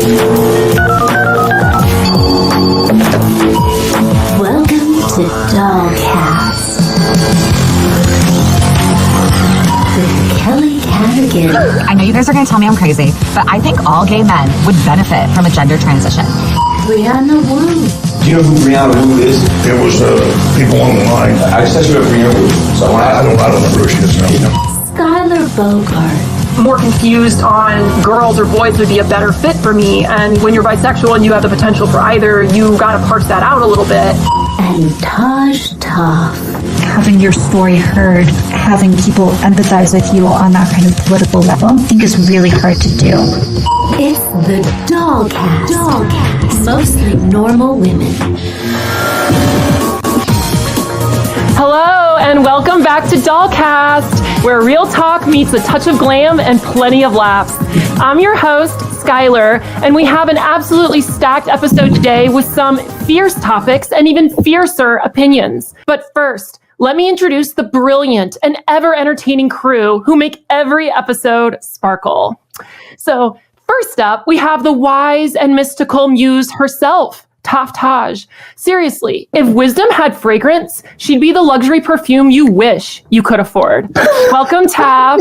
Welcome to Dollcast with Kelly Cadigan. I know you guys are going to tell me I'm crazy, but I think all gay men would benefit from a gender transition. Brianna Wu. Do you know who Brianna Wu is? It was people online. I just asked you about Brianna Wu, so I don't know who she is now. Schyler Bogart. More confused on girls or boys would be a better fit for me, and when you're bisexual and you have the potential for either, you gotta parse that out a little bit. And TafTaj. Having your story heard, having people empathize with you on that kind of political level, I think is really hard to do. It's the Dollcast. Mostly normal women. Hello, and welcome back to Dollcast, where real talk meets a touch of glam and plenty of laughs. I'm your host, Schyler, and we have an absolutely stacked episode today with some fierce topics and even fiercer opinions. But first, let me introduce the brilliant and ever-entertaining crew who make every episode sparkle. So, first up, we have the wise and mystical muse herself, TafTaj. Seriously, if wisdom had fragrance, she'd be the luxury perfume you wish you could afford. Welcome, Taf.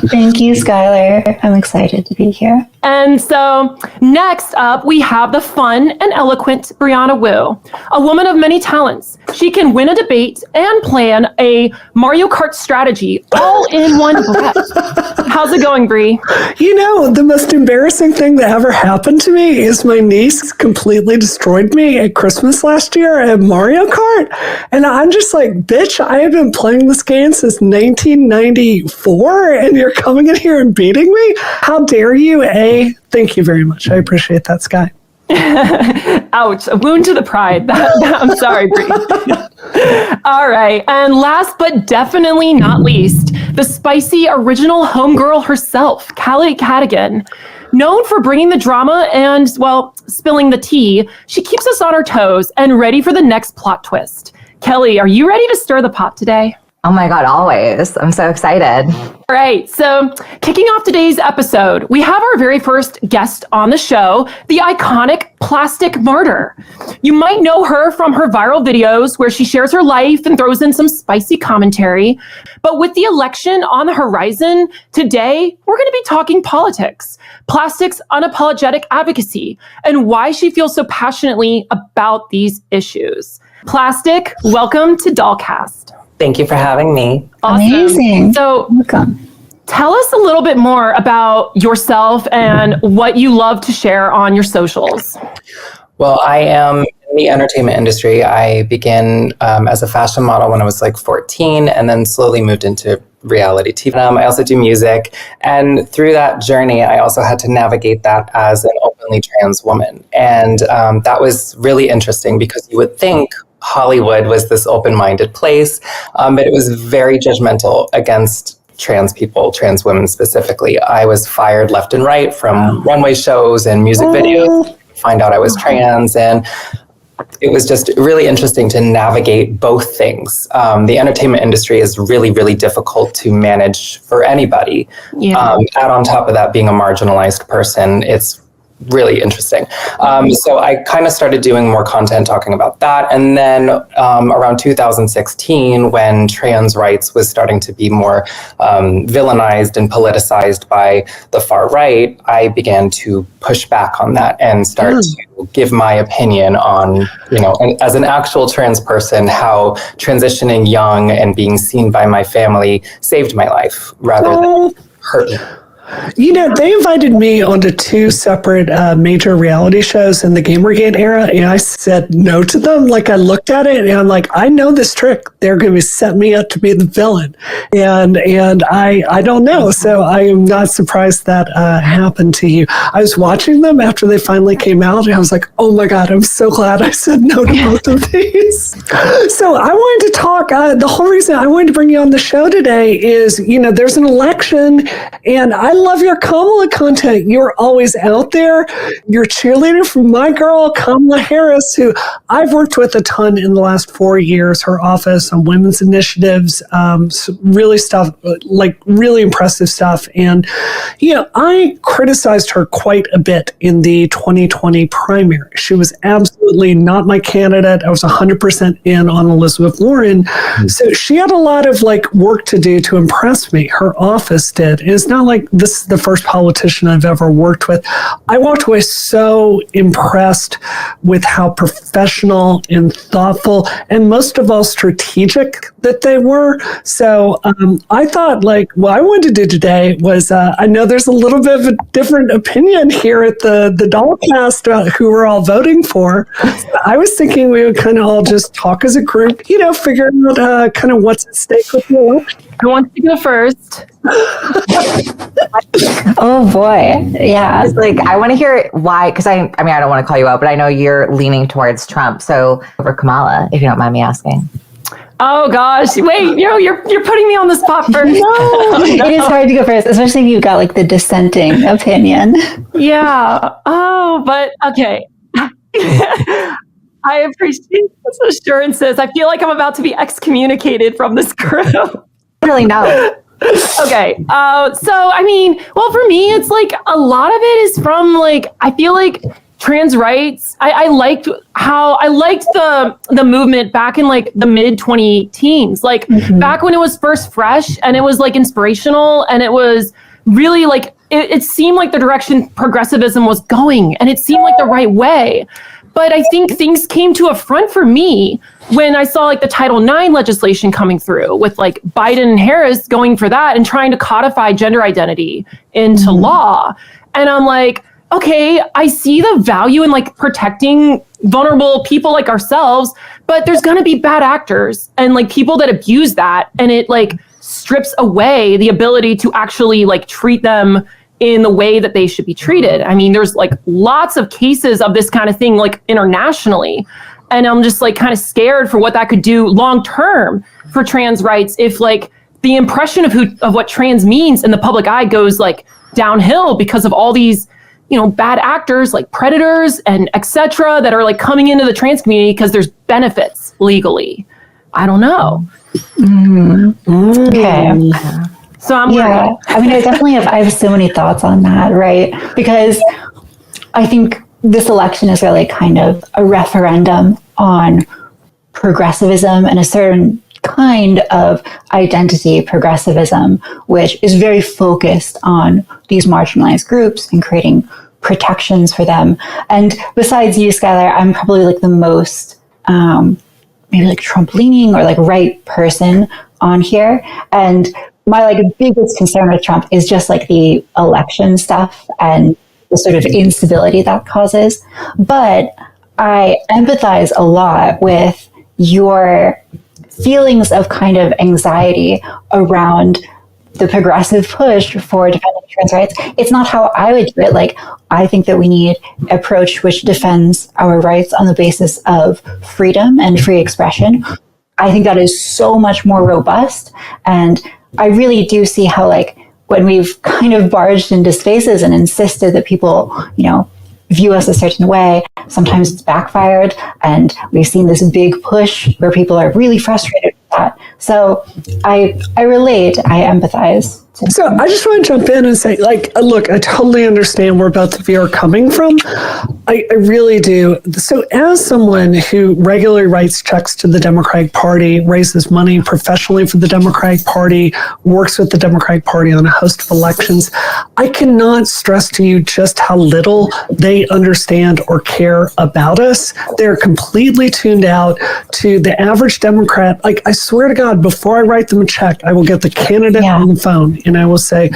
Thank you, Schyler. I'm excited to be here. And so next up, we have the fun and eloquent Brianna Wu, a woman of many talents. She can win a debate and plan a Mario Kart strategy all in one breath. How's it going, Bri? You know, the most embarrassing thing that ever happened to me is my niece completely destroyed me at Christmas last year at Mario Kart. And I'm just like, bitch, I have been playing this game since 1994 and you're coming in here and beating me? How dare you, A? Thank you very much. I appreciate that, Sky. Ouch, a wound to the pride. I'm sorry, Bri. All right, and last but definitely not least, the spicy original homegirl herself, Kelly Cadigan. Known for bringing the drama and, well, spilling the tea, she keeps us on our toes and ready for the next plot twist. Kelly, are you ready to stir the pot today? Oh my God, always. I'm so excited. All right, so kicking off today's episode, we have our very first guest on the show, the iconic Plastic Martyr. You might know her from her viral videos where she shares her life and throws in some spicy commentary. But with the election on the horizon, today we're going to be talking politics, plastic's unapologetic advocacy, and why she feels so passionately about these issues. Plastic, welcome to Dollcast. Thank you for having me. Awesome. Amazing. So, welcome. Tell us a little bit more about yourself and what you love to share on your socials. Well, I am in the entertainment industry. I began as a fashion model when I was like 14 and then slowly moved into reality TV. I also do music. And through that journey, I also had to navigate that as an openly trans woman. And that was really interesting because you would think Hollywood was this open-minded place, but it was very judgmental against trans people, trans women specifically. I was fired left and right from runway shows and music videos, find out I was trans, and it was just really interesting to navigate both things. The entertainment industry is really, really difficult to manage for anybody. Yeah. Add on top of that, being a marginalized person, it's really interesting. So I kind of started doing more content talking about that. And then around 2016, when trans rights was starting to be more villainized and politicized by the far right, I began to push back on that and start to give my opinion on, you know, and as an actual trans person, how transitioning young and being seen by my family saved my life rather than hurt me. You know, they invited me onto two separate major reality shows in the Gamergate era, and I said no to them. Like, I looked at it, and I'm like, I know this trick. They're going to set me up to be the villain. And I don't know, so I am not surprised that happened to you. I was watching them after they finally came out, and I was like, oh my God, I'm so glad I said no to both of these. So I wanted to talk, the whole reason I wanted to bring you on the show today is, you know, there's an election, and I love your Kamala content. You're always out there. You're cheerleading for my girl, Kamala Harris, who I've worked with a ton in the last 4 years, her office on women's initiatives, really impressive stuff. And, I criticized her quite a bit in the 2020 primary. She was absolutely not my candidate. I was 100% in on Elizabeth Warren. So she had a lot of work to do to impress me. Her office did. And it's not like this is the first politician I've ever worked with. I walked away so impressed with how professional and thoughtful and most of all strategic that they were. So I thought what I wanted to do today was, I know there's a little bit of a different opinion here at the Dollcast who we're all voting for. I was thinking we would kind of all just talk as a group, figure out kind of what's at stake with the election. Who wants to go first? Oh boy. Yeah. I want to hear why, because I don't want to call you out, but I know you're leaning towards Trump. So over Kamala, if you don't mind me asking. Oh gosh. Wait, you're putting me on the spot first. No. It is hard to go first, especially if you've got the dissenting opinion. Yeah. Oh, but okay. I appreciate those assurances. I feel like I'm about to be excommunicated from this group. Really no. Okay. Well, for me, it's a lot of it is from I feel like trans rights. I liked the movement back in the mid 2010s, back when it was first fresh and it was inspirational and it was really it seemed like the direction progressivism was going and it seemed like the right way. But I think things came to a front for me when I saw the Title IX legislation coming through with Biden and Harris going for that and trying to codify gender identity into law. And I'm okay, I see the value in protecting vulnerable people like ourselves, but there's going to be bad actors and people that abuse that. And it strips away the ability to actually treat them in the way that they should be treated. I mean, there's lots of cases of this kind of thing internationally. And I'm just kind of scared for what that could do long term for trans rights if the impression of what trans means in the public eye goes downhill because of all these bad actors like predators and etc. that are coming into the trans community because there's benefits legally. I don't know. Okay. So I'm worried. I have so many thoughts on that, right? Because I think this election is really kind of a referendum on progressivism and a certain kind of identity progressivism, which is very focused on these marginalized groups and creating protections for them. And besides you, Schyler, I'm probably the most maybe Trump leaning or right person on here. And my biggest concern with Trump is just the election stuff and the sort of instability that causes. But I empathize a lot with your feelings of kind of anxiety around the progressive push for defending trans rights. It's not how I would do it. I think that we need an approach which defends our rights on the basis of freedom and free expression. I think that is so much more robust. And I really do see how when we've kind of barged into spaces and insisted that people, view us a certain way, sometimes it's backfired. And we've seen this big push where people are really frustrated with that. So I relate, I empathize. So I just want to jump in and say, look, I totally understand where both of you are coming from. I really do. So as someone who regularly writes checks to the Democratic Party, raises money professionally for the Democratic Party, works with the Democratic Party on a host of elections, I cannot stress to you just how little they understand or care about us. They're completely tuned out to the average Democrat. I swear to God, before I write them a check, I will get the candidate on the phone and I will say,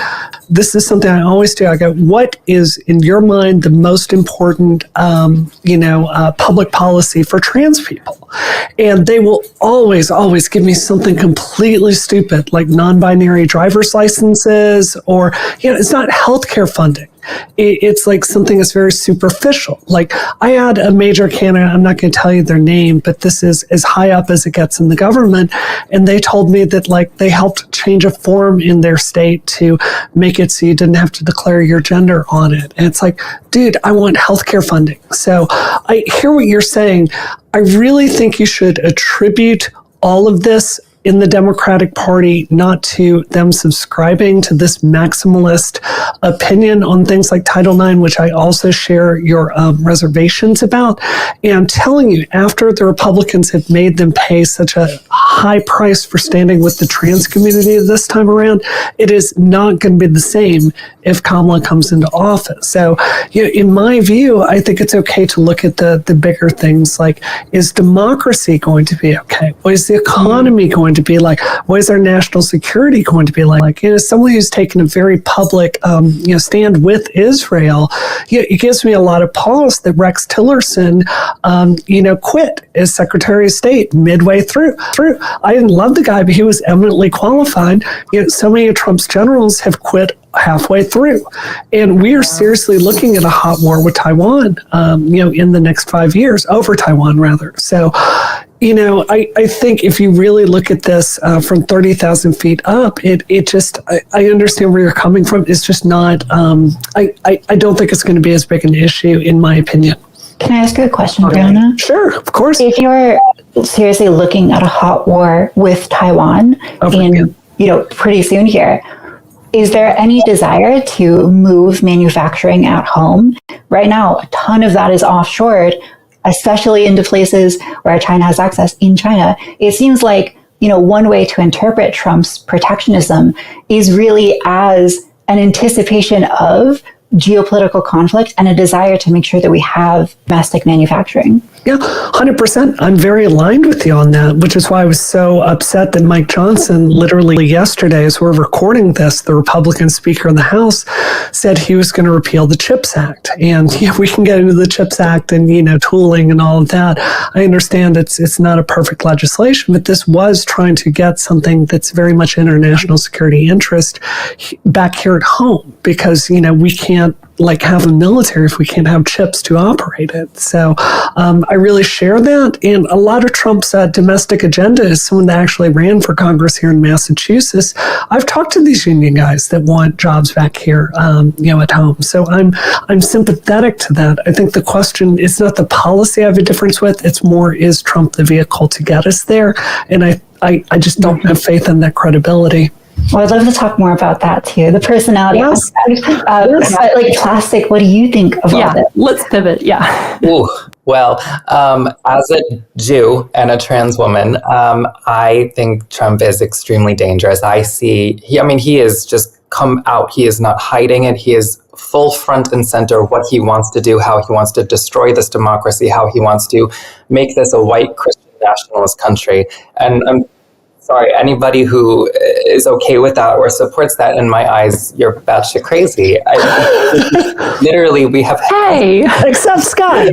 this is something I always do. I go, what is in your mind the most important, public policy for trans people? And they will always give me something completely stupid, like non-binary driver's licenses, or, it's not healthcare funding. It's like something that's very superficial. Like I had a major candidate, I'm not going to tell you their name, but this is as high up as it gets in the government. And they told me that like they helped change a form in their state to make it so you didn't have to declare your gender on it. And it's like, dude, I want healthcare funding. So I hear what you're saying. I really think you should attribute all of this in the Democratic Party not to them subscribing to this maximalist opinion on things like Title IX, which I also share your reservations about. And I'm telling you, after the Republicans have made them pay such a high price for standing with the trans community this time around, it is not going to be the same if Kamala comes into office. So, in my view, I think it's okay to look at the bigger things like, is democracy going to be okay? What is the economy going to be like? What is our national security going to be like? Someone who's taken a very public stand with Israel, it gives me a lot of pause that Rex Tillerson quit as Secretary of State midway through. I didn't love the guy, but he was eminently qualified. So many of Trump's generals have quit halfway through. And we are seriously looking at a hot war with Taiwan, in the next 5 years, over Taiwan, rather. So, I think if you really look at this from 30,000 feet up, it just, I understand where you're coming from. It's just not, I don't think it's going to be as big an issue, in my opinion. Can I ask you a question, Brianna? Sure, of course. If you're seriously looking at a hot war with Taiwan pretty soon here, is there any desire to move manufacturing at home? Right now, a ton of that is offshored, especially into places where China has access in China. It seems like, one way to interpret Trump's protectionism is really as an anticipation of geopolitical conflict and a desire to make sure that we have domestic manufacturing. Yeah, 100%. I'm very aligned with you on that, which is why I was so upset that Mike Johnson, literally yesterday, as we're recording this, the Republican Speaker in the House said he was going to repeal the CHIPS Act. And we can get into the CHIPS Act and, tooling and all of that. I understand it's not a perfect legislation, but this was trying to get something that's very much in our national security interest back here at home, because, we can't have a military if we can't have chips to operate it. So I really share that. And a lot of Trump's domestic agenda is someone that actually ran for Congress here in Massachusetts. I've talked to these union guys that want jobs back here, at home. So I'm sympathetic to that. I think the question is not the policy I have a difference with. It's more, is Trump the vehicle to get us there? And I just don't have faith in that credibility. Well, I'd love to talk more about that too. The personality aspect. Like Plastic, what do you think of all this? Let's pivot. Yeah. Ooh, well, as a Jew and a trans woman, I think Trump is extremely dangerous. He is just come out. He is not hiding it. He is full front and center what he wants to do, how he wants to destroy this democracy, how he wants to make this a white Christian nationalist country. And I'm sorry, anybody who is okay with that or supports that, in my eyes, you're batshit crazy. Literally, we have... Hey! Except Sky.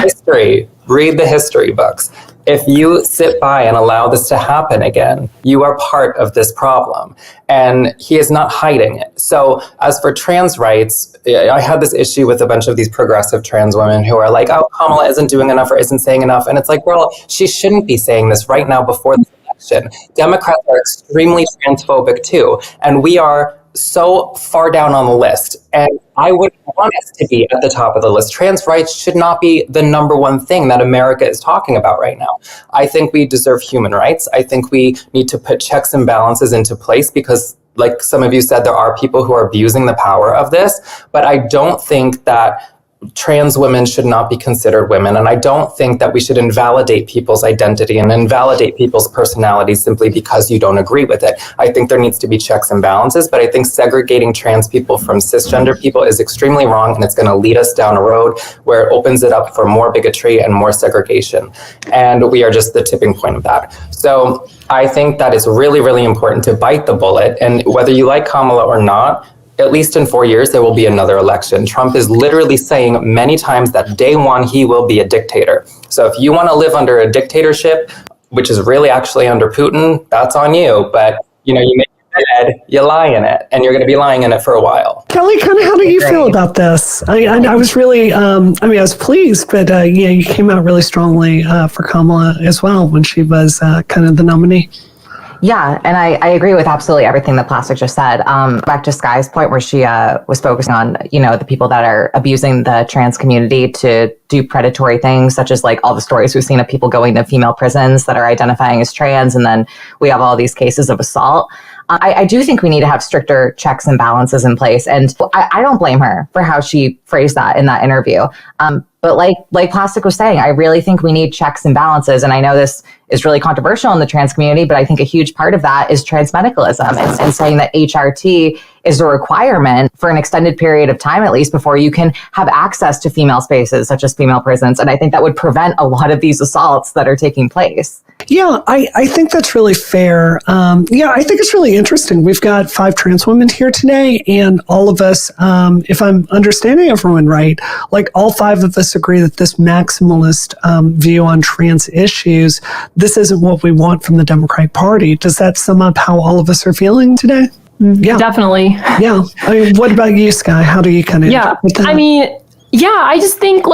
History. Read the history books. If you sit by and allow this to happen again, you are part of this problem. And he is not hiding it. So as for trans rights, I had this issue with a bunch of these progressive trans women who are like, oh, Kamala isn't doing enough or isn't saying enough. And it's like, well, she shouldn't be saying this right now before the election. Democrats are extremely transphobic too. And we are so far down on the list. And I would want us to be at the top of the list. Trans rights should not be the number one thing that America is talking about right now. I think we deserve human rights. I think we need to put checks and balances into place because, like some of you said, there are people who are abusing the power of this. But I don't think that trans women should not be considered women. And I don't think that we should invalidate people's identity and invalidate people's personalities simply because you don't agree with it. I think there needs to be checks and balances, but I think segregating trans people from cisgender people is extremely wrong, and it's going to lead us down a road where it opens it up for more bigotry and more segregation. And we are just the tipping point of that. So I think that it's really, really important to bite the bullet. And whether you like Kamala or not, at least in 4 years, there will be another election. Trump is literally saying many times that day one, he will be a dictator. So if you want to live under a dictatorship, which is really actually under Putin, that's on you. But, you make bed, you lie in it, and you're going to be lying in it for a while. Kelly, kind of how do you feel about this? I was really, I was pleased, but you came out really strongly for Kamala as well when she was kind of the nominee. Yeah, and I agree with absolutely everything that Plastic just said. Back to Sky's point where she was focusing on, the people that are abusing the trans community to do predatory things, such as like all the stories we've seen of people going to female prisons that are identifying as trans, and then we have all these cases of assault. I do think we need to have stricter checks and balances in place. And I don't blame her for how she phrased that in that interview. But like Plastic was saying, I really think we need checks and balances. And I know this is really controversial in the trans community, but I think a huge part of that is transmedicalism and saying that HRT is a requirement for an extended period of time, at least, before you can have access to female spaces, such as female prisons. And I think that would prevent a lot of these assaults that are taking place. Yeah, I think that's really fair. I think it's really interesting. We've got 5 trans women here today, and all of us, if I'm understanding everyone right, like all 5 of us agree that this maximalist view on trans issues, this isn't what we want from the Democratic Party. Does that sum up how all of us are feeling today? Yeah, definitely. Yeah. What about you, Sky? How do you kind of? Yeah. I just think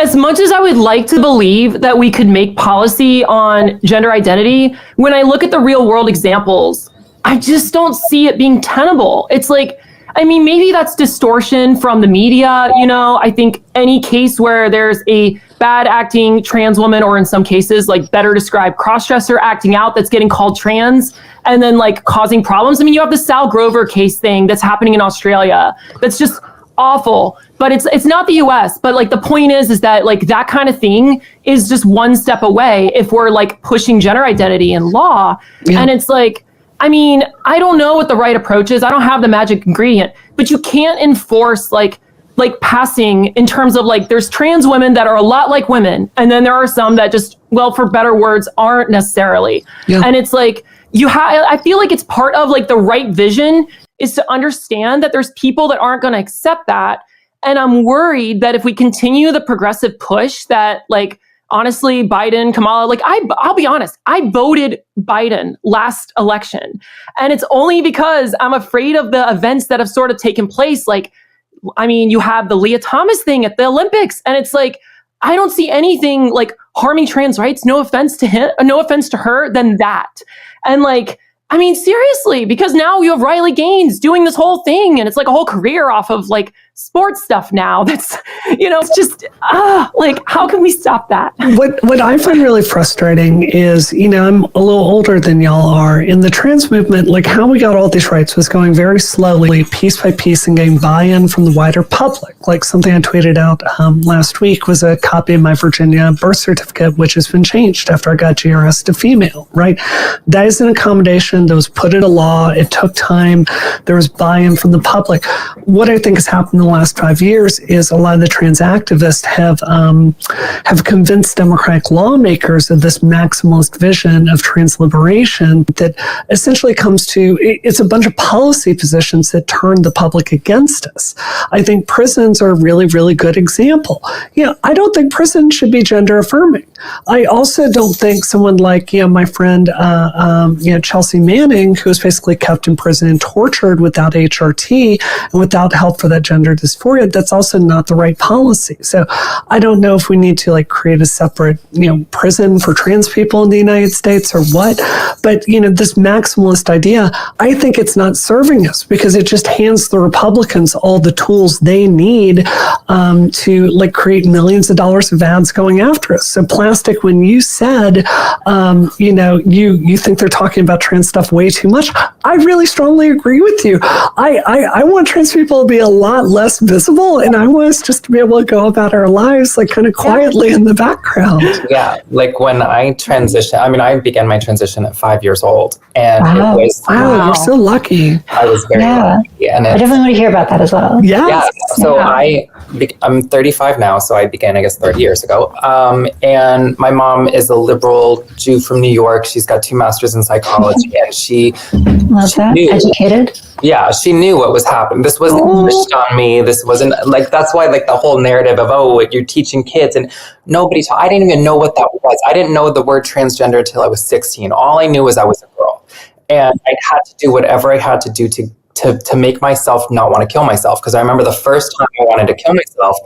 as much as I would like to believe that we could make policy on gender identity, when I look at the real world examples, I just don't see it being tenable. It's maybe that's distortion from the media. I think any case where there's a bad acting trans woman, or in some cases, better described crossdresser acting out that's getting called trans and then causing problems. You have the Sal Grover case thing that's happening in Australia. That's just awful, but it's not the US. But the point is that that kind of thing is just one step away if we're pushing gender identity in law. Yeah. And it's I don't know what the right approach is. I don't have the magic ingredient, but you can't enforce passing in terms of there's trans women that are a lot like women. And then there are some that just, for better words, aren't necessarily. Yeah. And it's I feel it's part of the right vision is to understand that there's people that aren't going to accept that. And I'm worried that if we continue the progressive push that honestly, Biden, Kamala, I'll be honest, I voted Biden last election. And it's only because I'm afraid of the events that have sort of taken place. You have the Leah Thomas thing at the Olympics, and it's I don't see anything harming trans rights, no offense to him, no offense to her, than that. And seriously, because now you have Riley Gaines doing this whole thing, and it's a whole career off of sports stuff now. That's, it's just, how can we stop that? What I find really frustrating is, I'm a little older than y'all are. In the trans movement, how we got all these rights was going very slowly, piece by piece, and getting buy-in from the wider public. Something I tweeted out last week was a copy of my Virginia birth certificate, which has been changed after I got GRS to female, right? That is an accommodation that was put into law. It took time. There was buy-in from the public. What I think has happened in the last 5 years is a lot of the trans activists have convinced Democratic lawmakers of this maximalist vision of trans liberation that essentially comes to, it's a bunch of policy positions that turn the public against us. I think prisons are a really, really good example. I don't think prisons should be gender affirming. I also don't think someone like, my friend, Chelsea Manning, who was basically kept in prison and tortured without HRT and without help for that gender dysphoria, that's also not the right policy. So I don't know if we need to create a separate, prison for trans people in the United States or what, but this maximalist idea, I think it's not serving us because it just hands the Republicans all the tools they need to create millions of dollars of ads going after us. So Plastic, when you said, you think they're talking about trans stuff way too much, I really strongly agree with you. I want trans people to be a lot less visible, and I want us just to be able to go about our lives kind of quietly in the background. Yeah, when I transitioned, I began my transition at 5 years old, and it was you're so lucky. I was very lucky, and I definitely want to hear about that as well. Yes. So I'm 35 now, so I began 30 years ago. And my mom is a liberal Jew from New York. She's got 2 masters in psychology, and she knew, educated. Yeah, she knew what was happening. This wasn't pushed on me. This wasn't that's why the whole narrative of, you're teaching kids, and I didn't even know what that was. I didn't know the word transgender until I was 16. All I knew was I was a girl. And I had to do whatever I had to do to make myself not want to kill myself. Because I remember the first time I wanted to kill myself,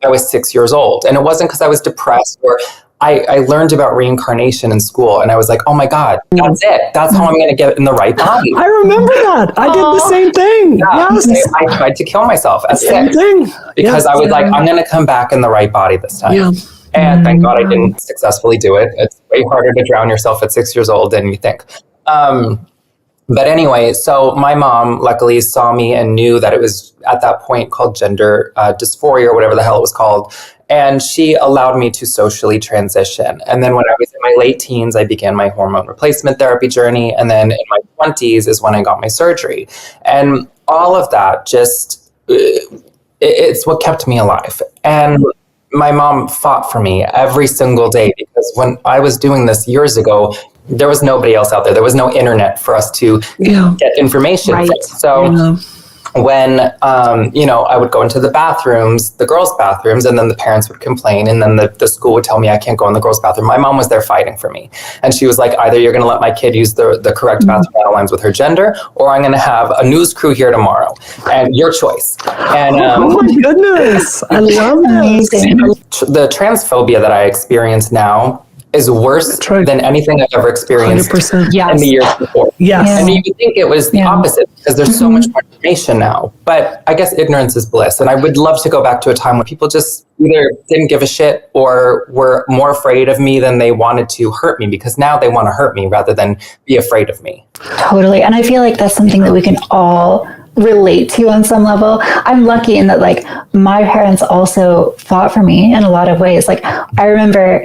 I was 6 years old. And it wasn't because I was depressed or I learned about reincarnation in school, and I was like, oh my God, that's it. That's how I'm going to get in the right body. I remember that. I did the same thing. Yeah, Yes. I tried to kill myself at Same 6 thing. because I was like, I'm going to come back in the right body this time. Yeah. And thank God I didn't successfully do it. It's way harder to drown yourself at 6 years old than you think. But anyway, so my mom luckily saw me and knew that it was at that point called gender dysphoria or whatever the hell it was called. And she allowed me to socially transition. And then when I was in my late teens, I began my hormone replacement therapy journey. And then in my 20s is when I got my surgery. And all of that just, it's what kept me alive. And my mom fought for me every single day, because when I was doing this years ago, there was nobody else out there. There was no internet for us to get information from. So when, I would go into the bathrooms, the girls' bathrooms, and then the parents would complain. And then the school would tell me I can't go in the girls' bathroom. My mom was there fighting for me. And she was like, either you're going to let my kid use the correct bathroom that aligns with her gender, or I'm going to have a news crew here tomorrow. And your choice. And oh my goodness. I love this. The transphobia that I experience now is worse than anything I've ever experienced 100%. in the years before. Yes. And you would think it was the opposite, because there's so much more information now. But I guess ignorance is bliss. And I would love to go back to a time when people just either didn't give a shit or were more afraid of me than they wanted to hurt me, because now they want to hurt me rather than be afraid of me. Totally. And I feel like that's something that we can all relate to on some level. I'm lucky in that, like, my parents also fought for me in a lot of ways. Like, I remember,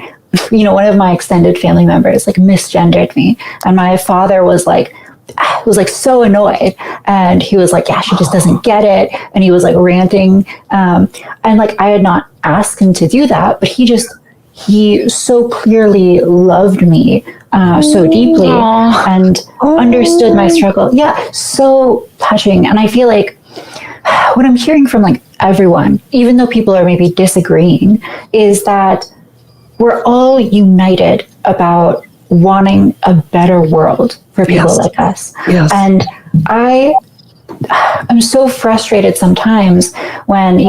one of my extended family members like misgendered me, and my father was like so annoyed, and he was like, yeah, she just doesn't get it, and he was like ranting, and like I had not asked him to do that, but he so clearly loved me so deeply and understood my struggle. Yeah, so touching. And I feel like what I'm hearing from like everyone, even though people are maybe disagreeing, is that we're all united about wanting a better world for people like us. Yes. And I'm so frustrated sometimes when,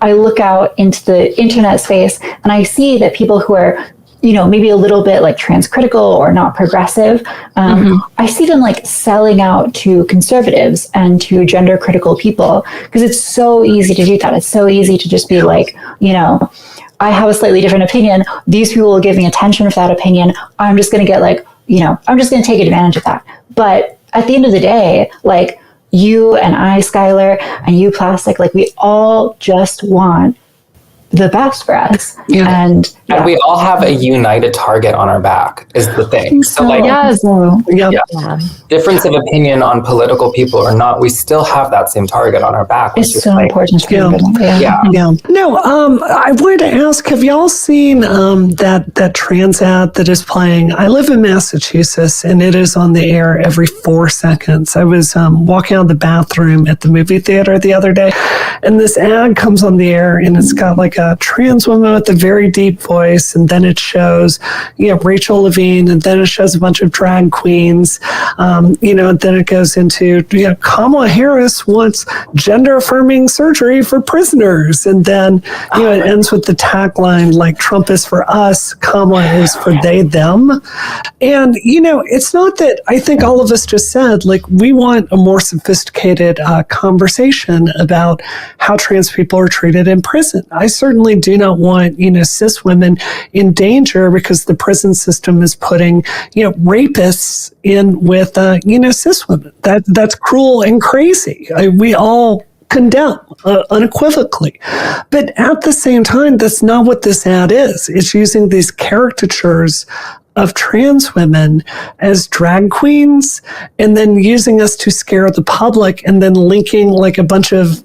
I look out into the internet space and I see that people who are, maybe a little bit like transcritical or not progressive, I see them like selling out to conservatives and to gender critical people, because it's so easy to do that. It's so easy to just be like, I have a slightly different opinion. These people will give me attention for that opinion. I'm just going to get like, I'm just going to take advantage of that. But at the end of the day, like you and I, Schyler, and you, Plastic, like we all just want the best for us. Yeah. And we all have a united target on our back is the thing. So like, difference of opinion on political people or not, we still have that same target on our back. It's so important. No, I wanted to ask, have y'all seen that trans ad that is playing? I live in Massachusetts, and it is on the air every 4 seconds. I was walking out of the bathroom at the movie theater the other day, and this ad comes on the air, and it's got like a trans woman with a very deep voice, and then it shows, Rachel Levine, and then it shows a bunch of drag queens, and then it goes into, Kamala Harris wants gender-affirming surgery for prisoners, and then, it ends with the tagline, like, Trump is for us, Kamala is for they, them. And, it's not that I think all of us just said, like, we want a more sophisticated conversation about how trans people are treated in prison. I certainly do not want, cis women in danger because the prison system is putting, rapists in with, cis women. That's cruel and crazy. We all condemn unequivocally. But at the same time, that's not what this ad is. It's using these caricatures of trans women as drag queens, and then using us to scare the public, and then linking like a bunch of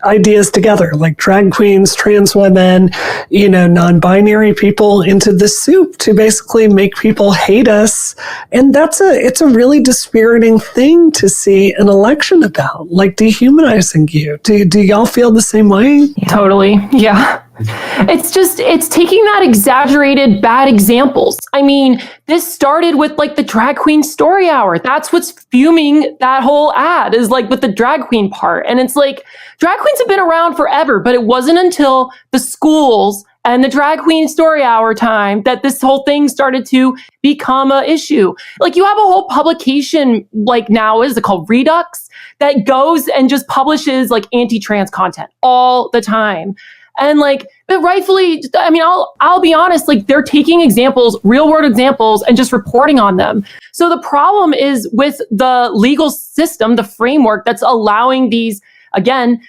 ideas together, like drag queens, trans women, non-binary people into the soup to basically make people hate us. And it's a really dispiriting thing to see an election about, like dehumanizing you. Do y'all feel the same way? Yeah. Totally. Yeah. It's taking that exaggerated bad examples. I mean, this started with like the drag queen story hour. That's what's fuming that whole ad, is like with the drag queen part. And it's like, drag queens have been around forever, but it wasn't until the schools and the drag queen story hour time that this whole thing started to become an issue. Like, you have a whole publication, like now, is it called Redux, that goes and just publishes like anti-trans content all the time. And like, but rightfully, I mean, I'll be honest, like, they're taking examples, real world examples, and just reporting on them. So the problem is with the legal system, the framework that's allowing these, again,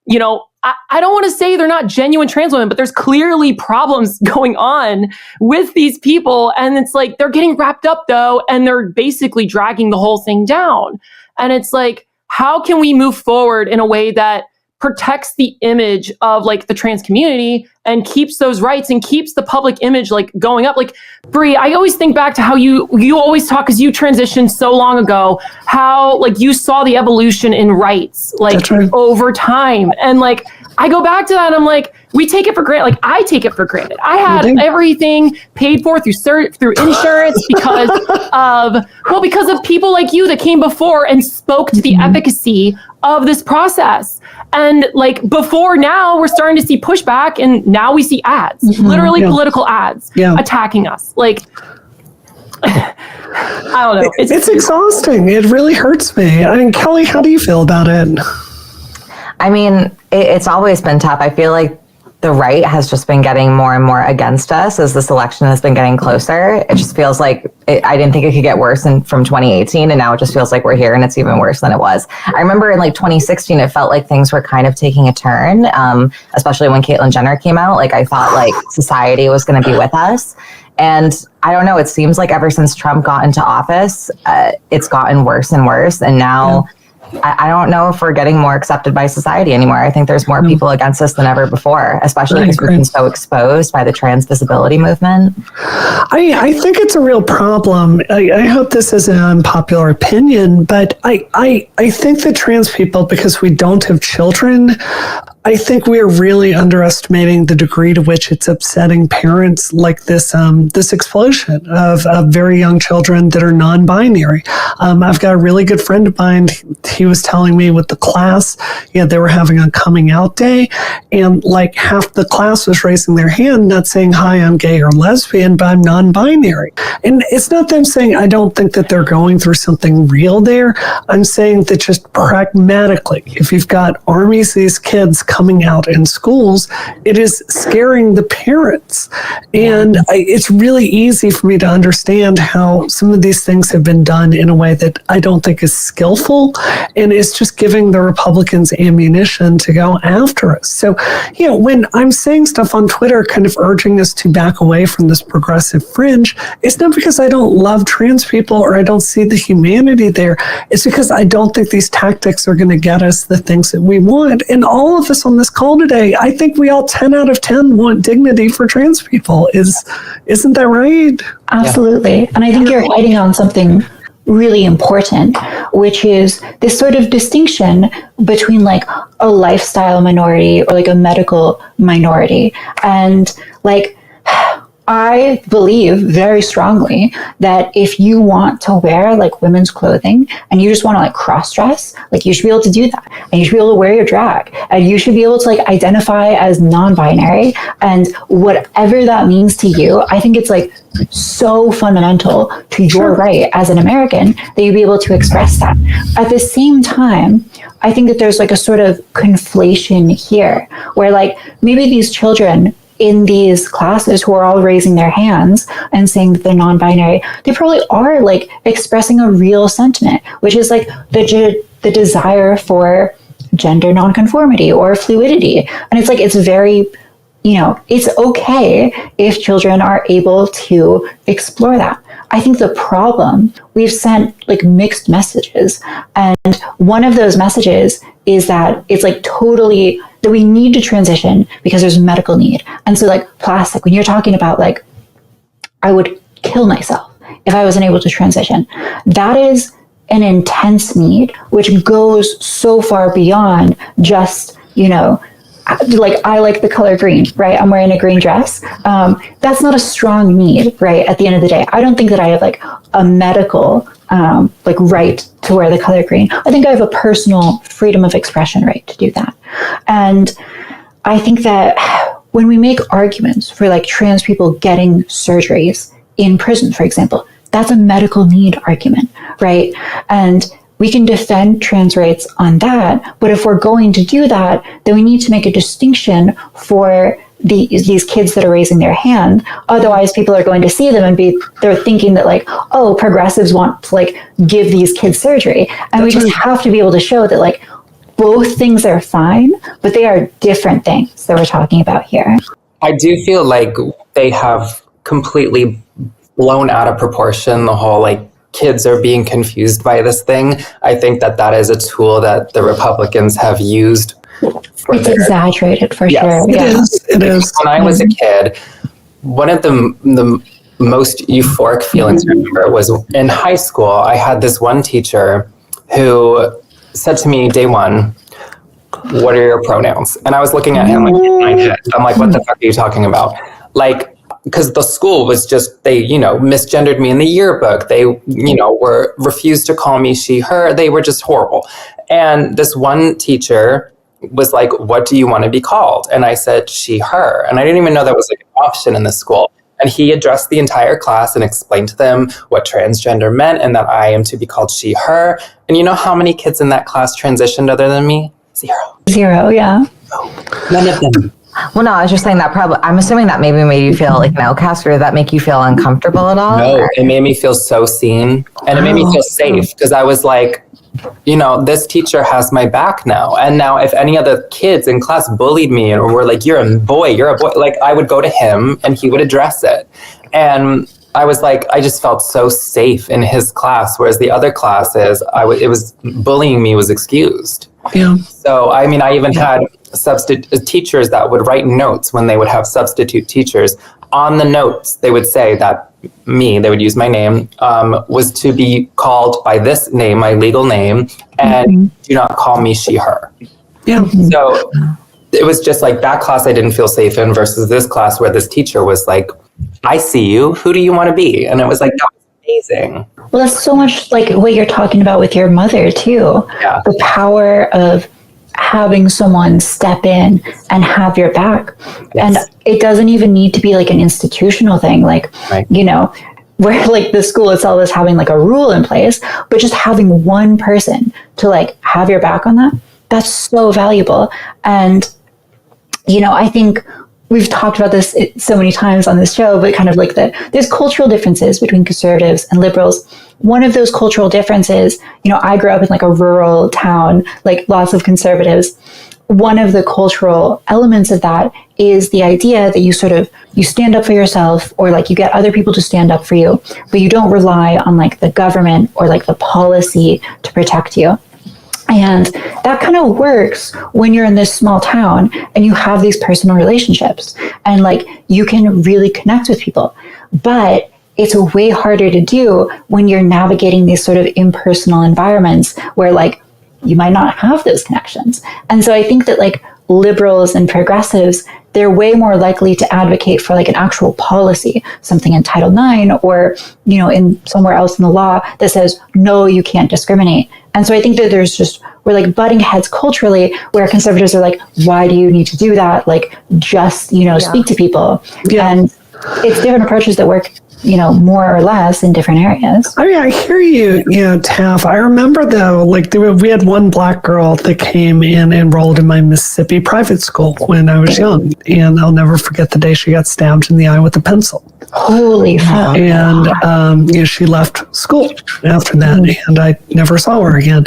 you know, I don't want to say they're not genuine trans women, but there's clearly problems going on with these people. And it's like, they're getting wrapped up though, and they're basically dragging the whole thing down. And it's like, how can we move forward in a way that protects the image of like the trans community and keeps those rights and keeps the public image like going up? Like, Brie, I always think back to how you always talk, because you transitioned so long ago, how like you saw the evolution in rights like over time. And like, I go back to that and I'm like, we take it for granted. Like, I take it for granted. I had everything paid for through insurance because of people like you that came before and spoke to the efficacy of this process. And like, before now, we're starting to see pushback, and now we see ads, literally political ads attacking us. Like, I don't know. It's exhausting. It really hurts me. I mean, Kelly, how do you feel about it? I mean, it's always been tough. I feel like the right has just been getting more and more against us as this election has been getting closer. It just feels like I didn't think it could get worse from 2018, and now it just feels like we're here and it's even worse than it was. I remember in like 2016, it felt like things were kind of taking a turn, especially when Caitlyn Jenner came out. Like, I thought like society was going to be with us. And I don't know, it seems like ever since Trump got into office, it's gotten worse and worse. And now I don't know if we're getting more accepted by society anymore. I think there's more people against us than ever before, especially because we've been so exposed by the trans visibility movement. I think it's a real problem. I hope this is an unpopular opinion, but I think that trans people, because we don't have children, I think we are really underestimating the degree to which it's upsetting parents, like this explosion of very young children that are non-binary. I've got a really good friend of mine. He was telling me with the class, they were having a coming out day, and like half the class was raising their hand, not saying, hi, I'm gay or lesbian, but I'm non-binary. And it's not them saying, I don't think that they're going through something real there. I'm saying that just pragmatically, if you've got armies of these kids coming out in schools, it is scaring the parents. And it's really easy for me to understand how some of these things have been done in a way that I don't think is skillful, and it's just giving the Republicans ammunition to go after us. So, when I'm saying stuff on Twitter kind of urging us to back away from this progressive fringe, it's not because I don't love trans people or I don't see the humanity there. It's because I don't think these tactics are going to get us the things that we want. And all of us on this call today, I think we all 10 out of 10 want dignity for trans people. Isn't that right? Absolutely. And I think you're hitting on something really important, which is this sort of distinction between like a lifestyle minority or like a medical minority. And like, I believe very strongly that if you want to wear like women's clothing and you just want to like cross dress, like you should be able to do that, and you should be able to wear your drag, and you should be able to like identify as non-binary, and whatever that means to you. I think it's like so fundamental to your right as an American that you be able to express that. At the same time, I think that there's like a sort of conflation here where like maybe these children in these classes who are all raising their hands and saying that they're non-binary, they probably are like expressing a real sentiment, which is like the desire for gender nonconformity or fluidity. And it's like, it's very, it's okay if children are able to explore that. I think the problem, we've sent like mixed messages. And one of those messages is that it's like totally that we need to transition because there's medical need. And so like plastic, when you're talking about like, I would kill myself if I wasn't able to transition, that is an intense need, which goes so far beyond just, like, I like the color green, right? I'm wearing a green dress. That's not a strong need, right? At the end of the day, I don't think that I have like a medical like right to wear the color green. I think I have a personal freedom of expression right to do that. And I think that when we make arguments for like trans people getting surgeries in prison, for example, that's a medical need argument, right? And we can defend trans rights on that, but if we're going to do that, then we need to make a distinction for these kids that are raising their hand. Otherwise, people are going to see them and they're thinking that like, oh, progressives want to like give these kids surgery. And we just have to be able to show that like both things are fine, but they are different things that we're talking about here. I do feel like they have completely blown out of proportion the whole like kids are being confused by this thing. I think that is a tool that the Republicans have used. It's exaggerated for sure. It is. When I was a kid, one of the most euphoric feelings I remember was in high school. I had this one teacher who said to me day one, "What are your pronouns?" And I was looking at him like in my head. I'm like, "What the fuck are you talking about?" Like, because the school was just, they, misgendered me in the yearbook. They, refused to call me she, her. They were just horrible. And this one teacher was like, "What do you want to be called?" And I said, she, her. And I didn't even know that was like an option in the school. And he addressed the entire class and explained to them what transgender meant and that I am to be called she, her. And you know how many kids in that class transitioned other than me? Zero, yeah. None of them. Well, no, I was just saying that probably, I'm assuming that maybe made you feel like an outcast, or did that make you feel uncomfortable at all? No, it made me feel so seen, and it made me feel safe, because I was like, this teacher has my back now. And now if any other kids in class bullied me or were like, you're a boy, like I would go to him and he would address it. And I was like, I just felt so safe in his class, whereas the other classes, it was bullying me was excused. Yeah. So, I mean, I even had substitute teachers that would write notes when they would have substitute teachers. On the notes, they would say that they would use my name, was to be called by this name, my legal name, and do not call me she, her. Yeah. So it was just like that class I didn't feel safe in versus this class where this teacher was like, I see you, who do you want to be? And it was like, that was amazing. Well, that's so much like what you're talking about with your mother too. Yeah. The power of having someone step in and have your back. Yes. And it doesn't even need to be like an institutional thing, like, right. Where like the school itself is having like a rule in place, but just having one person to like have your back on that's so valuable. And, I think we've talked about this so many times on this show, but kind of like there's cultural differences between conservatives and liberals. One of those cultural differences, I grew up in like a rural town, like lots of conservatives. One of the cultural elements of that is the idea that you stand up for yourself, or like you get other people to stand up for you, but you don't rely on like the government or like the policy to protect you. And that kind of works when you're in this small town and you have these personal relationships and like you can really connect with people. But it's way harder to do when you're navigating these sort of impersonal environments where like you might not have those connections. And so I think that like liberals and progressives, they're way more likely to advocate for like an actual policy, something in Title IX or, in somewhere else in the law that says, no, you can't discriminate. And so I think that we're like butting heads culturally, where conservatives are like, why do you need to do that? Like, just, speak to people. Yeah. And it's different approaches that work, more or less in different areas. I mean, I hear you, Taf. I remember though, like we had one black girl that came in and enrolled in my Mississippi private school when I was young. And I'll never forget the day she got stabbed in the eye with a pencil. Holy fuck. And she left school after that, and I never saw her again.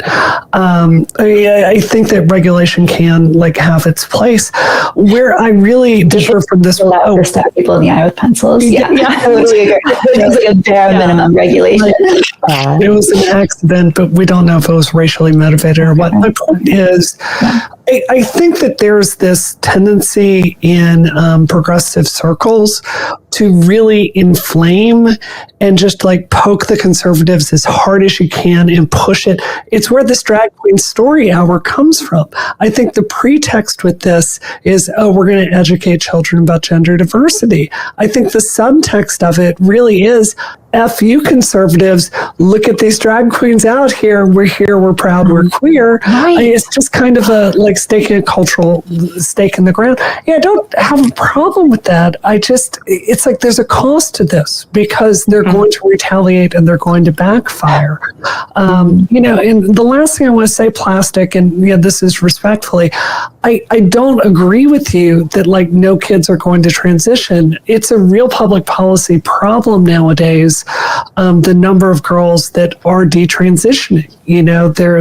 I think that regulation can like have its place. Where I really differ from this, to stab people in the eye with pencils. Yeah. Totally agree. It's like a bare minimum regulation. It was an accident, but we don't know if it was racially motivated or what. My point is, I think that there's this tendency in progressive circles to really inflame and just like poke the conservatives as hard as you can and push it. It's where this drag queen story hour comes from. I think the pretext with this is, oh, we're going to educate children about gender diversity. I think the subtext of it really is, F you conservatives, look at these drag queens out here. We're here, we're proud, we're queer. Right. It's just kind of a like staking a cultural stake in the ground. Yeah, I don't have a problem with that. It's like there's a cost to this because they're going to retaliate and they're going to backfire. And the last thing I want to say, Plastic, and this is respectfully, I don't agree with you that like no kids are going to transition. It's a real public policy problem nowadays. The number of girls that are detransitioning,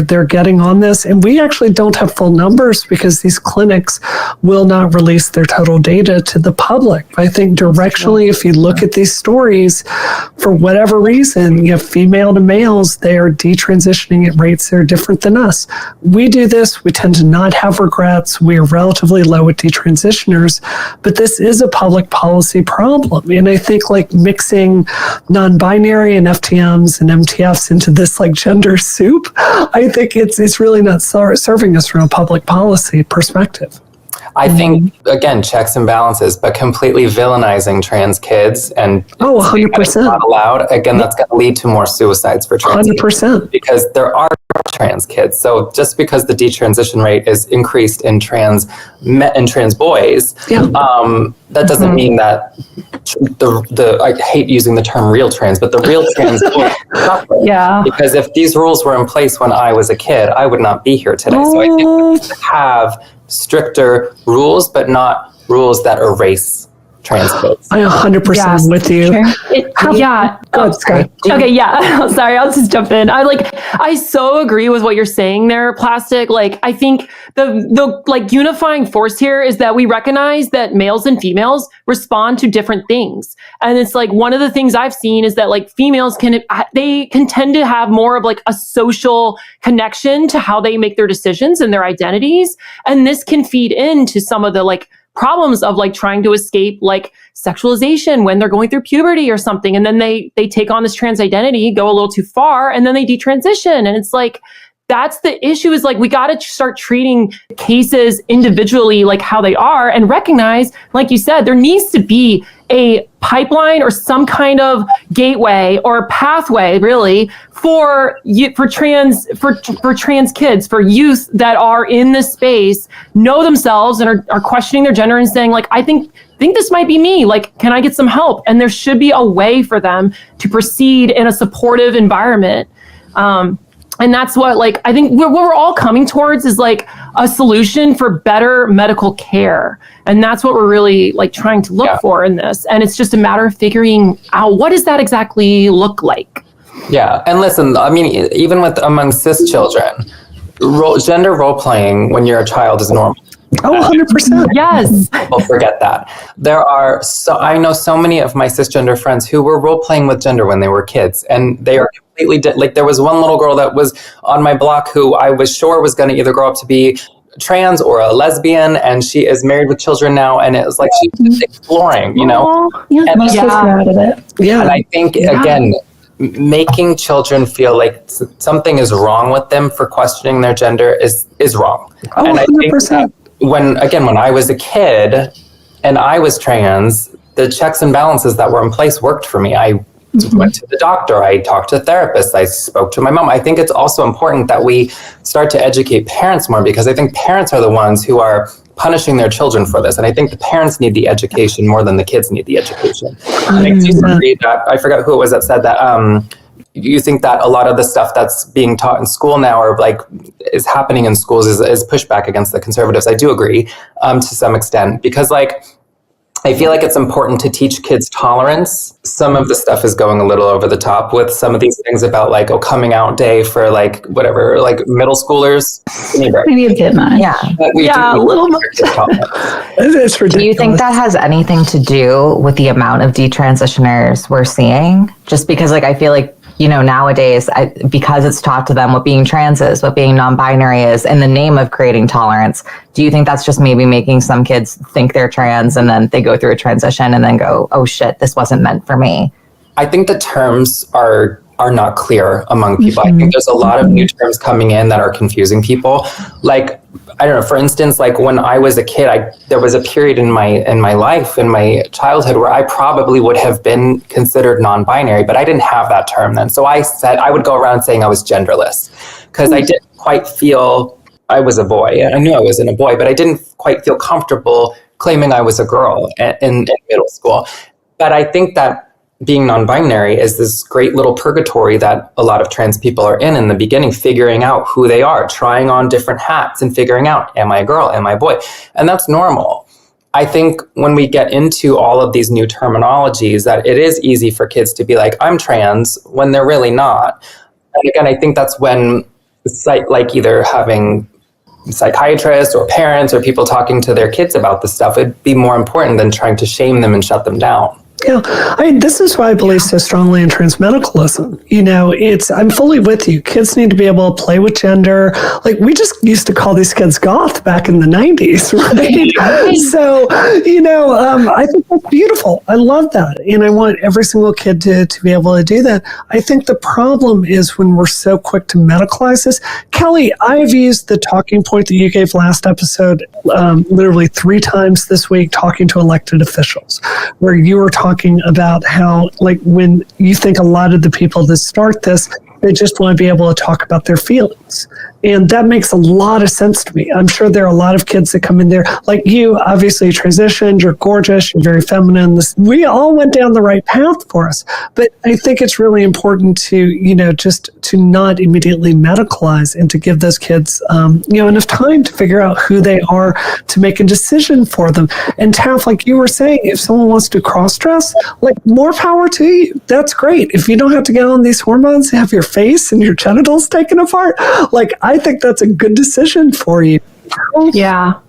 they're getting on this, and we actually don't have full numbers because these clinics will not release their total data to the public. I think directionally, if you look at these stories, for whatever reason, female to males, they are detransitioning at rates that are different than us. We do this, we tend to not have regrets, we are relatively low at detransitioners, but this is a public policy problem, and I think like mixing non-binary and FTMs and MTFs into this like gender soup, I think it's really not serving us from a public policy perspective. I think, again, checks and balances, but completely villainizing trans kids and 100%. Not allowed, again, that's going to lead to more suicides for trans 100%. kids because there are trans kids. So just because the detransition rate is increased in trans boys, that doesn't mean that the I hate using the term real trans, but the real trans boys suffer. Yeah. Because if these rules were in place when I was a kid, I would not be here today. So I think we need to have stricter rules, but not rules that erase trans kids. I 100% with you. Go ahead, Sky. Okay, yeah. Sorry, I'll just jump in. I so agree with what you're saying there, Plastic. Like, I think the like unifying force here is that we recognize that males and females respond to different things. And it's like one of the things I've seen is that like females can tend to have more of like a social connection to how they make their decisions and their identities. And this can feed into some of the like problems of like trying to escape like sexualization when they're going through puberty or something. And then they take on this trans identity, go a little too far, and then they detransition. And it's like, that's the issue, is like, we got to start treating cases individually, like how they are, and recognize, like you said, there needs to be a pipeline or some kind of gateway or pathway really for trans kids, for youth that are in this space, know themselves and are questioning their gender and saying like, I think this might be me. Like, can I get some help? And there should be a way for them to proceed in a supportive environment. And that's what, like, I think what we're all coming towards is like a solution for better medical care. And that's what we're really like trying to look for in this. And it's just a matter of figuring out, what does that exactly look like? Yeah. And listen, I mean, even among cis children, gender role playing when you're a child is normal. Oh, 100%. Yes. People forget that. I know so many of my cisgender friends who were role playing with gender when they were kids, and they are completely like, there was one little girl that was on my block who I was sure was going to either grow up to be trans or a lesbian, and she is married with children now, and it was like she's just exploring, you know. Yeah, most kids are out of it. Yeah. And I think again, making children feel like something is wrong with them for questioning their gender is wrong. Oh, and 100%. I think that when I was a kid and I was trans, the checks and balances that were in place worked for me. I went to the doctor, I talked to therapists, I spoke to my mom. I think it's also important that we start to educate parents more, because I think parents are the ones who are punishing their children for this. And I think the parents need the education more than the kids need the education. I think you agree that, I forgot who it was that said that, you think that a lot of the stuff that's being taught in school now, or like is happening in schools, is pushback against the conservatives. I do agree to some extent, because like, I feel like it's important to teach kids tolerance. Some of the stuff is going a little over the top with some of these things about like, coming out day for like whatever, like middle schoolers. Maybe a bit much. Yeah. A little much. It's ridiculous. Do you think that has anything to do with the amount of detransitioners we're seeing? Just because like, I feel like, nowadays, because it's taught to them what being trans is, what being non-binary is, in the name of creating tolerance, do you think that's just maybe making some kids think they're trans and then they go through a transition and then go, oh shit, this wasn't meant for me? I think the terms are not clear among people. I think there's a lot of new terms coming in that are confusing people. Like, I don't know, for instance, like when I was a kid, there was a period in my life, in my childhood, where I probably would have been considered non-binary, but I didn't have that term then. So I would go around saying I was genderless because I didn't quite feel I was a boy. I knew I wasn't a boy, but I didn't quite feel comfortable claiming I was a girl in middle school. But I think that being non-binary is this great little purgatory that a lot of trans people are in the beginning, figuring out who they are, trying on different hats and figuring out, am I a girl, am I a boy? And that's normal. I think when we get into all of these new terminologies, that it is easy for kids to be like, I'm trans, when they're really not. And again, I think that's when like either having psychiatrists or parents or people talking to their kids about this stuff would be more important than trying to shame them and shut them down. Yeah, this is why I believe so strongly in transmedicalism. I'm fully with you. Kids need to be able to play with gender. Like, we just used to call these kids goth back in the 90s, right? So, I think that's beautiful. I love that. And I want every single kid to be able to do that. I think the problem is when we're so quick to medicalize this. Kelly, I've used the talking point that you gave last episode literally 3 times this week, talking to elected officials, where you were talking about how, like, when you think a lot of the people that start this, they just want to be able to talk about their feelings. And that makes a lot of sense to me. I'm sure there are a lot of kids that come in there, like you, obviously transitioned, you're gorgeous, you're very feminine. We all went down the right path for us. But I think it's really important to, just to not immediately medicalize and to give those kids, enough time to figure out who they are, to make a decision for them. And Taf, like you were saying, if someone wants to cross-dress, like, more power to you. That's great. If you don't have to get on these hormones and have your face and your genitals taken apart, like, I think that's a good decision for you. Yeah.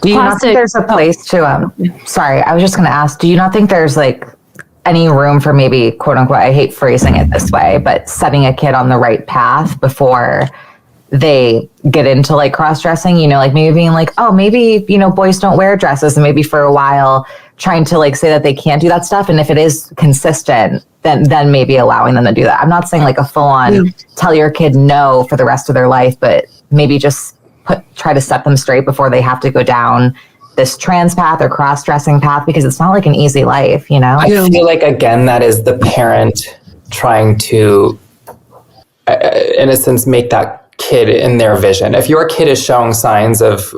Do you not think there's a place to, sorry, I was just going to ask, do you not think there's like any room for maybe, quote unquote, I hate phrasing it this way, but setting a kid on the right path before they get into like cross-dressing, like maybe being like, oh, maybe, boys don't wear dresses, and maybe for a while trying to like say that they can't do that stuff. And if it is consistent, then maybe allowing them to do that. I'm not saying like a full-on tell your kid no for the rest of their life, but maybe just try to set them straight before they have to go down this trans path or cross-dressing path, because it's not like an easy life, I feel like, again, that is the parent trying to, in a sense, make that kid in their vision. If your kid is showing signs of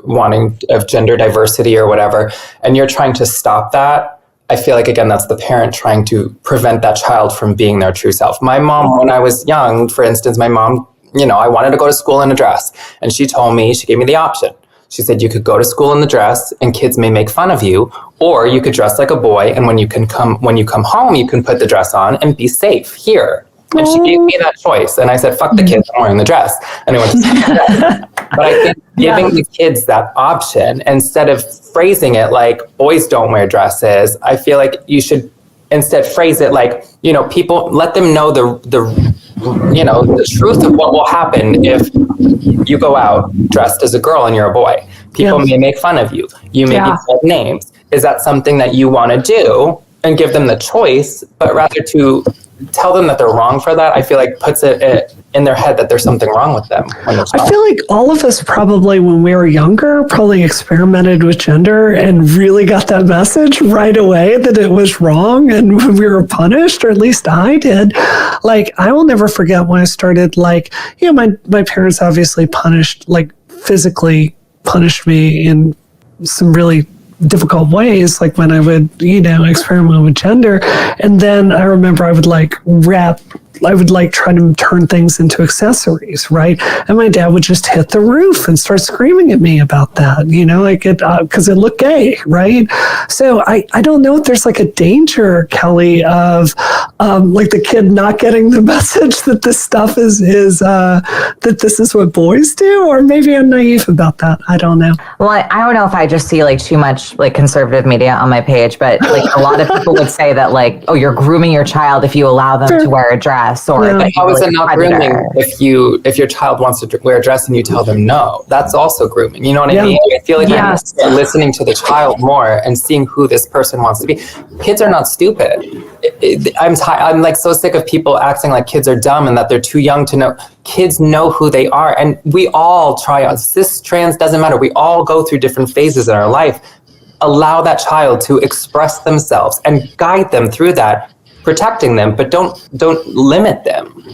gender diversity or whatever, and you're trying to stop that, I feel like, again, that's the parent trying to prevent that child from being their true self. My mom, when I was young, for instance, I wanted to go to school in a dress, and she gave me the option. She said, you could go to school in the dress and kids may make fun of you, or you could dress like a boy, and when you come home, you can put the dress on and be safe here. And she gave me that choice. And I said, fuck the kids, I'm wearing the dress. And I went to school in the dress. But I think giving the kids that option, instead of phrasing it like boys don't wear dresses, I feel like you should instead phrase it like, people, let them know the truth of what will happen if you go out dressed as a girl and you're a boy. People may make fun of you. You may be called names. Is that something that you want to do? And give them the choice, but rather to tell them that they're wrong for that, I feel like puts it in their head that there's something wrong with them. I feel like all of us probably, when we were younger, probably experimented with gender and really got that message right away that it was wrong, and we were punished, or at least I did. Like, I will never forget when I started, like, my parents obviously physically punished me in some really difficult ways, like when I would, experiment with gender. And then I remember I would try to turn things into accessories, right? And my dad would just hit the roof and start screaming at me about that, because it looked gay, right? So I don't know if there's like a danger, Kelly, of like the kid not getting the message that this stuff is that this is what boys do, or maybe I'm naive about that. I don't know. Well, I don't know if I just see like too much like conservative media on my page, but like a lot of people would say that like, oh, you're grooming your child if you allow them to wear a dress. dress, or Yeah. that How is it not predator. grooming if your child wants to wear a dress and you tell them no? That's also grooming. You know what I mean? I feel like we have to start listening to the child more and seeing who this person wants to be. Kids are not stupid. I'm like so sick of people acting like kids are dumb and that they're too young to know. Kids know who they are, and we all try out. Cis, trans, doesn't matter. We all go through different phases in our life. Allow that child to express themselves and guide them through that, protecting them, but don't limit them.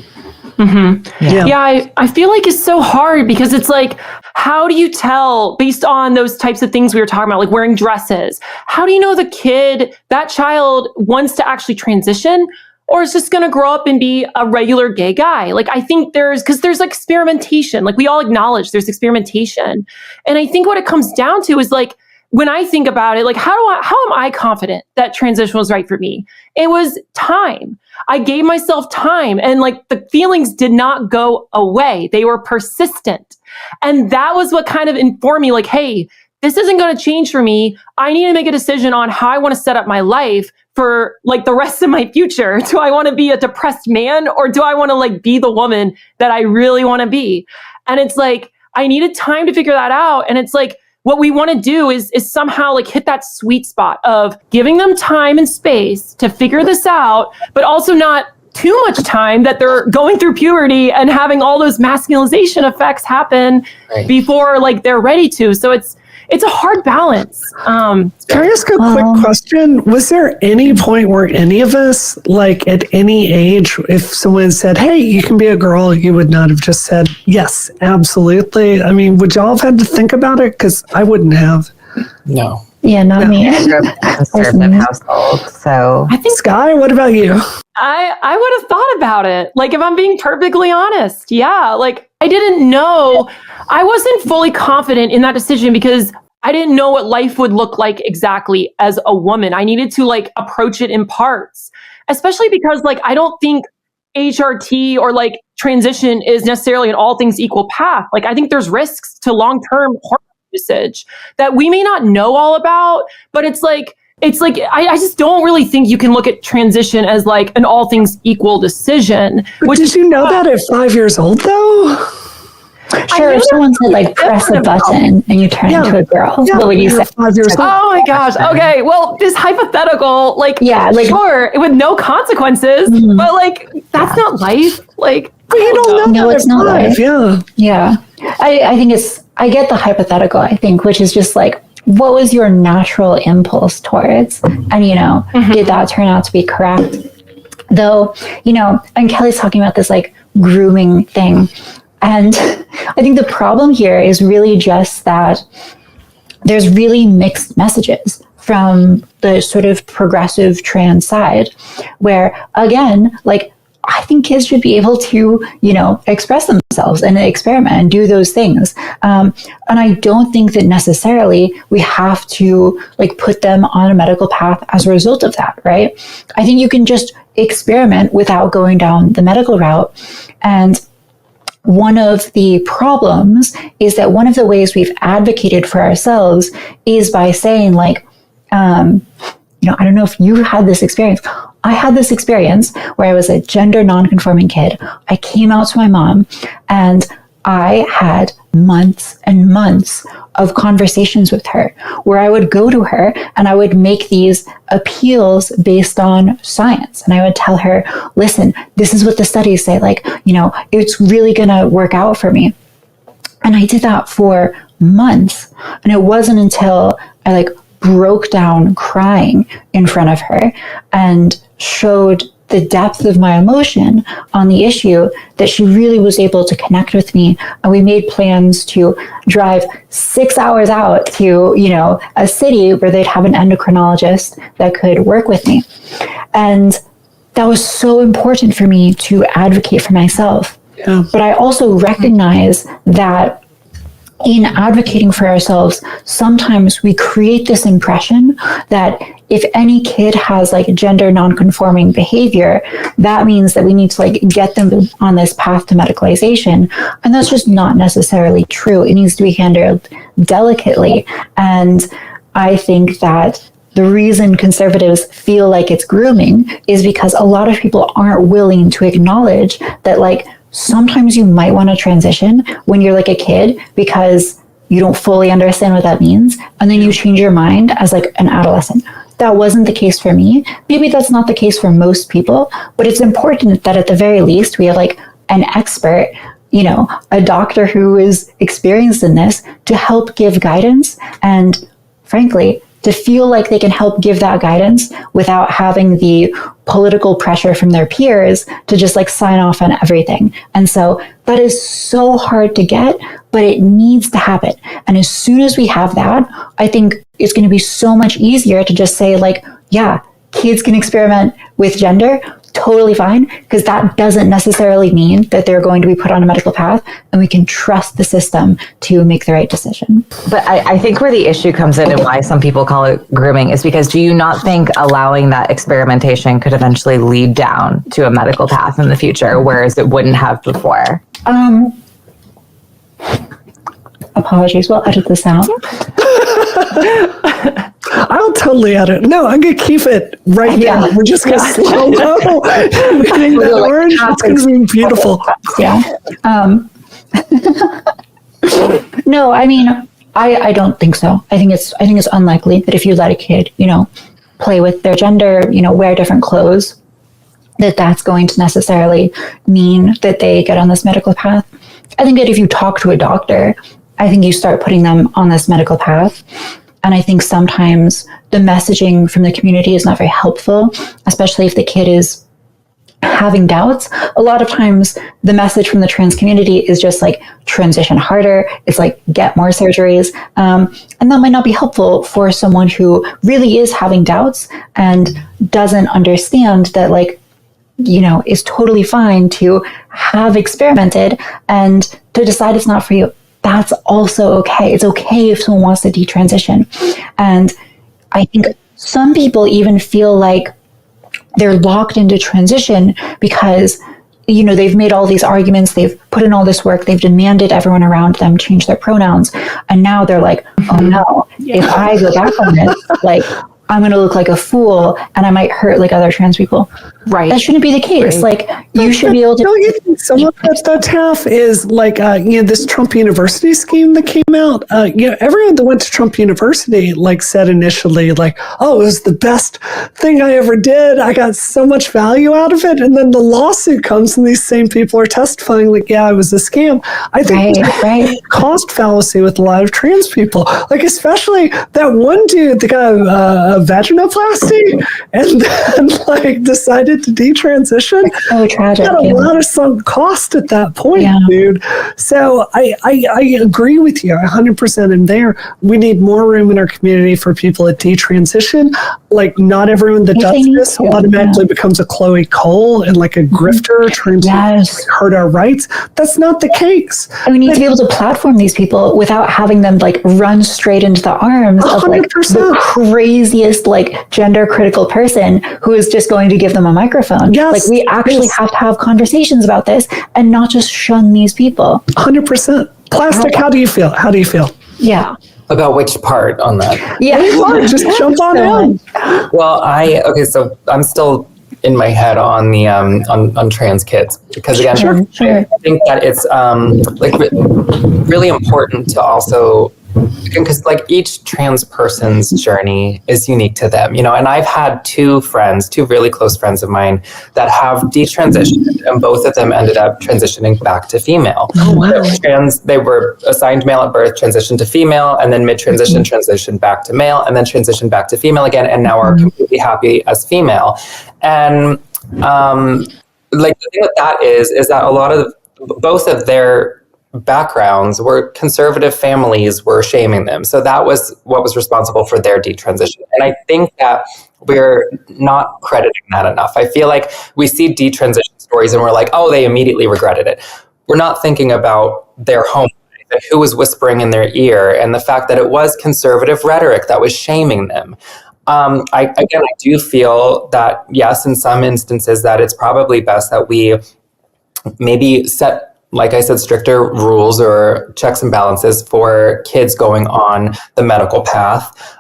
Yeah, I feel like it's so hard because it's like, how do you tell based on those types of things we were talking about, like wearing dresses? How do you know that child wants to actually transition, or is just going to grow up and be a regular gay guy? Like, I think there's like experimentation. Like, we all acknowledge there's experimentation. And I think what it comes down to is like, when I think about it, like, how am I confident that transition was right for me? It was time. I gave myself time, and like the feelings did not go away. They were persistent. And that was what kind of informed me, like, hey, this isn't going to change for me. I need to make a decision on how I want to set up my life for like the rest of my future. Do I want to be a depressed man, or do I want to like be the woman that I really want to be? And it's like, I needed time to figure that out. And it's like, what we want to do is somehow like hit that sweet spot of giving them time and space to figure this out, but also not too much time that they're going through puberty and having all those masculinization effects happen before like they're ready to. So it's a hard balance. Can I ask a quick question? Was there any point where any of us, like at any age, if someone said, hey, you can be a girl, you would not have just said, yes, absolutely? I mean, would y'all have had to think about it? Because I wouldn't have. No. Yeah, not me. Conservative household. So I think, Sky, what about you? I would have thought about it. Like, if I'm being perfectly honest, yeah, like I didn't know, I wasn't fully confident in that decision because I didn't know what life would look like exactly as a woman. I needed to like approach it in parts, especially because like, I don't think HRT or like transition is necessarily an all things equal path. Like, I think there's risks to long-term hormone usage that we may not know all about, but it's like, I just don't really think you can look at transition as like an all things equal decision. But did you know that at 5 years old though? Sure, if someone said like press a button and you turn into a girl, what would you say? 5 years old. Oh my gosh. Okay. Well, this hypothetical, like, sure, with no consequences, but like, that's not life. Like, but you don't know. No, it's not life. Yeah. I think I get the hypothetical, I think, which is just like, what was your natural impulse towards? And, you know, did that turn out to be correct? Though, you know, and Kelly's talking about this like grooming thing. And I think the problem here is really just that there's really mixed messages from the sort of progressive trans side, where again, like, I think kids should be able to, you know, express themselves and experiment and do those things. And I don't think that necessarily we have to like put them on a medical path as a result of that, right? I think you can just experiment without going down the medical route. And one of the problems is that one of the ways we've advocated for ourselves is by saying like, you know, I don't know if you had this experience. I had this experience where I was a gender nonconforming kid. I came out to my mom and I had months and months of conversations with her where I would go to her and I would make these appeals based on science. And I would tell her, listen, this is what the studies say. Like, you know, it's really going to work out for me. And I did that for months. And it wasn't until I like broke down crying in front of her and showed the depth of my emotion on the issue that she really was able to connect with me. And we made plans to drive 6 hours out to, you know, a city where they'd have an endocrinologist that could work with me. And that was so important for me to advocate for myself. Yeah. But I also recognize that in advocating for ourselves, sometimes we create this impression that if any kid has like gender nonconforming behavior, that means that we need to like get them on this path to medicalization. And that's just not necessarily true. It needs to be handled delicately. And I think that the reason conservatives feel like it's grooming is because a lot of people aren't willing to acknowledge that, like, sometimes you might want to transition when you're like a kid because you don't fully understand what that means. And then you change your mind as like an adolescent. That wasn't the case for me. Maybe that's not the case for most people, but it's important that at the very least we have like an expert, you know, a doctor who is experienced in this to help give guidance, and frankly, to feel like they can help give that guidance without having the political pressure from their peers to just like sign off on everything. And so that is so hard to get, but it needs to happen. And as soon as we have that, I think it's going to be so much easier to just say like, yeah, kids can experiment with gender, totally fine, because that doesn't necessarily mean that they're going to be put on a medical path, and we can trust the system to make the right decision. But I think where the issue comes in and why some people call it grooming is because, do you not think allowing that experimentation could eventually lead down to a medical path in the future, whereas it wouldn't have before? Apologies, we'll edit this out. I'll totally edit. No, I'm going to keep it right now. We're just going to slow low. Getting that orange, it's going to be beautiful. Yeah. No, I mean, I don't think so. I think it's unlikely that if you let a kid, you know, play with their gender, you know, wear different clothes, that's going to necessarily mean that they get on this medical path. I think that if you talk to a doctor, I think you start putting them on this medical path. And I think sometimes the messaging from the community is not very helpful, especially if the kid is having doubts. A lot of times the message from the trans community is just like transition harder. It's like get more surgeries. And that might not be helpful for someone who really is having doubts and doesn't understand that, like, you know, it's totally fine to have experimented and to decide it's not for you. That's also okay. It's okay if someone wants to detransition. And I think some people even feel like they're locked into transition because, you know, they've made all these arguments, they've put in all this work, they've demanded everyone around them change their pronouns. And now they're like, oh no, if I go back on this, like, I'm going to look like a fool and I might hurt like other trans people. Right. That shouldn't be the case. Like, you should be able to. Don't you think some of that Taff is like, you know, this Trump University scheme that came out? You know, everyone that went to Trump University, like, said initially, like, oh, it was the best thing I ever did. I got so much value out of it. And then the lawsuit comes and these same people are testifying like, yeah, it was a scam. I think right. Cost fallacy with a lot of trans people, like, especially that one dude that got a vaginoplasty and then like decided to detransition. So tragic. Got a lot of sunk cost at that point, dude. So I agree with you 100% in there. We need more room in our community for people that detransition. Like, not everyone that does this automatically becomes a Chloe Cole and like a grifter trying to like, hurt our rights. That's not the case. And we need to be able to platform these people without having them like run straight into the arms 100%. Of like the craziest like gender critical person who is just going to give them a microphone. Yes. Like, we actually have to have conversations about this and not just shun these people. 100%. Plastic, how do you feel? How do you feel? Yeah. About which part on that? Yeah. Just jump on in. Well, so I'm still in my head on the on trans kids, because again, I think that it's like really important to also, because like each trans person's journey is unique to them, you know, and I've had two really close friends of mine that have detransitioned, and both of them ended up transitioning back to female. Oh, wow. They were assigned male at birth, transitioned to female, and then mid-transition transitioned back to male, and then transitioned back to female again, and now are completely happy as female. And like the thing with that is that a lot of both of their backgrounds were conservative families were shaming them. So that was what was responsible for their detransition. And I think that we're not crediting that enough. I feel like we see detransition stories and we're like, oh, they immediately regretted it. We're not thinking about their home life and who was whispering in their ear, and the fact that it was conservative rhetoric that was shaming them. I do feel that, yes, in some instances that it's probably best that we maybe set, like I said, stricter rules or checks and balances for kids going on the medical path.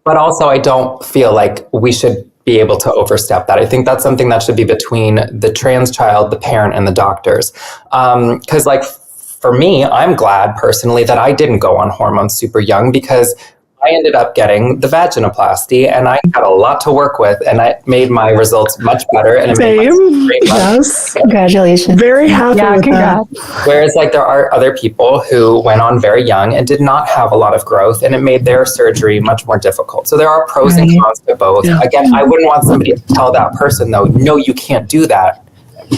But also, I don't feel like we should be able to overstep that. I think that's something that should be between the trans child, the parent, and the doctors. Because like for me, I'm glad personally that I didn't go on hormones super young, because I ended up getting the vaginoplasty, and I had a lot to work with, and I made my results much better. And it made my Yes. Congratulations. Very happy with congrats. that. Whereas like there are other people who went on very young and did not have a lot of growth, and it made their surgery much more difficult. So there are pros and cons to both. Yeah. Again, I wouldn't want somebody to tell that person though, no, you can't do that,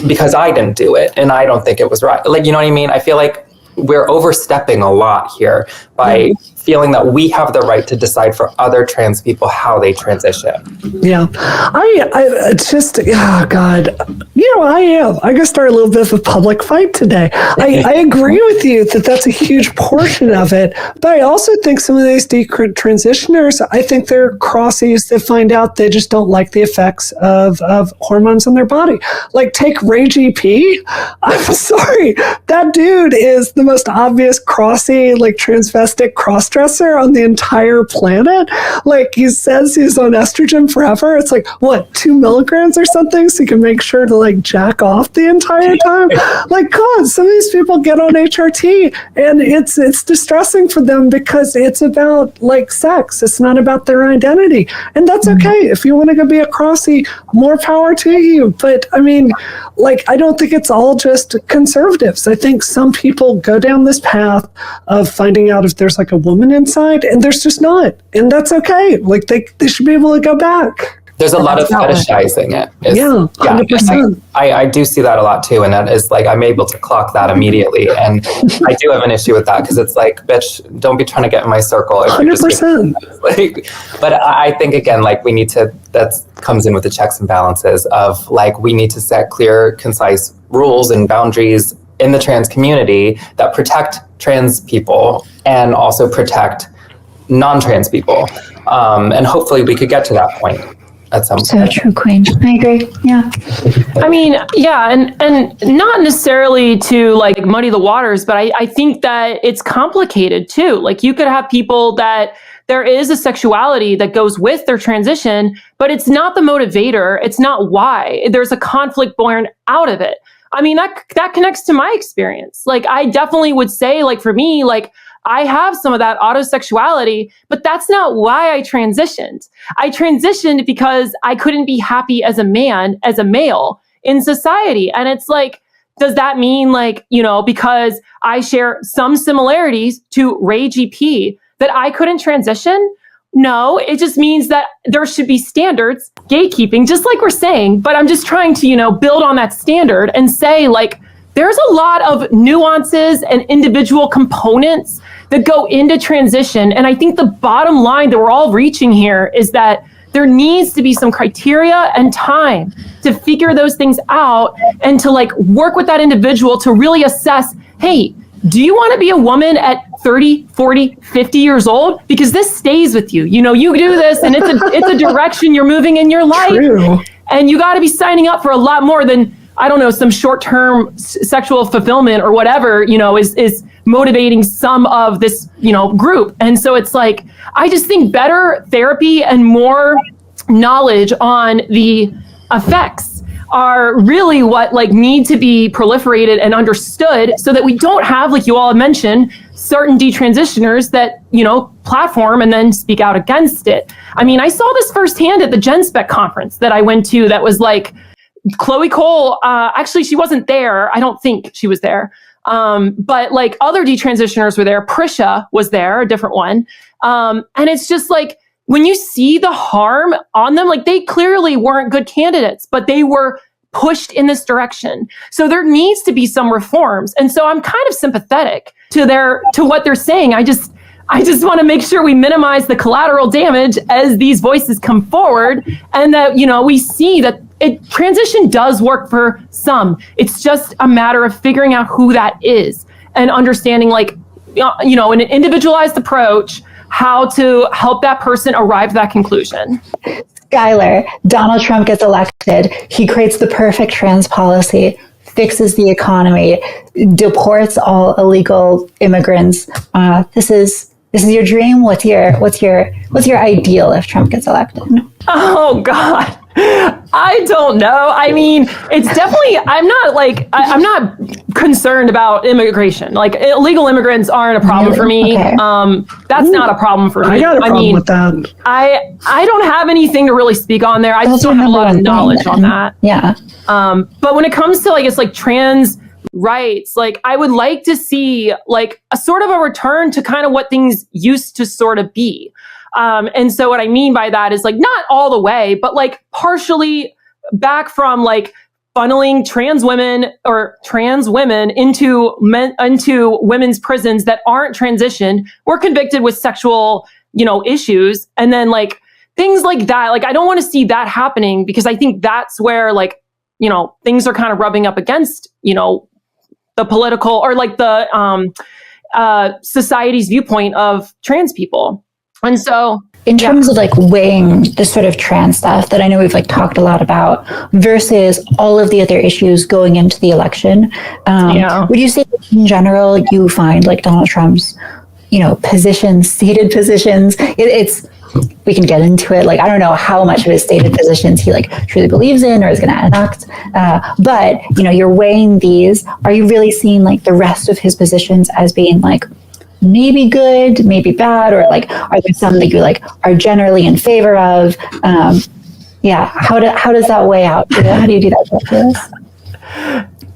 because I didn't do it and I don't think it was right. Like, you know what I mean? I feel like we're overstepping a lot here by feeling that we have the right to decide for other trans people how they transition. Yeah. I it's just, oh God, I gotta start a little bit of a public fight today. I agree with you that that's a huge portion of it, but I also think some of these detransitioners, I think they're crossies that find out they just don't like the effects of hormones in their body. Like take Ray GP. I'm sorry, that dude is the most obvious crossy, like transvestic crossdresser on the entire planet. Like he says he's on estrogen forever. It's like, what, 2 milligrams or something, so you can make sure to like jack off the entire time? Like, God, some of these people get on HRT and it's distressing for them because it's about like sex. It's not about their identity. And that's okay. If you want to go be a crossy, more power to you. But I mean, like, I don't think it's all just conservatives. I think some people go down this path of finding out if there's like a woman inside, and there's just not. And that's okay. Like they should be able to go back. There's a lot of fetishizing it. Yeah, 100%. I do see that a lot too. And that is like, I'm able to clock that immediately. And I do have an issue with that because it's like, bitch, don't be trying to get in my circle. 100%. But I think, again, like we need to, that comes in with the checks and balances of like, we need to set clear, concise rules and boundaries in the trans community that protect trans people and also protect non-trans people. And hopefully we could get to that point. So true, Queen. I agree. Yeah. I mean, yeah, and not necessarily to like muddy the waters, but I think that it's complicated too. Like you could have people that there is a sexuality that goes with their transition, but it's not the motivator. It's not why. There's a conflict born out of it. I mean, that connects to my experience. Like I definitely would say, like for me, like I have some of that autosexuality, but that's not why I transitioned. I transitioned because I couldn't be happy as a man, as a male in society. And it's like, does that mean like, you know, because I share some similarities to Ray GP that I couldn't transition? No, it just means that there should be standards, gatekeeping, just like we're saying, but I'm just trying to, you know, build on that standard and say like, there's a lot of nuances and individual components that go into transition. And I think the bottom line that we're all reaching here is that there needs to be some criteria and time to figure those things out and to like work with that individual to really assess, hey, do you want to be a woman at 30, 40, 50 years old? Because this stays with you. You know, you do this and it's a direction you're moving in your life. True. And you got to be signing up for a lot more than, I don't know, some short-term sexual fulfillment or whatever, you know, is motivating some of this, you know, group. And so it's like, I just think better therapy and more knowledge on the effects are really what like need to be proliferated and understood so that we don't have, like you all mentioned, certain detransitioners that, you know, platform and then speak out against it. I mean, I saw this firsthand at the GenSpec conference that I went to that was like, Chloe Cole, actually, she wasn't there. I don't think she was there. But like other detransitioners were there. Prisha was there, a different one. And it's just like, when you see the harm on them, like they clearly weren't good candidates, but they were pushed in this direction. So there needs to be some reforms. And so I'm kind of sympathetic to what they're saying. I just want to make sure we minimize the collateral damage as these voices come forward and that, you know, we see that transition does work for some. It's just a matter of figuring out who that is and understanding, like, you know, in an individualized approach, how to help that person arrive at that conclusion. Schyler, Donald Trump gets elected. He creates the perfect trans policy, fixes the economy, deports all illegal immigrants. This is This is your dream. What's your ideal if Trump gets elected? Oh God. I don't know. I mean, it's definitely, I'm not concerned about immigration. Like illegal immigrants aren't a problem for me. Okay. That's not a problem for me. I got a problem with that. I don't have anything to really speak on there. I just don't have a lot of knowledge on that. Yeah. But when it comes to, I guess, like trans rights, like I would like to see like a sort of a return to kind of what things used to sort of be. And so what I mean by that is like not all the way, but like partially back from like funneling trans women into women's prisons that aren't transitioned or convicted with sexual, issues. And then like things like that. Like I don't want to see that happening because I think that's where like, things are kind of rubbing up against, the political or like the society's viewpoint of trans people. And so in terms of like weighing the sort of trans stuff that I know we've like talked a lot about versus all of the other issues going into the election, would you say that in general you find like Donald Trump's, stated positions, it's we can get into it. Like, I don't know how much of his stated positions he like truly believes in or is going to enact. But, you're weighing these. Are you really seeing like the rest of his positions as being like maybe good, maybe bad, or like are there some that you like are generally in favor of? How does that weigh out? How do you do that?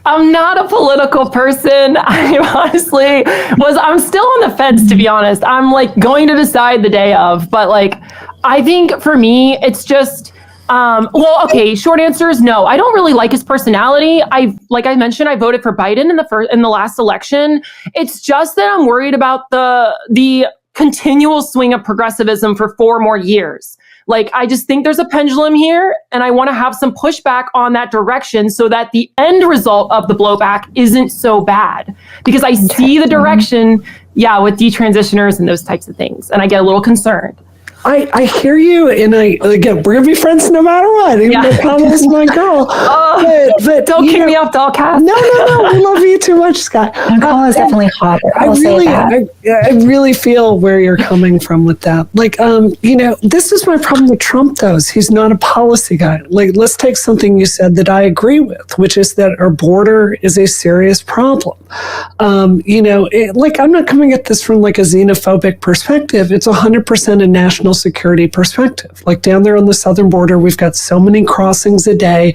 I'm not a political person. I'm still on the fence, to be honest. I'm like going to decide the day of, but like, I think for me, it's just, short answer is no. I don't really like his personality. Like I mentioned, I voted for Biden in the last election. It's just that I'm worried about the continual swing of progressivism for 4 more years. Like, I just think there's a pendulum here, and I want to have some pushback on that direction so that the end result of the blowback isn't so bad. Because I see the direction, with detransitioners and those types of things, and I get a little concerned. I hear you, and we're gonna be friends no matter what. Even though Kamala's my girl. But don't kick me off Dollcast. No, we love you too much, Scott. Kamala's definitely hotter. I really feel where you're coming from with that. Like, this is my problem with Trump, though. Is he's not a policy guy. Like, let's take something you said that I agree with, which is that our border is a serious problem. I'm not coming at this from like a xenophobic perspective. It's 100% a national security perspective. Like down there on the southern border, we've got so many crossings a day.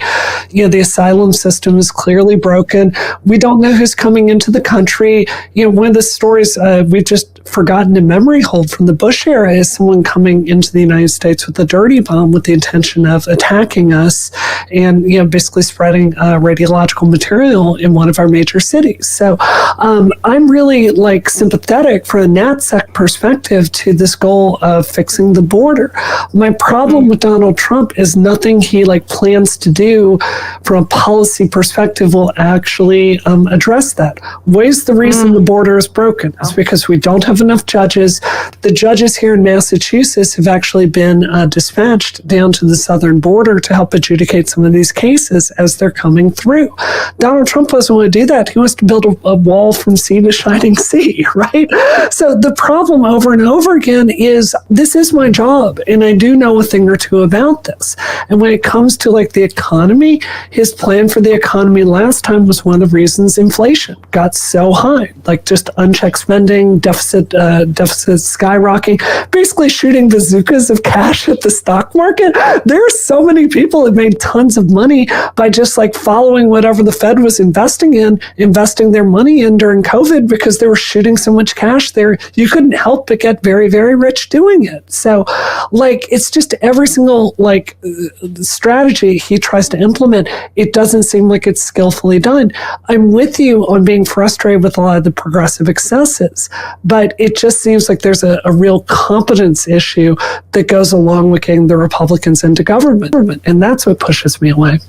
The asylum system is clearly broken. We don't know who's coming into the country. One of the stories we've just forgotten a memory hold from the Bush era is someone coming into the United States with a dirty bomb with the intention of attacking us and, basically spreading radiological material in one of our major cities. So I'm really like sympathetic from a NatSec perspective to this goal of fixing the border. My problem with Donald Trump is nothing he like plans to do from a policy perspective will actually address that. What is the reason the border is broken? It's because we don't have enough judges. The judges here in Massachusetts have actually been dispatched down to the southern border to help adjudicate some of these cases as they're coming through. Donald Trump doesn't want to do that. He wants to build a wall from sea to shining sea, right? So the problem over and over again is this is my job, and I do know a thing or two about this. And when it comes to like the economy, his plan for the economy last time was one of the reasons inflation got so high, like just unchecked spending, deficit skyrocketing, basically shooting bazookas of cash at the stock market. There are so many people that made tons of money by just like following whatever the Fed was investing their money in during COVID because they were shooting so much cash there. You couldn't help but get very, very rich doing it. So like, it's just every single like strategy he tries to implement, it doesn't seem like it's skillfully done. I'm with you on being frustrated with a lot of the progressive excesses, but it just seems like there's a real competence issue that goes along with getting the Republicans into government. And that's what pushes me away.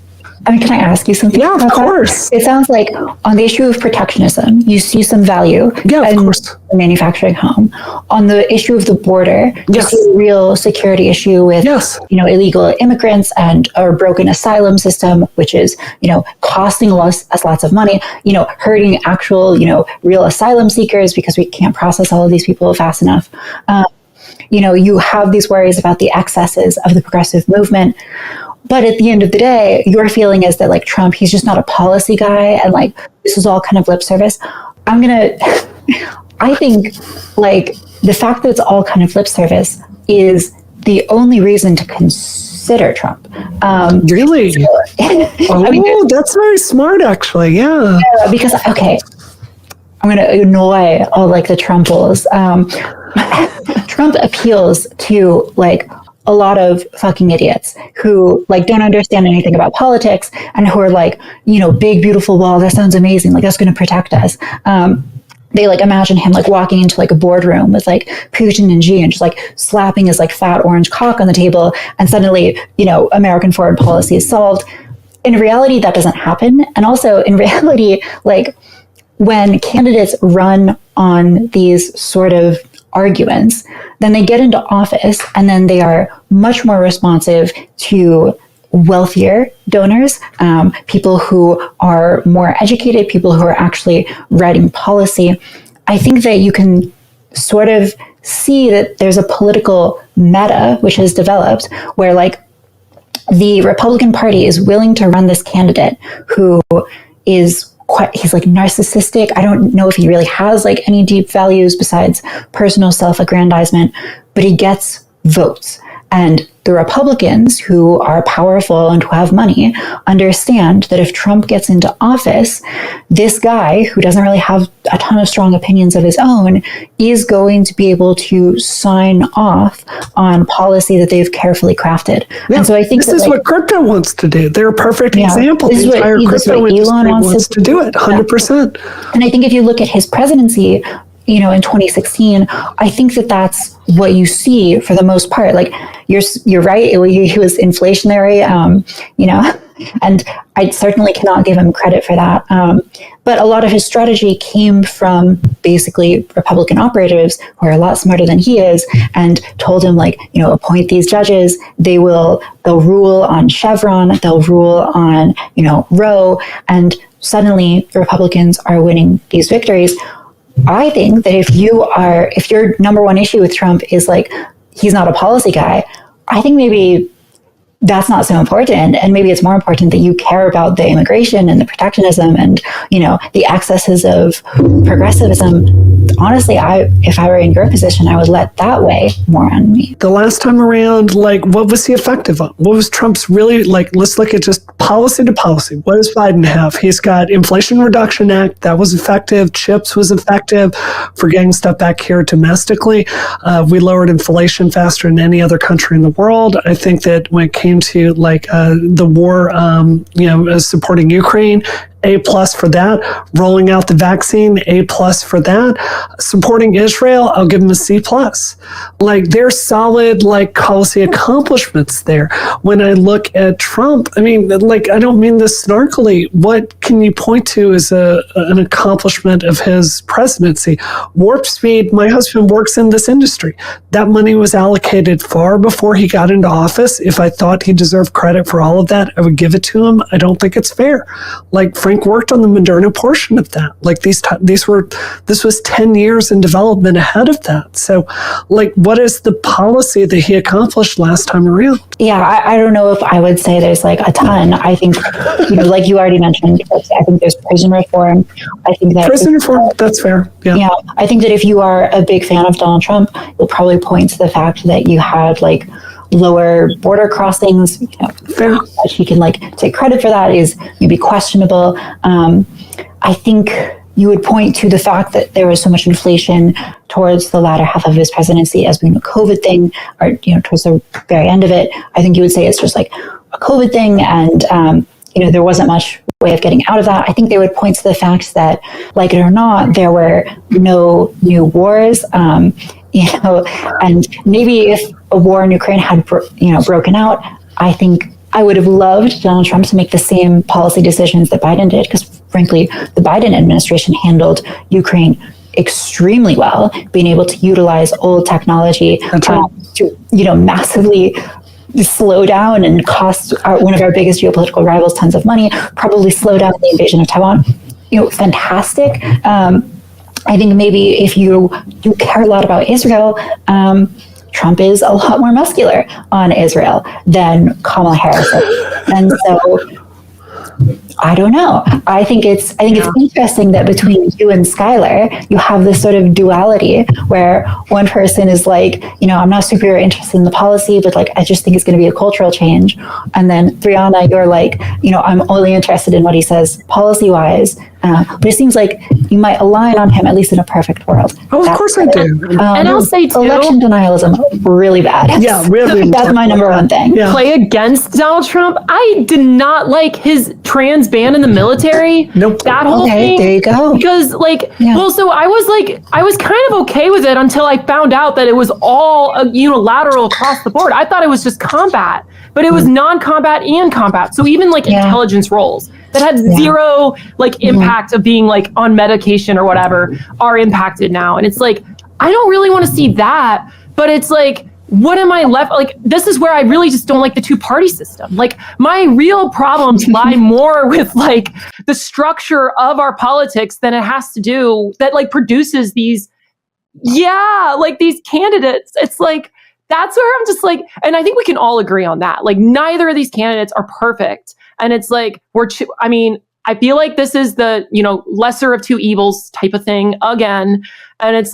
I mean, can I ask you something? Yeah, of about course. That? It sounds like on the issue of protectionism, you see some value Yeah, of in course. the manufacturing home. On the issue of the border, you Yes. see a real security issue with, Yes. illegal immigrants and a broken asylum system, which is, costing us lots of money, hurting actual, real asylum seekers because we can't process all of these people fast enough. You have these worries about the excesses of the progressive movement. But at the end of the day, your feeling is that like Trump, he's just not a policy guy. And like, this is all kind of lip service. I think like the fact that it's all kind of lip service is the only reason to consider Trump. Really? That's very smart, actually. Yeah. Because, okay, I'm going to annoy all like the Trumples. Trump appeals to like a lot of fucking idiots who like don't understand anything about politics and who are like, big, beautiful wall. That sounds amazing. Like that's going to protect us. They like imagine him like walking into like a boardroom with like Putin and Xi and just like slapping his like fat orange cock on the table. And suddenly, American foreign policy is solved. In reality, that doesn't happen. And also in reality, like when candidates run on these sort of arguments, then they get into office and then they are much more responsive to wealthier donors, people who are more educated, people who are actually writing policy. I think that you can sort of see that there's a political meta which has developed where like the Republican Party is willing to run this candidate who is he's like narcissistic. I don't know if he really has like any deep values besides personal self-aggrandizement, but he gets votes. And the Republicans who are powerful and who have money understand that if Trump gets into office, this guy who doesn't really have a ton of strong opinions of his own is going to be able to sign off on policy that they've carefully crafted. Yeah, and so I think this is what crypto wants to do. They're a perfect example. This is what Elon wants to do it 100%. And I think if you look at his presidency, in 2016, I think that that's what you see for the most part. Like you're right. He was inflationary, and I certainly cannot give him credit for that. But a lot of his strategy came from basically Republican operatives who are a lot smarter than he is and told him like, appoint these judges. They'll rule on Chevron. They'll rule on, Roe. And suddenly the Republicans are winning these victories. I think that if your number one issue with Trump is like, he's not a policy guy, I think maybe that's not so important. And maybe it's more important that you care about the immigration and the protectionism and, the excesses of progressivism. Honestly, if I were in your position, I would let that weigh more on me. The last time around, like, what was he effective on? What was Trump's really, like, let's look at just policy to policy. What does Biden have? He's got Inflation Reduction Act. That was effective. CHIPS was effective for getting stuff back here domestically. We lowered inflation faster than any other country in the world. I think that when it came to like the war, supporting Ukraine, A+ for that. Rolling out the vaccine, A+ for that. Supporting Israel, I'll give them a C+. Like there's solid like policy accomplishments there. When I look at Trump, I mean, like I don't mean this snarkily. What can you point to as an accomplishment of his presidency? Warp speed. My husband works in this industry. That money was allocated far before he got into office. If I thought he deserved credit for all of that, I would give it to him. I don't think it's fair. Like Frank worked on the Moderna portion of that. Like this was 10 years in development ahead of that. So like, what is the policy that he accomplished last time around? Yeah, I don't know if I would say there's like a ton. I think, like you already mentioned, I think there's prison reform. I think that prison reform, that's fair. Yeah. I think that if you are a big fan of Donald Trump, you'll probably point to the fact that you had like lower border crossings. Fair. That he can like take credit for that is maybe questionable. I think you would point to the fact that there was so much inflation towards the latter half of his presidency as being a COVID thing, or towards the very end of it. I think you would say it's just like a COVID thing, and there wasn't much way of getting out of that. I think they would point to the fact that, like it or not, there were no new wars. And maybe if a war in Ukraine had broken out, I I would have loved Donald Trump to make the same policy decisions that Biden did, because frankly, the Biden administration handled Ukraine extremely well, being able to utilize old technology to, massively slow down and cost one of our biggest geopolitical rivals tons of money, probably slow down the invasion of Taiwan. Fantastic. I think maybe if you care a lot about Israel, Trump is a lot more muscular on Israel than Kamala Harris is. And so I don't know. I think it's interesting that between you and Schyler, you have this sort of duality where one person is like, I'm not super interested in the policy, but like, I just think it's going to be a cultural change. And then Brianna, you're like, I'm only interested in what he says policy wise. But it seems like you might align on him, at least in a perfect world. Oh, of course I do. And I'll say too, election denialism, really bad. Yeah, really. That's my number one thing. Yeah. Play against Donald Trump. I did not like his trans ban in the military. Nope. That whole thing. There you go. Because so I was kind of okay with it until I found out that it was all unilateral across the board. I thought it was just combat, but it was non-combat and combat. So even intelligence roles that had zero impact of being on medication or whatever are impacted now. And it's like, I don't really want to see that, but it's like, what am I left? This is where I really just don't like the two-party system. My real problems lie more with the structure of our politics than it has to do that produces these, these candidates. It's that's where I'm just and I think we can all agree on that. Neither of these candidates are perfect. And it's I feel like this is the, lesser of two evils type of thing again. And it's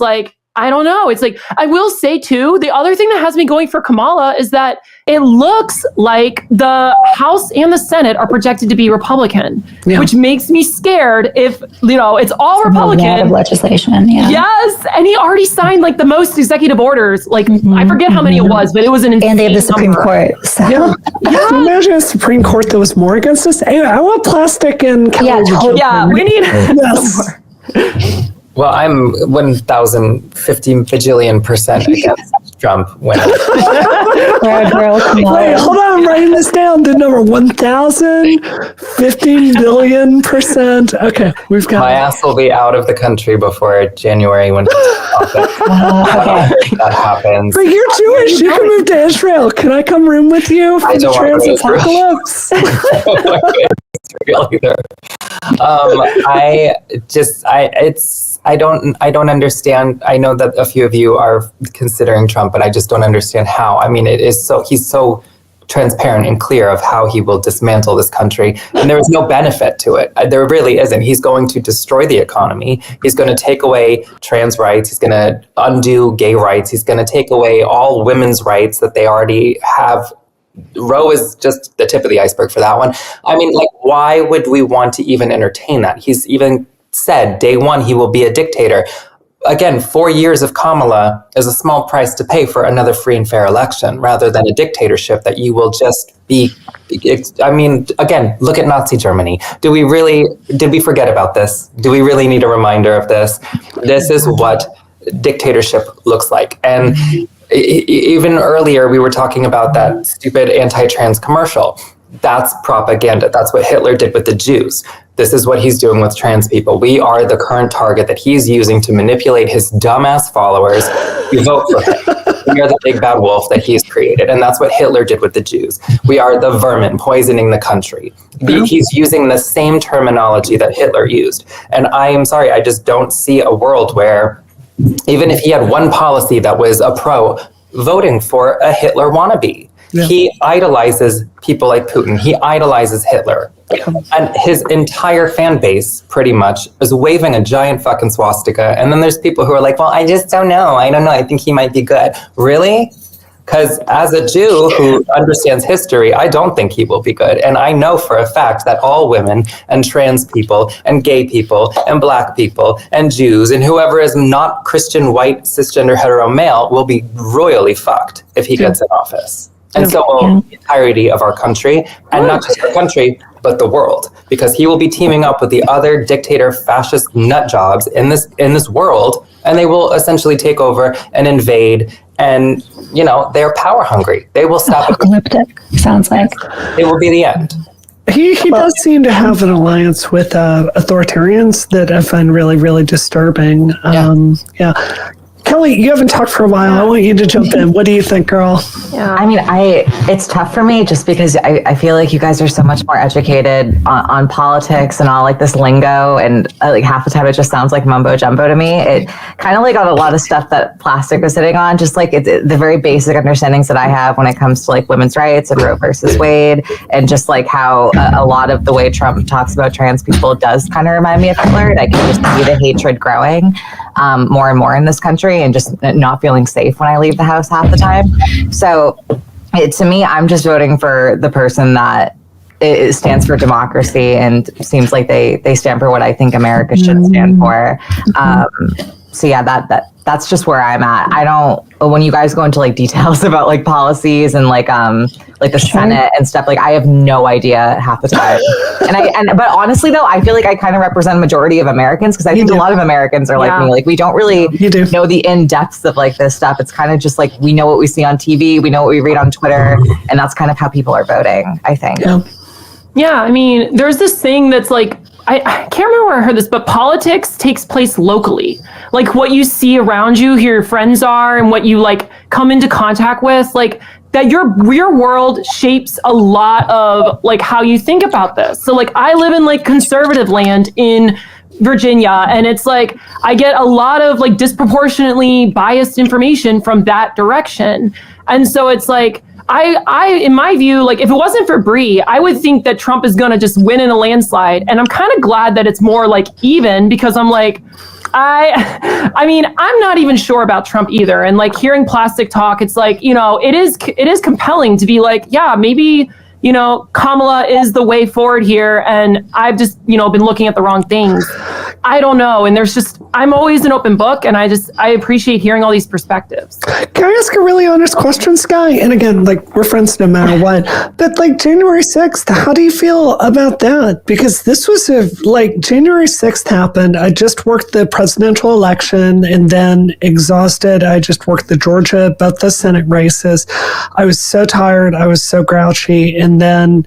I don't know. It's I will say too, the other thing that has me going for Kamala is that it looks like the House and the Senate are projected to be Republican, which makes me scared if, it's all Republican. A lot of legislation, Yes. And he already signed the most executive orders. I forget how many it was, but it was an insane and they have the Supreme Court. So. Can you imagine a Supreme Court that was more against us? Anyway, I want plastic and we need yes. Well, I'm 1,050 bajillion% against Trump winning. Wait, hold on, I'm writing this down. The number 1,015 billion%. Okay, we've got My ass will be out of the country before January when that happens. But you're Jewish. You can move to Israel. Can I come room with you for the trans apocalypse? Either. I don't understand. I know that a few of you are considering Trump, but I just don't understand how. I mean, he's so transparent and clear of how he will dismantle this country, and there is no benefit to it. There really isn't. He's going to destroy the economy. He's going to take away trans rights. He's going to undo gay rights. He's going to take away all women's rights that they already have. Roe is just the tip of the iceberg for that one. I mean, why would we want to even entertain that? He's even said day one he will be a dictator. Again, 4 years of Kamala is a small price to pay for another free and fair election rather than a dictatorship that you will just be. I mean, again, look at Nazi Germany. Did we forget about this? Do we really need a reminder of this? This is what dictatorship looks like. And even earlier, we were talking about that stupid anti-trans commercial. That's propaganda. That's what Hitler did with the Jews. This is what he's doing with trans people. We are the current target that he's using to manipulate his dumbass followers to vote for him. We are the big bad wolf that he's created. And that's what Hitler did with the Jews. We are the vermin poisoning the country. He's using the same terminology that Hitler used. And I am sorry, I just don't see a world where even if he had one policy that was a pro, voting for a Hitler wannabe. Yeah. He idolizes people like Putin. He idolizes Hitler. And his entire fan base pretty much is waving a giant fucking swastika. And then there's people who are like, well, I just don't know. I don't know. I think he might be good. Really? Because as a Jew who understands history, I don't think he will be good. And I know for a fact that all women and trans people and gay people and black people and Jews and whoever is not Christian, white, cisgender, hetero male will be royally fucked if he gets in office. And so will the entirety of our country, and not just our country, but the world, because he will be teaming up with the other dictator fascist nut jobs in this world, and they will essentially take over and invade And, they're power hungry. They will stop. Apocalyptic, sounds like. It will be the end. He does seem to have an alliance with authoritarians that I find really, really disturbing. Yeah. Kelly, you haven't talked for a while. I want you to jump in. What do you think, girl? Yeah. I mean, it's tough for me just because I feel like you guys are so much more educated on politics and all like this lingo, and like half the time it just sounds like mumbo jumbo to me. It kind of like on a lot of stuff that Plastic was sitting on, just like it's the very basic understandings that I have when it comes to like women's rights and Roe versus Wade, and just like how a lot of the way Trump talks about trans people does kind of remind me of Hitler. And I can just see the hatred growing more and more in this country, and just not feeling safe when I leave the house half the time. So to me, I'm just voting for the person that it stands for democracy and seems like they stand for what I think America should stand for. So yeah, that's just where I'm at. I don't, when you guys go into like details about like policies and like the Senate and stuff, like I have no idea half the time. But honestly though, I feel like I kind of represent a majority of Americans, because I think a lot of Americans are like me. Like we don't really know the in-depths of like this stuff. It's kind of just like we know what we see on TV, we know what we read on Twitter, and that's kind of how people are voting, I think. Yeah, I mean, there's this thing that's like, I can't remember where I heard this, but politics takes place locally. Like what you see around you, who your friends are, and what you like come into contact with, like that your world shapes a lot of like how you think about this. So like I live in like conservative land in Virginia, and it's like I get a lot of like disproportionately biased information from that direction. And so it's like I, in my view, like if it wasn't for Bree, I would think that Trump is going to just win in a landslide. And I'm kind of glad that it's more like even, because I'm like, I mean, I'm not even sure about Trump either. And like hearing Plastic talk, it's like, it is compelling to be like, yeah, maybe, Kamala is the way forward here. And I've just, been looking at the wrong things. I don't know. And I'm always an open book, and I appreciate hearing all these perspectives. Can I ask a really honest question, Sky? And again, like we're friends no matter what, but like January 6th, how do you feel about that? Because this was January 6th happened. I just worked the presidential election, and then exhausted. I just worked the Georgia, both the Senate races. I was so tired. I was so grouchy. And then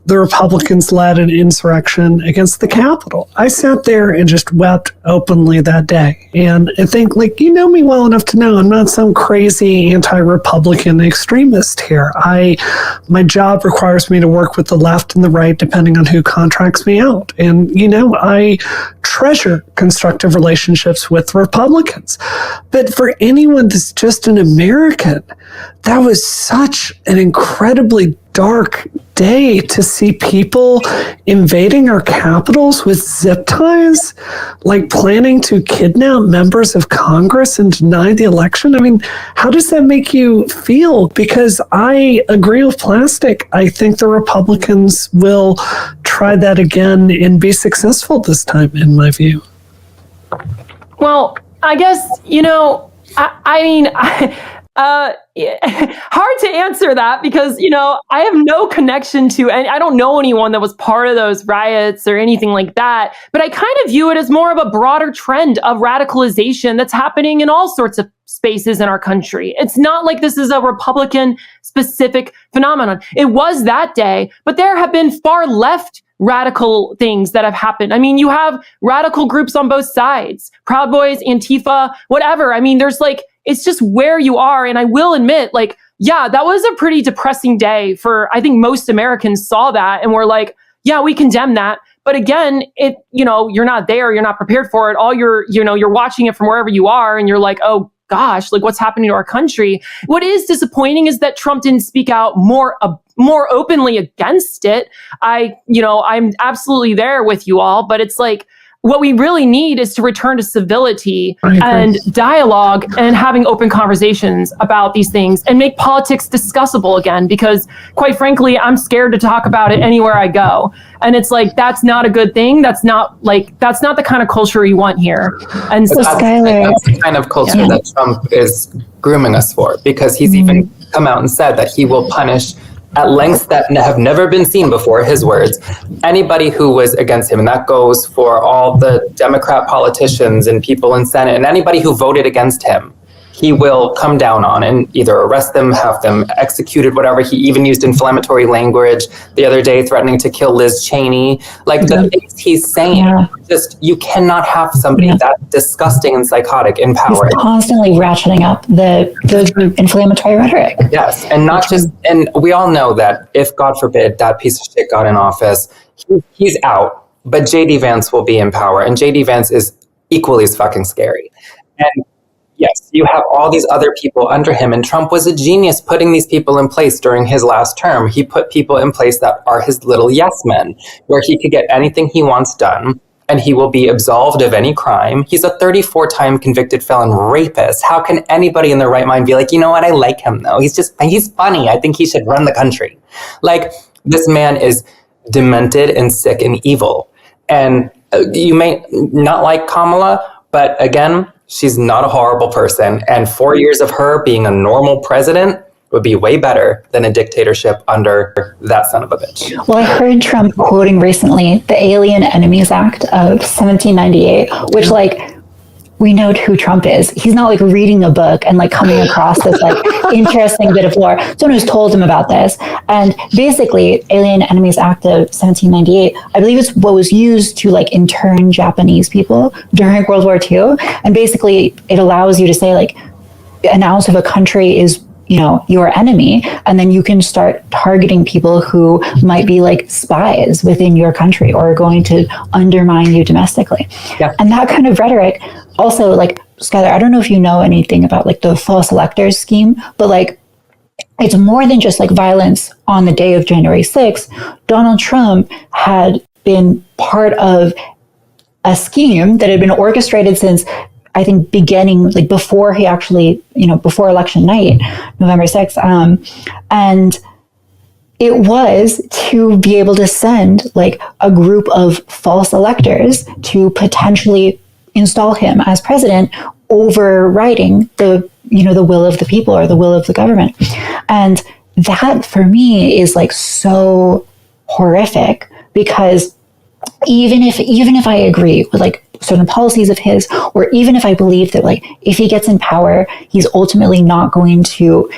the Republicans led an insurrection against the Capitol. I sat there and just wept openly that day. And I think, like, you know me well enough to know I'm not some crazy anti-Republican extremist here. My job requires me to work with the left and the right, depending on who contracts me out. And, I treasure constructive relationships with Republicans. But for anyone that's just an American, that was such an incredibly dark day to see people invading our capitals with zip ties, like planning to kidnap members of Congress and deny the election. I mean, how does that make you feel? Because I agree with Plastic. I think the Republicans will try that again and be successful this time, in my view. Well, I guess, hard to answer that because, I have no connection to, and I don't know anyone that was part of those riots or anything like that. But I kind of view it as more of a broader trend of radicalization that's happening in all sorts of spaces in our country. It's not like this is a Republican specific phenomenon. It was that day, but there have been far left radical things that have happened. I mean, you have radical groups on both sides, Proud Boys, Antifa, whatever. I mean, there's it's just where you are. And I will admit, yeah, that was a pretty depressing day I think most Americans saw that and were like, yeah, we condemn that. But again, you're not there, you're not prepared for it. All you're watching it from wherever you are and you're like, oh gosh, what's happening to our country? What is disappointing is that Trump didn't speak out more openly against it. I'm absolutely there with you all, but it's like, what we really need is to return to civility and dialogue and having open conversations about these things and make politics discussable again, because quite frankly, I'm scared to talk about it anywhere I go. And it's like, that's not a good thing. That's not the kind of culture you want here. And so Schyler, that's the kind of culture that Trump is grooming us for, because he's even come out and said that he will punish at lengths that have never been seen before, his words, anybody who was against him. And that goes for all the Democrat politicians and people in Senate and anybody who voted against him. he will come down on and either arrest them, have them executed, whatever. He even used inflammatory language the other day, threatening to kill Liz Cheney. Like the things he's saying, just you cannot have somebody that disgusting and psychotic in power. He's constantly ratcheting up the inflammatory rhetoric. Yes, and not just, and we all know that if, God forbid, that piece of shit got in office, he's out, but JD Vance will be in power, and JD Vance is equally as fucking scary. And yes, you have all these other people under him, and Trump was a genius putting these people in place during his last term. He put people in place that are his little yes men, where he could get anything he wants done, and he will be absolved of any crime. He's a 34-time convicted felon rapist. How can anybody in their right mind be like, you know what, I like him though. He's funny. I think he should run the country. Like, this man is demented and sick and evil. And you may not like Kamala, but again, she's not a horrible person. And 4 years of her being a normal president would be way better than a dictatorship under that son of a bitch. Well, I heard Trump quoting recently the Alien Enemies Act of 1798, which, like, we know who Trump is. He's not like reading a book and like coming across this like interesting bit of lore. Someone who's told him about this. And basically, Alien Enemies Act of 1798, I believe it's what was used to like intern Japanese people during World War II. And basically, it allows you to say like an ounce of a country is, you know, your enemy, and then you can start targeting people who might be like spies within your country or are going to undermine you domestically. Yeah. And that kind of rhetoric also, like, Schyler, I don't know if you know anything about like the false electors scheme, but like it's more than just like violence on the day of January 6th. Donald Trump had been part of a scheme that had been orchestrated since, I think, beginning like before he actually, you know, before election night, November 6th. And it was to be able to send like a group of false electors to potentially install him as president, overriding the, you know, the will of the people or the will of the government. And that for me is like so horrific, because even if I agree with like certain policies of his, or even if I believe that like if he gets in power, he's ultimately not going to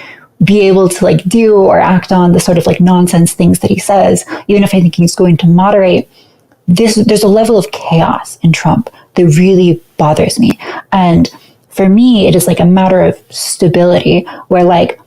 be able to like do or act on the sort of like nonsense things that he says, even if I think he's going to moderate this, there's a level of chaos in Trump that really bothers me. And for me, it is like a matter of stability, where like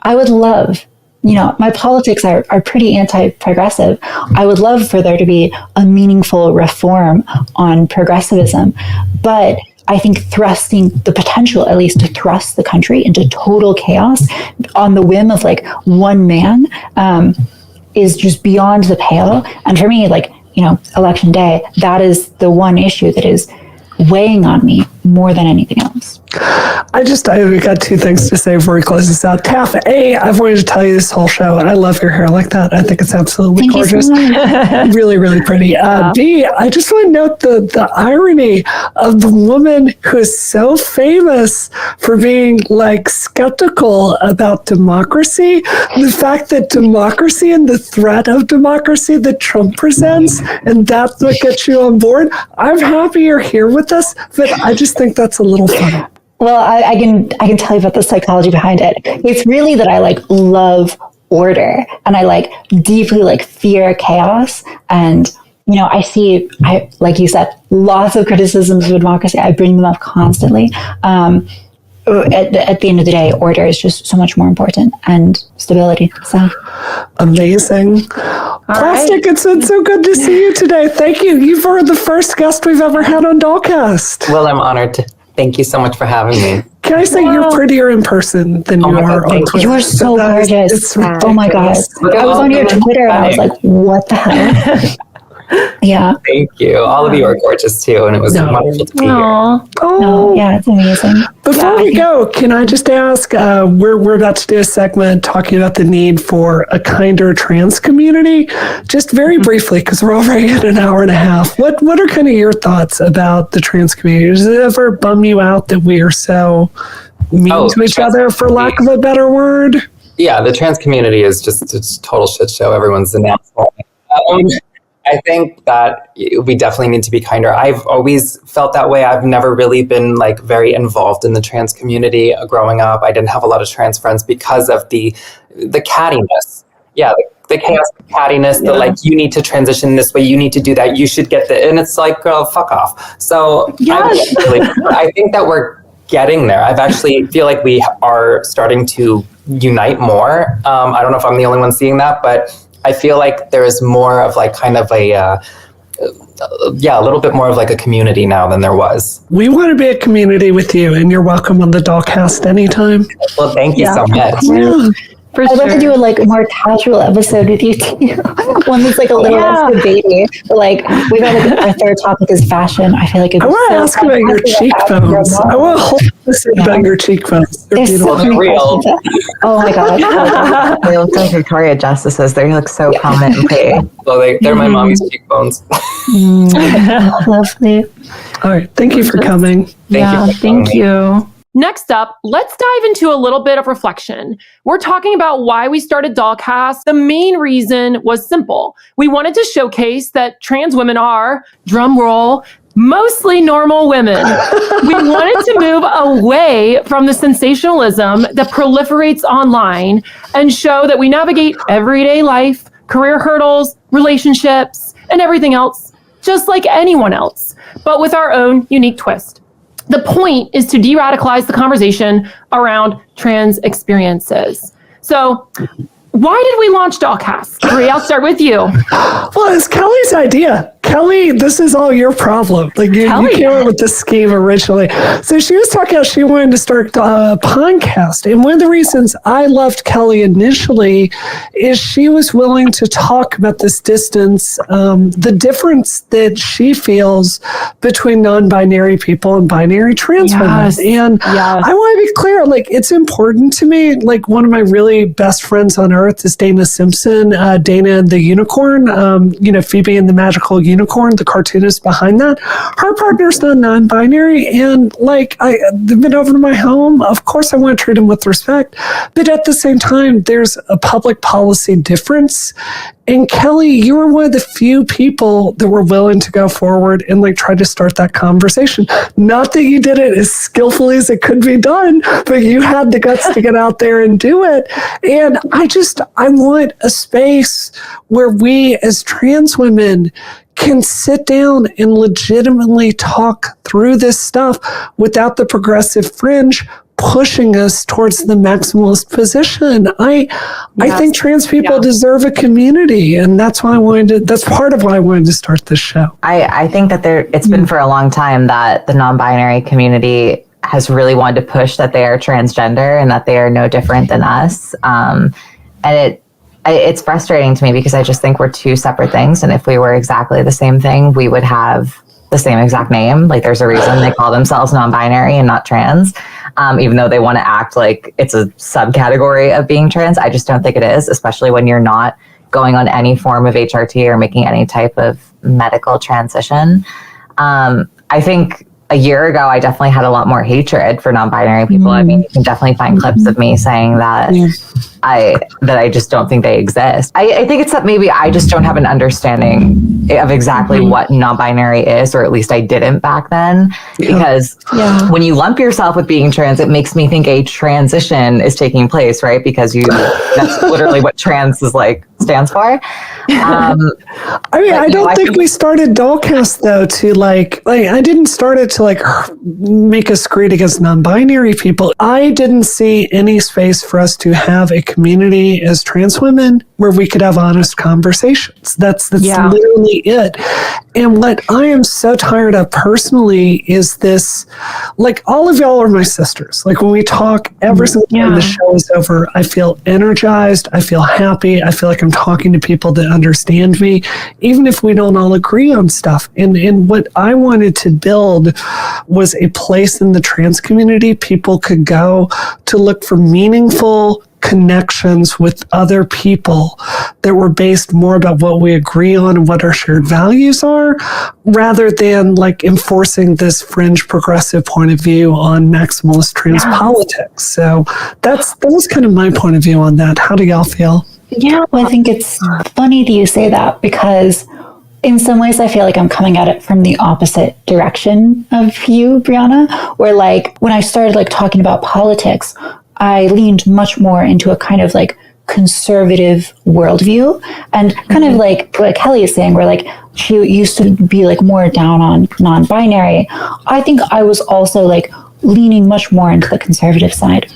I would love, you know, my politics are pretty anti-progressive. I would love for there to be a meaningful reform on progressivism, but I think thrusting the potential, at least to thrust the country into total chaos on the whim of like one man, is just beyond the pale. And for me, like, you know, election day, that is the one issue that is weighing on me more than anything else. I got two things to say before we close this out. Taf, I've wanted to tell you this whole show, and I love your hair like that. I think it's absolutely gorgeous. Really, really pretty. B, I just want to note the irony of the woman who is so famous for being like skeptical about democracy. The fact that democracy and the threat of democracy that Trump presents, and that's what gets you on board. I'm happy you're here with us, but I just think that's a little funny. Well, I can tell you about the psychology behind it. It's really that I like love order, and I like deeply like fear chaos. And, you know, I like you said, lots of criticisms of democracy. I bring them up constantly. At the end of the day, order is just so much more important, and stability. So amazing. Plastic, It's been so good to see you today. Thank you. You were the first guest we've ever had on Dollcast. Well, I'm honored to. Thank you so much for having me. Can I say you're prettier in person than you are on Twitter? You are so gorgeous. Oh my God. I was on your Twitter and I was like, what the hell? Yeah. Thank you. All of you are gorgeous too, and it was wonderful to be here. Oh, yeah, it's amazing. Before we go, can I just ask, we're about to do a segment talking about the need for a kinder trans community. Just very briefly, because we're already at an hour and a half. What are kind of your thoughts about the trans community? Does it ever bum you out that we are so mean to each other, for lack of a better word? Yeah, the trans community is just a total shit show. Everyone's an asshole. I think that we definitely need to be kinder. I've always felt that way. I've never really been like very involved in the trans community growing up. I didn't have a lot of trans friends because of the cattiness. Yeah, the chaos, cattiness, the like, you need to transition this way, you need to do that, you should get the, and it's like, girl, fuck off. So I think that we're getting there. I've actually feel like we are starting to unite more. I don't know if I'm the only one seeing that, but I feel like there is more of like kind of a little bit more of like a community now than there was. We want to be a community with you, and you're welcome on the Dollcast anytime. Well, thank you so much. Yeah. I'd love to do a like more casual episode with you too. One that's like a little less debatey. But like we've got like our third topic is fashion. I feel like I want to ask about your cheekbones. I want to hold this about your cheekbones. They're beautiful. So real. Oh my god. They look like Victoria Justices. They look so prominent and pretty. Well, they're my mommy's cheekbones. Lovely. All right. Thank you for coming. Thank you. Next up, let's dive into a little bit of reflection. We're talking about why we started Dollcast. The main reason was simple. We wanted to showcase that trans women are, drum roll, mostly normal women. We wanted to move away from the sensationalism that proliferates online and show that we navigate everyday life, career hurdles, relationships, and everything else, just like anyone else, but with our own unique twist. The point is to de-radicalize the conversation around trans experiences. So why did we launch Dollcast? Brie, I'll start with you. Well, it's Kelly's idea. Kelly, this is all your problem. Like you came up with this scheme originally. So she was talking about she wanted to start a podcast. And one of the reasons I loved Kelly initially is she was willing to talk about this distance, the difference that she feels between non-binary people and binary trans women. And I want to be clear, like it's important to me. Like one of my really best friends on earth is Dana Simpson, Dana and the Unicorn, Phoebe and the Magical Unicorn, the cartoonist behind that. Her partner's not non-binary, and they've been over to my home. Of course, I want to treat them with respect, but at the same time, there's a public policy difference. And Kelly, you were one of the few people that were willing to go forward and try to start that conversation. Not that you did it as skillfully as it could be done, but you had the guts to get out there and do it. And I want a space where we as trans women can sit down and legitimately talk through this stuff without the progressive fringe pushing us towards the maximalist position. I think trans people deserve a community, and that's why that's part of why I wanted to start this show. I think that it's been for a long time that the non-binary community has really wanted to push that they are transgender and that they are no different than us. And it's frustrating to me because I just think we're two separate things. And if we were exactly the same thing, we would have the same exact name. Like there's a reason they call themselves non-binary and not trans, even though they want to act like it's a subcategory of being trans. I just don't think it is, especially when you're not going on any form of HRT or making any type of medical transition. I think a year ago, I definitely had a lot more hatred for non-binary people. I mean, you can definitely find clips of me saying that I just don't think they exist. I think it's that maybe I just don't have an understanding of exactly what non-binary is, or at least I didn't back then. Because when you lump yourself with being trans, it makes me think a transition is taking place, right? Because that's literally what trans is stands for. I don't think we started Dollcast though to I didn't start it to make us great against non-binary people. I didn't see any space for us to have a community as trans women where we could have honest conversations. That's literally it. And what I am so tired of personally is this, all of y'all are my sisters. When we talk every single time the show is over, I feel energized. I feel happy. I feel like I'm talking to people that understand me, even if we don't all agree on stuff. And what I wanted to build was a place in the trans community people could go to look for meaningful connections with other people that were based more about what we agree on and what our shared values are, rather than enforcing this fringe progressive point of view on maximalist trans politics. So that was kind of my point of view on that. How do y'all feel? Yeah, well, I think it's funny that you say that, because in some ways, I feel like I'm coming at it from the opposite direction of you, Brianna, where like when I started like talking about politics, I leaned much more into a kind of like conservative worldview, and kind of like what Kelly is saying, where like she used to be like more down on non-binary. I think I was also like leaning much more into the conservative side.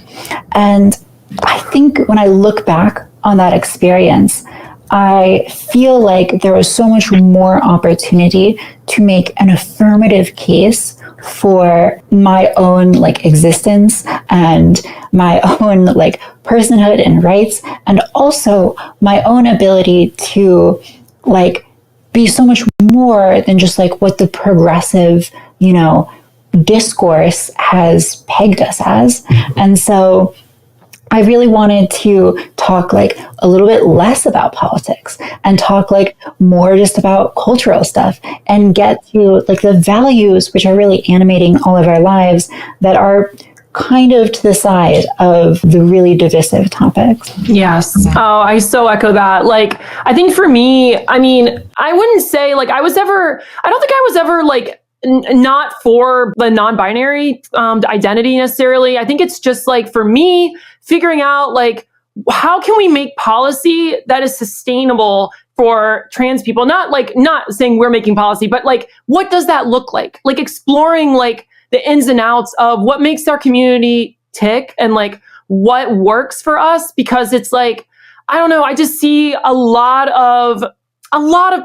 And I think when I look back on that experience, I feel like there was so much more opportunity to make an affirmative case for my own like existence and my own like personhood and rights, and also my own ability to like be so much more than just like what the progressive, you know, discourse has pegged us as. And so I really wanted to talk like a little bit less about politics and talk like more just about cultural stuff and get to like the values which are really animating all of our lives that are kind of to the side of the really divisive topics. Yes. Oh, I so echo that. Like, I think for me, I mean, I wouldn't say like I don't think I was ever like not for the non-binary identity necessarily. I think it's just like for me, figuring out like, how can we make policy that is sustainable for trans people? Not saying we're making policy, but like, what does that look like? Like exploring like the ins and outs of what makes our community tick and like what works for us. Because it's like, I don't know, I just see a lot of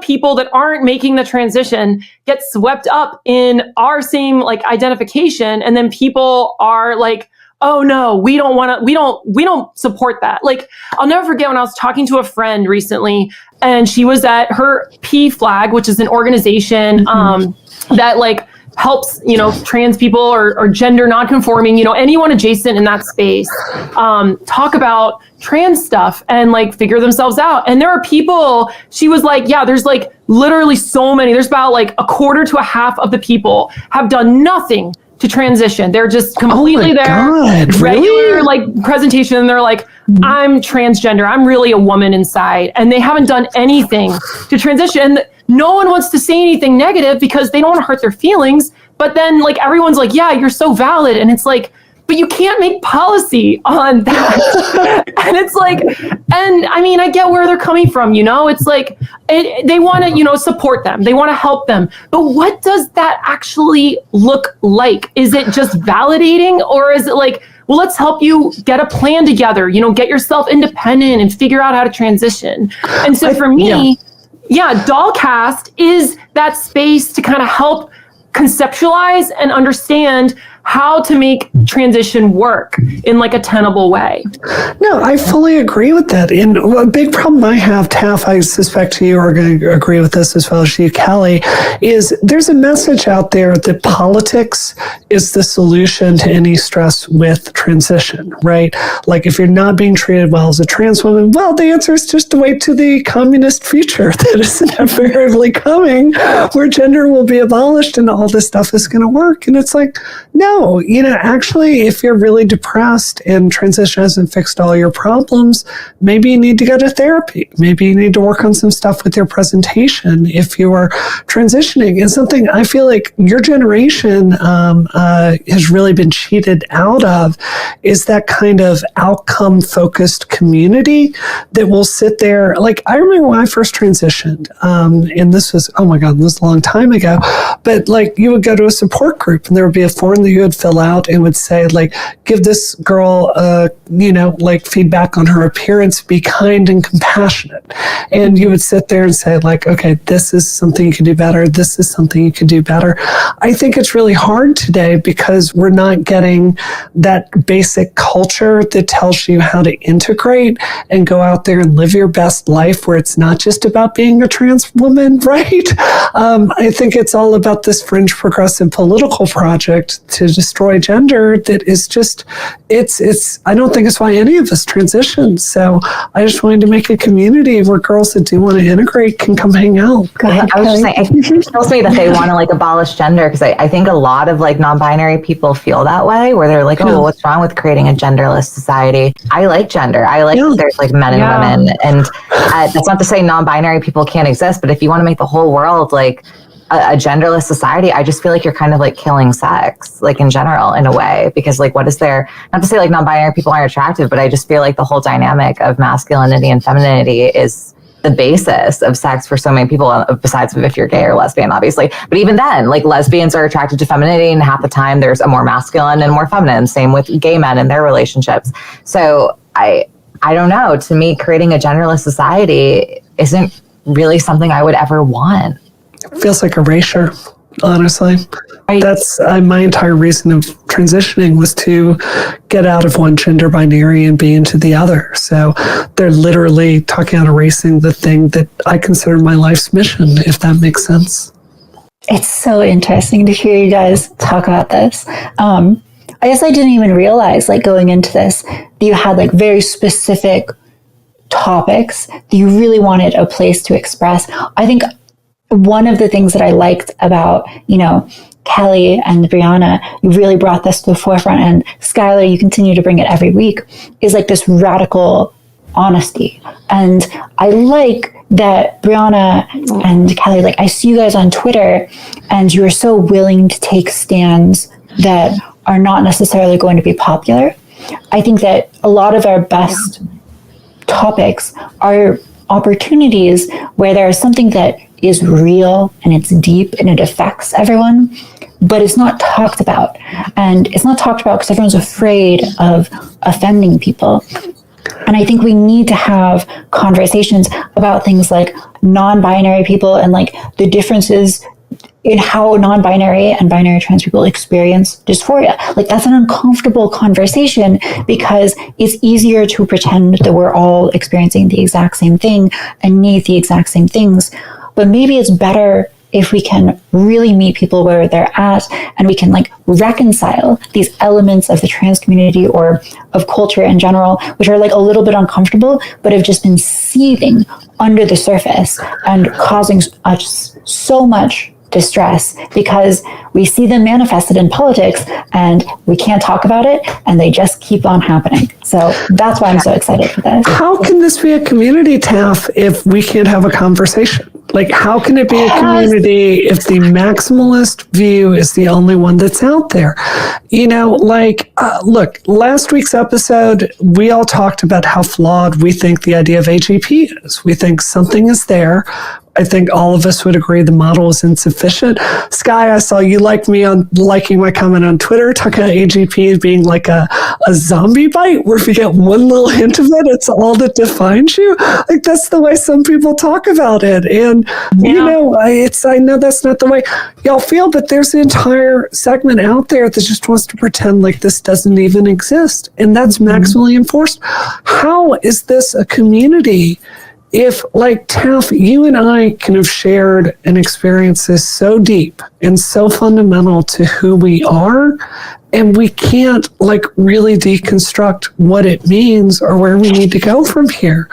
people that aren't making the transition get swept up in our same like identification. And then people are like, oh no, we don't support that. Like, I'll never forget when I was talking to a friend recently, and she was at her PFLAG, which is an organization that like helps, you know, trans people or gender nonconforming, you know, anyone adjacent in that space, talk about trans stuff and like figure themselves out. And there are people, she was like, yeah, there's like literally so many, there's about like a quarter to a half of the people have done nothing to transition. They're just completely regular like presentation. And they're like, I'm transgender. I'm really a woman inside. And they haven't done anything to transition. And no one wants to say anything negative because they don't want to hurt their feelings. But then like everyone's like, yeah, you're so valid. And it's like, but you can't make policy on that. And it's like, and I mean, I get where they're coming from, you know, it's like, they want to, you know, support them. They want to help them. But what does that actually look like? Is it just validating, or is it like, well, let's help you get a plan together, you know, get yourself independent and figure out how to transition. And so for me, Dollcast is that space to kind of help conceptualize and understand how to make transition work in like a tenable way. No, I fully agree with that. And a big problem I have, Taf, I suspect you are going to agree with this as well as you, Kelly, is there's a message out there that politics is the solution to any stress with transition, right? Like if you're not being treated well as a trans woman, well, the answer is just to wait to the communist future that is inevitably coming, where gender will be abolished and all this stuff is going to work. And it's like, no, you know, actually, if you're really depressed and transition hasn't fixed all your problems, maybe you need to go to therapy. Maybe you need to work on some stuff with your presentation if you are transitioning. And something I feel like your generation has really been cheated out of is that kind of outcome-focused community that will sit there. Like, I remember when I first transitioned, and this was, oh my God, this was a long time ago, but like you would go to a support group and there would be a form that you would fill out and would say like, give this girl you know, like feedback on her appearance, be kind and compassionate. And you would sit there and say like, okay, this is something you can do better, this is something you can do better. I think it's really hard today because we're not getting that basic culture that tells you how to integrate and go out there and live your best life, where it's not just about being a trans woman, right? I think it's all about this fringe progressive political project to to destroy gender that is just, it's, I don't think it's why any of us transition. So I just wanted to make a community where girls that do want to integrate can come hang out. Go ahead, I was just saying, it tells me that they want to like abolish gender, because I think a lot of like non-binary people feel that way, where they're like, oh, well, what's wrong with creating a genderless society? I like gender. I like that there's like men and women. And that's not to say non-binary people can't exist, but if you want to make the whole world like a genderless society, I just feel like you're kind of like killing sex, like in general, in a way, because like what is there, not to say like non-binary people aren't attractive, but I just feel like the whole dynamic of masculinity and femininity is the basis of sex for so many people, besides if you're gay or lesbian, obviously. But even then, like lesbians are attracted to femininity, and half the time there's a more masculine and more feminine. Same with gay men and their relationships. So I don't know. To me, creating a genderless society isn't really something I would ever want. It feels like erasure, honestly. That's my entire reason of transitioning, was to get out of one gender binary and be into the other. So they're literally talking about erasing the thing that I consider my life's mission, if that makes sense. It's so interesting to hear you guys talk about this. I guess I didn't even realize, like, going into this, that you had like very specific topics that you really wanted a place to express. I think one of the things that I liked about, Kelly and Brianna, you really brought this to the forefront, and Schyler, you continue to bring it every week, is like this radical honesty. And I like that Brianna and Kelly, like, I see you guys on Twitter and you are so willing to take stands that are not necessarily going to be popular. I think that a lot of our best topics are opportunities where there is something that is real and it's deep and it affects everyone, but it's not talked about. And it's not talked about because everyone's afraid of offending people. And I think we need to have conversations about things like non-binary people and like the differences in how non-binary and binary trans people experience dysphoria. Like, that's an uncomfortable conversation because it's easier to pretend that we're all experiencing the exact same thing and need the exact same things. But maybe it's better if we can really meet people where they're at, and we can like reconcile these elements of the trans community or of culture in general, which are like a little bit uncomfortable, but have just been seething under the surface and causing us so much distress because we see them manifested in politics and we can't talk about it and they just keep on happening. So that's why I'm so excited for this. How can this be a community, Taf, if we can't have a conversation? Like, how can it be a community if the maximalist view is the only one that's out there? Look, last week's episode, we all talked about how flawed we think the idea of AGP is. We think something is there. I think all of us would agree the model is insufficient. Sky, I saw you liking my comment on Twitter, talking about AGP as being like a zombie bite, where if you get one little hint of it, it's all that defines you. Like, that's the way some people talk about it. And, I know that's not the way y'all feel, but there's an entire segment out there that just wants to pretend like this doesn't even exist. And that's maximally enforced. How is this a community? If, like, Taf, you and I can have shared an experience that's so deep and so fundamental to who we are, and we can't, like, really deconstruct what it means or where we need to go from here.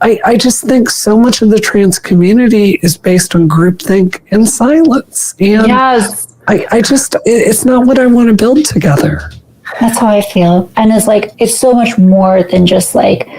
I just think so much of the trans community is based on groupthink and silence. And yes. It's not what I want to build together. That's how I feel. And it's so much more than just like,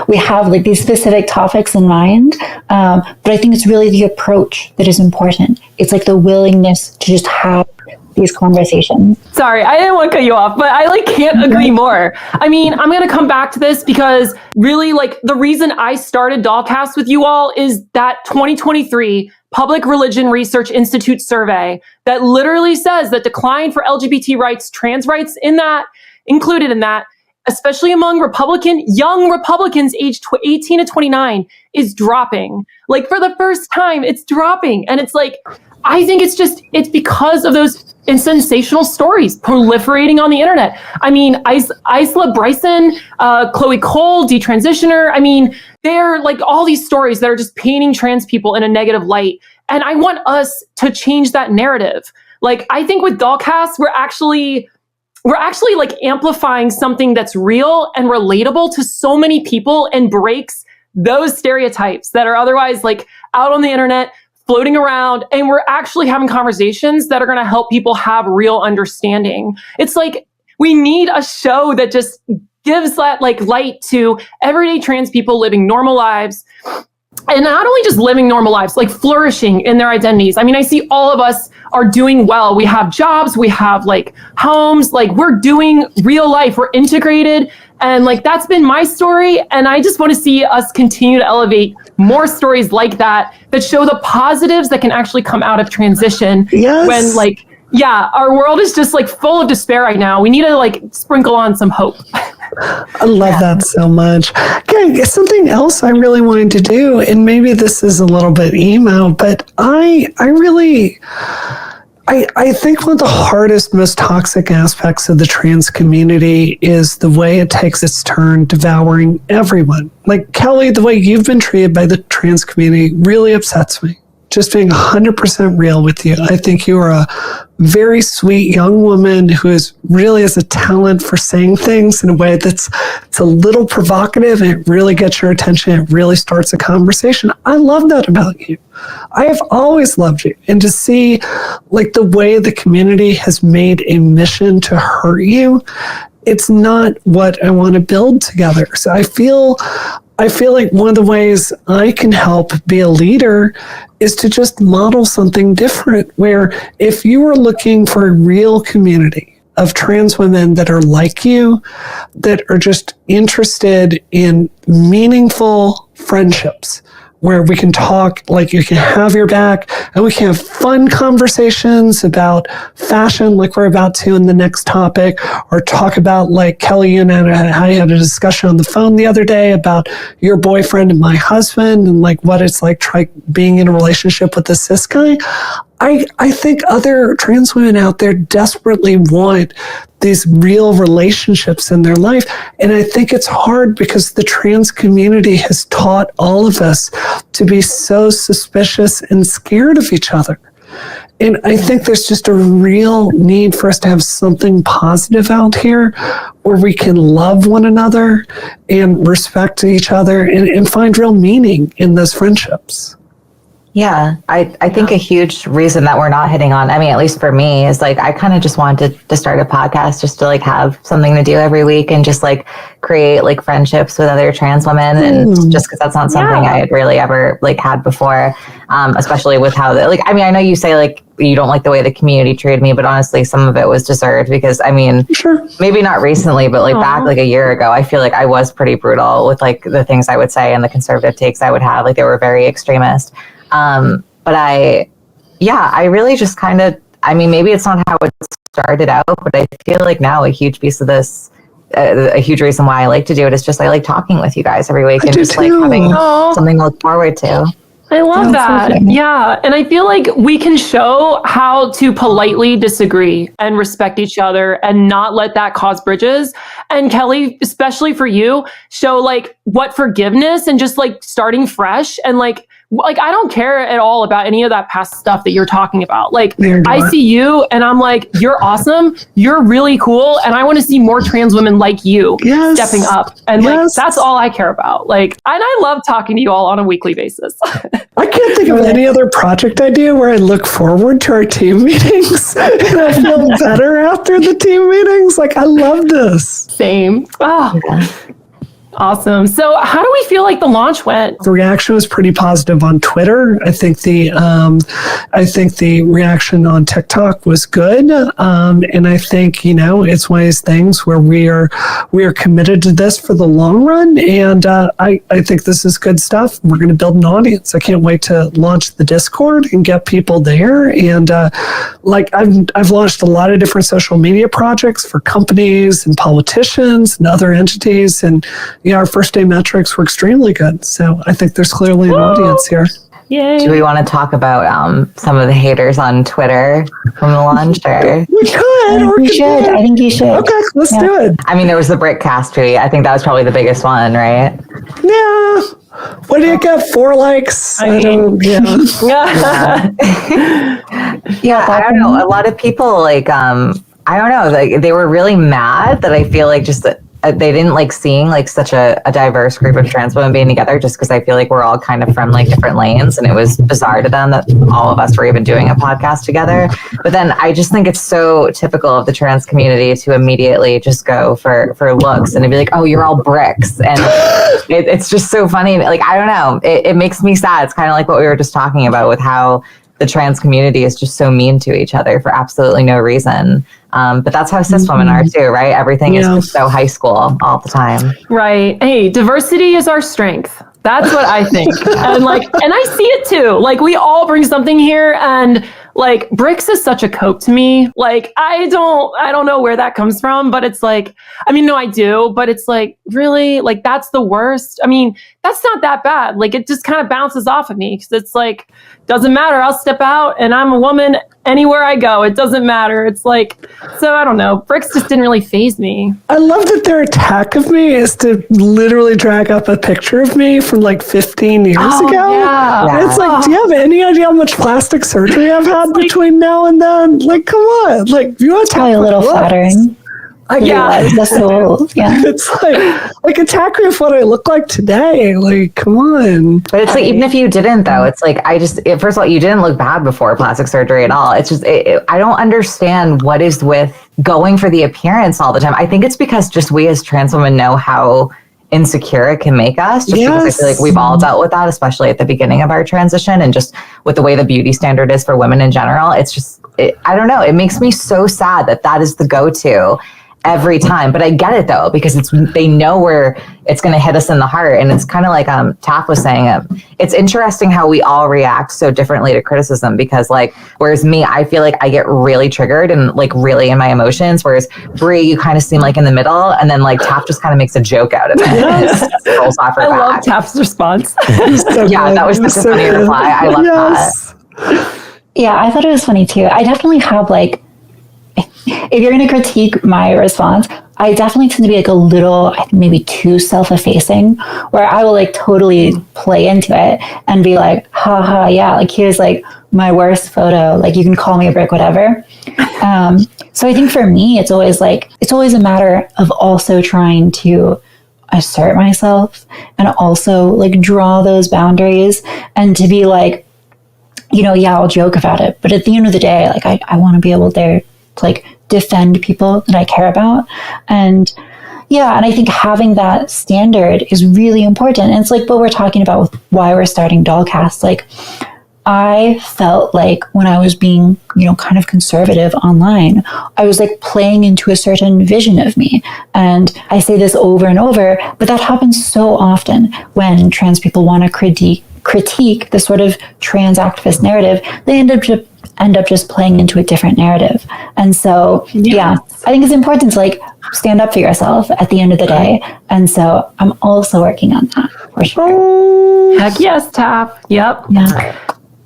we have like these specific topics in mind. But I think it's really the approach that is important. It's like the willingness to just have these conversations. Sorry, I didn't want to cut you off, but I can't agree more. I mean, I'm going to come back to this because really the reason I started Dollcast with you all is that 2023 Public Religion Research Institute survey that literally says that decline for LGBT rights, trans rights included in that, especially among young Republicans aged 18 to 29, is dropping. Like, for the first time, it's dropping. And it's like, I think it's because of those sensational stories proliferating on the internet. I mean, Isla Bryson, Chloe Cole, Detransitioner. I mean, they're like all these stories that are just painting trans people in a negative light. And I want us to change that narrative. Like, I think with Dollcast, we're actually like amplifying something that's real and relatable to so many people and breaks those stereotypes that are otherwise like out on the internet floating around. And we're actually having conversations that are going to help people have real understanding. It's like, we need a show that just gives that like light to everyday trans people living normal lives. And not only just living normal lives, like flourishing in their identities. I mean, I see all of us are doing well. We have jobs, we have like homes, like we're doing real life, we're integrated. And like, that's been my story. And I just want to see us continue to elevate more stories like that, that show the positives that can actually come out of transition. Yes. When like, yeah, our world is just like full of despair right now. We need to like sprinkle on some hope. I love that so much. Okay, something else I really wanted to do, and maybe this is a little bit emo, but I think one of the hardest, most toxic aspects of the trans community is the way it takes its turn devouring everyone. Like, Kelly, the way you've been treated by the trans community really upsets me. Just being 100% real with you. I think you are a very sweet young woman who really has a talent for saying things in a way it's a little provocative, and it really gets your attention. It really starts a conversation. I love that about you. I have always loved you. And to see like the way the community has made a mission to hurt you, it's not what I want to build together. So I feel like one of the ways I can help be a leader is to just model something different, where if you are looking for a real community of trans women that are like you, that are just interested in meaningful friendships, where we can talk, like you can have your back, and we can have fun conversations about fashion like we're about to in the next topic, or talk about, like Kelly and I had a discussion on the phone the other day about your boyfriend and my husband, and like what it's like being in a relationship with a cis guy. I think other trans women out there desperately want these real relationships in their life. And I think it's hard because the trans community has taught all of us to be so suspicious and scared of each other. And I think there's just a real need for us to have something positive out here where we can love one another and respect each other and find real meaning in those friendships. Yeah, I think a huge reason that we're not hitting on, I mean, at least for me, is like I kind of just wanted to start a podcast just to like have something to do every week and just like create like friendships with other trans women. And just because that's not something I had really ever like had before, especially with how like, I mean, I know you say like you don't like the way the community treated me, but honestly, some of it was deserved because I mean, maybe not recently, but like back like a year ago, I feel like I was pretty brutal with like the things I would say and the conservative takes I would have. Like they were very extremist. But I really just kind of, I mean, maybe it's not how it started out, but I feel like now a huge piece of this, a huge reason why I like to do it is just I like talking with you guys every week and just like having something to look forward to. I love that. Yeah. And I feel like we can show how to politely disagree and respect each other and not let that cause bridges. And Kelly, especially for you, show like what forgiveness and just like starting fresh and like I don't care at all about any of that past stuff that you're talking about. Like I see you and I'm like, you're awesome. You're really cool. And I want to see more trans women like you stepping up. And like, that's all I care about. Like, and I love talking to you all on a weekly basis. I can't think of any other project idea where I look forward to our team meetings and I feel better after the team meetings. Like, I love this. Same. Oh, awesome. So how do we feel like the launch went? The reaction was pretty positive on Twitter. I think the reaction on TikTok was good. And I think, you know, it's one of these things where we are committed to this for the long run. And I think this is good stuff. We're going to build an audience. I can't wait to launch the Discord and get people there. And like I've launched a lot of different social media projects for companies and politicians and other entities. And our first day metrics were extremely good. So I think there's clearly an audience here. Yay. Do we want to talk about some of the haters on Twitter from the launch? Or? We could. We should. I think you should. Okay, let's do it. I mean, there was the Brickcast tweet. I think that was probably the biggest one, right? Yeah. What do you get? 4 likes? I don't. Yeah. Yeah, I don't know. A lot of people like I don't know, like they were really mad that I feel like just they didn't like seeing like such a diverse group of trans women being together, just because I feel like we're all kind of from like different lanes, and it was bizarre to them that all of us were even doing a podcast together. But then I just think it's so typical of the trans community to immediately just go for looks and to be like, oh, you're all bricks. And it's just so funny. Like, I don't know. It makes me sad. It's kind of like what we were just talking about with how the trans community is just so mean to each other for absolutely no reason. But that's how cis women are too, right? Everything is just so high school all the time. Right. Hey, diversity is our strength. That's what I think. And I see it too. Like, we all bring something here, and like bricks is such a cope to me. Like, I don't know where that comes from, but it's like, I mean, no, I do, but it's like, really, like, that's the worst. I mean, that's not that bad. Like, it just kind of bounces off of me, because it's like, doesn't matter. I'll step out and I'm a woman anywhere I go. It doesn't matter. It's like, so I don't know. Bricks just didn't really faze me. I love that their attack of me is to literally drag up a picture of me from like 15 years ago. Yeah. And it's like, do you have any idea how much plastic surgery I've had between now and then? Like, come on. Like, you want to Probably a little flattering. That's so, yeah. It's like attack me with what I look like today. Like, come on. But it's like, even if you didn't, though, it's like, first of all, you didn't look bad before plastic surgery at all. It's just, I don't understand what is with going for the appearance all the time. I think it's because just we as trans women know how insecure it can make us, just because I feel like we've all dealt with that, especially at the beginning of our transition, and just with the way the beauty standard is for women in general. It's just, I don't know. It makes me so sad that is the go-to every time. But I get it though, because they know where it's going to hit us in the heart. And it's kind of like Taf was saying, it's interesting how we all react so differently to criticism, because like, whereas me, I feel like I get really triggered and like really in my emotions, whereas Brie, you kind of seem like in the middle, and then like Taf just kind of makes a joke out of it. Rolls off her I back. love Taf's response. Yeah, that was such a funny reply. I love that. Yeah, I thought it was funny too. I definitely have like, if you're going to critique my response, I definitely tend to be like a little, I think maybe too self-effacing, where I will like totally play into it and be like, haha, yeah, like here's like my worst photo, like you can call me a brick, whatever. So I think for me, it's always a matter of also trying to assert myself and also like draw those boundaries, and to be like, yeah, I'll joke about it, but at the end of the day, like I want to be able to like defend people that I care about. And I think having that standard is really important. And it's like what we're talking about with why we're starting Dollcast. Like, I felt like when I was being, kind of conservative online, I was like playing into a certain vision of me. And I say this over and over, but that happens so often when trans people want to critique the sort of trans activist narrative. They end up just playing into a different narrative. And so, I think it's important to like stand up for yourself at the end of the day. And so I'm also working on that for sure. Heck yes, Taf. Yep. Yeah.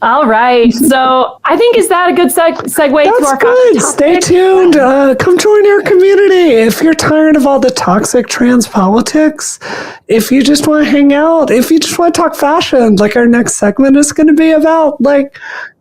All right. So I think, is that a good segue to our good. Stay tuned. Come join our community. If you're tired of all the toxic trans politics, if you just want to hang out, if you just want to talk fashion, like our next segment is going to be about, like,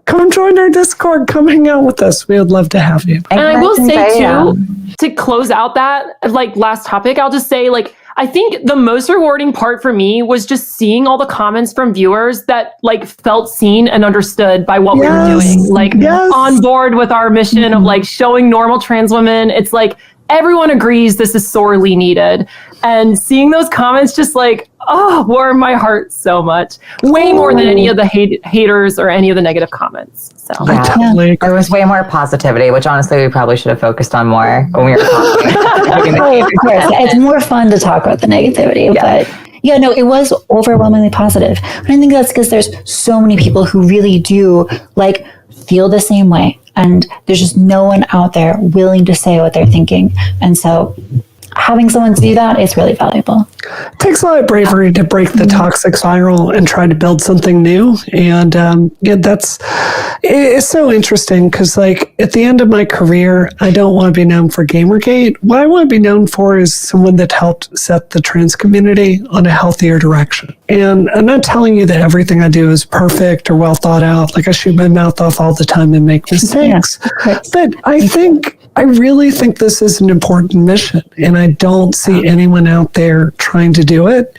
come join our Discord. Come hang out with us. We would love to have you. And I will say too, to close out that like last topic, I'll just say, like, I think the most rewarding part for me was just seeing all the comments from viewers that like felt seen and understood by what we were doing, like on board with our mission of like showing normal trans women. It's like, everyone agrees this is sorely needed. And seeing those comments just like, warmed my heart so much. Way more than any of the haters or any of the negative comments. So there was way more positivity, which honestly we probably should have focused on more when we were talking. Of course, it's more fun to talk about the negativity, but it was overwhelmingly positive. But I think that's because there's so many people who really do like feel the same way, and there's just no one out there willing to say what they're thinking. And so having someone do that is really valuable. It takes a lot of bravery to break the toxic spiral and try to build something new. And it's so interesting because, like, at the end of my career, I don't want to be known for Gamergate. What I want to be known for is someone that helped set the trans community on a healthier direction. And I'm not telling you that everything I do is perfect or well thought out. Like, I shoot my mouth off all the time and make mistakes. Yeah. But I really think this is an important mission, and I don't see anyone out there trying to do it.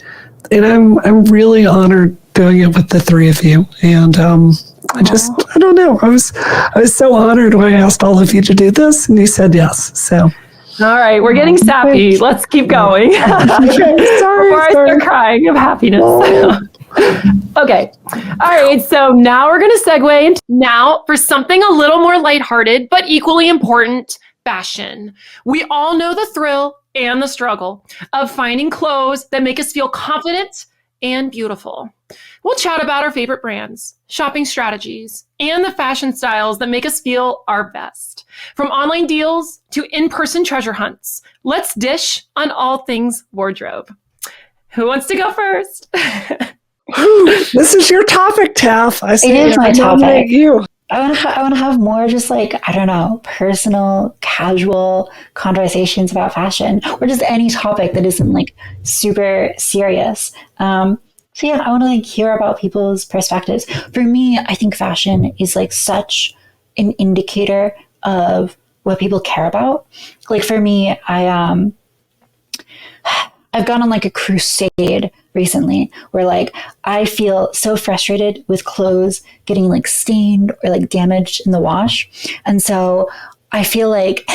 And I'm really honored doing it with the three of you. And I don't know. I was so honored when I asked all of you to do this, and you said yes. So. All right, we're getting sappy. Let's keep going. Sorry, Before I start crying of happiness. Okay. All right, so now we're going to segue into now for something a little more lighthearted, but equally important, fashion. We all know the thrill and the struggle of finding clothes that make us feel confident and beautiful. We'll chat about our favorite brands, shopping strategies, and the fashion styles that make us feel our best. From online deals to in-person treasure hunts, let's dish on all things wardrobe. Who wants to go first? This is your topic, Taf. It is my topic. You. I want to have more just like, I don't know, personal, casual conversations about fashion, or just any topic that isn't like super serious. So yeah, I want to like hear about people's perspectives. For me, I think fashion is like such an indicator of what people care about. Like for me, I've gone on like a crusade recently where like I feel so frustrated with clothes getting like stained or like damaged in the wash. And so I feel like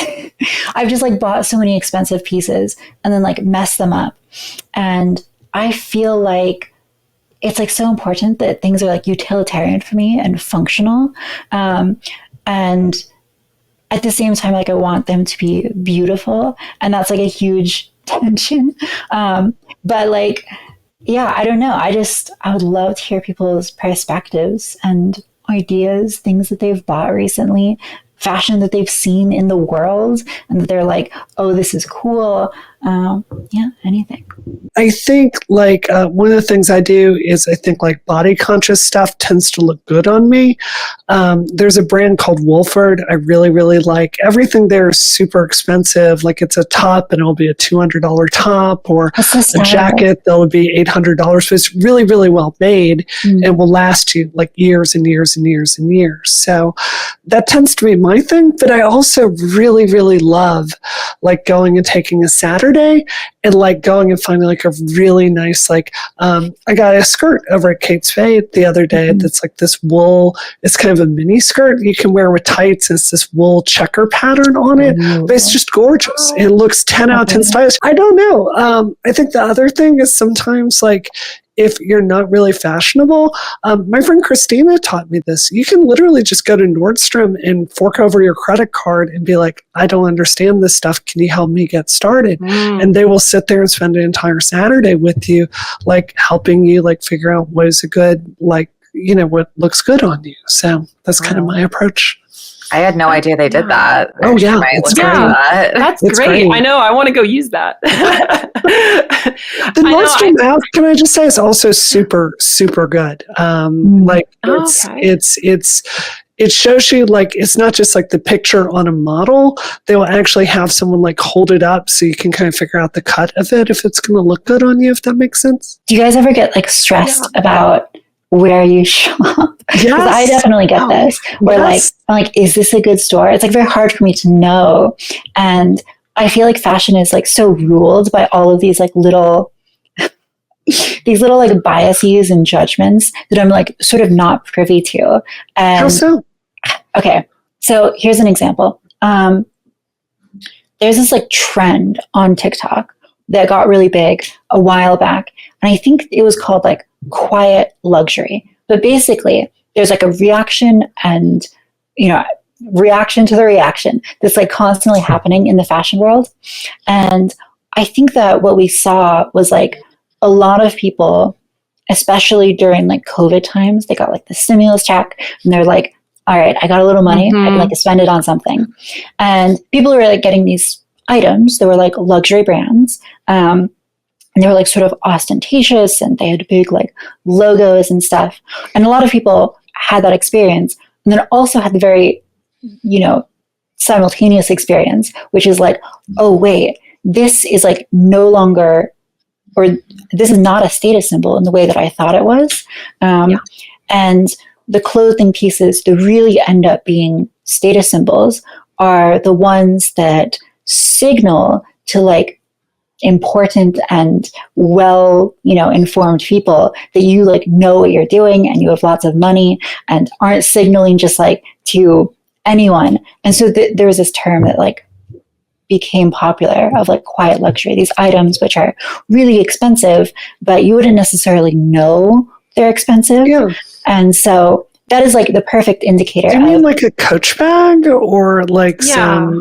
I've just like bought so many expensive pieces and then like messed them up. And I feel like it's like so important that things are like utilitarian for me and functional. And at the same time, like I want them to be beautiful. And that's like a huge tension. But like, yeah, I don't know. I would love to hear people's perspectives and ideas, things that they've bought recently, fashion that they've seen in the world, and that they're like, oh, this is cool. Yeah, anything. I think like one of the things I do is I think like body conscious stuff tends to look good on me. There's a brand called Wolford I really, really like. Everything there is super expensive. Like it's a top and it'll be a $200 top, or a jacket that'll be $800. But it's really, really well made and will last you like years and years and years and years. So that tends to be my thing. But I also really, really love like going and taking a Saturday and like going and finding like a really nice, like, I got a skirt over at Kate Spade the other day that's like this wool, it's kind of a mini skirt you can wear with tights. It's this wool checker pattern on it, but it's just gorgeous. It looks 10 out of 10 stylish. I don't know. I think the other thing is sometimes like, if you're not really fashionable, my friend Christina taught me this. You can literally just go to Nordstrom and fork over your credit card and be like, I don't understand this stuff. Can you help me get started? And they will sit there and spend an entire Saturday with you, like helping you like figure out what is a good, like, you know, what looks good on you. So that's kind of my approach. I had no idea they did that. Oh yeah, it's great. That's great. I know. I want to go use that. The Nordstrom app, can I just say, is also super, super good. Like it shows you like it's not just like the picture on a model. They will actually have someone like hold it up so you can kind of figure out the cut of it if it's going to look good on you. If that makes sense. Do you guys ever get like stressed about where you shop? Because I definitely get this. Where like, I'm like, is this a good store? It's like very hard for me to know. And I feel like fashion is like so ruled by all of these like little, these little like biases and judgments that I'm like sort of not privy to. And how so? Okay, so here's an example. There's this like trend on TikTok that got really big a while back. And I think it was called like quiet luxury. But basically, there's like a reaction and, you know, reaction to the reaction that's like constantly happening in the fashion world. And I think that what we saw was like a lot of people, especially during like COVID times, they got like the stimulus check and they're like, all right, I got a little money. I can like spend it on something. And people were like getting these items that were like luxury brands. And they were like sort of ostentatious, and they had big like logos and stuff. And a lot of people had that experience, and then also had the very, simultaneous experience, which is like, oh wait, this is like no longer, or this is not a status symbol in the way that I thought it was. And the clothing pieces that really end up being status symbols are the ones that signal to like important and well, informed people that you like know what you're doing and you have lots of money and aren't signaling just like to anyone. And so there was this term that like became popular of like quiet luxury, these items which are really expensive, but you wouldn't necessarily know they're expensive. Yeah. And so that is like the perfect indicator. Do you mean like a Coach bag or like some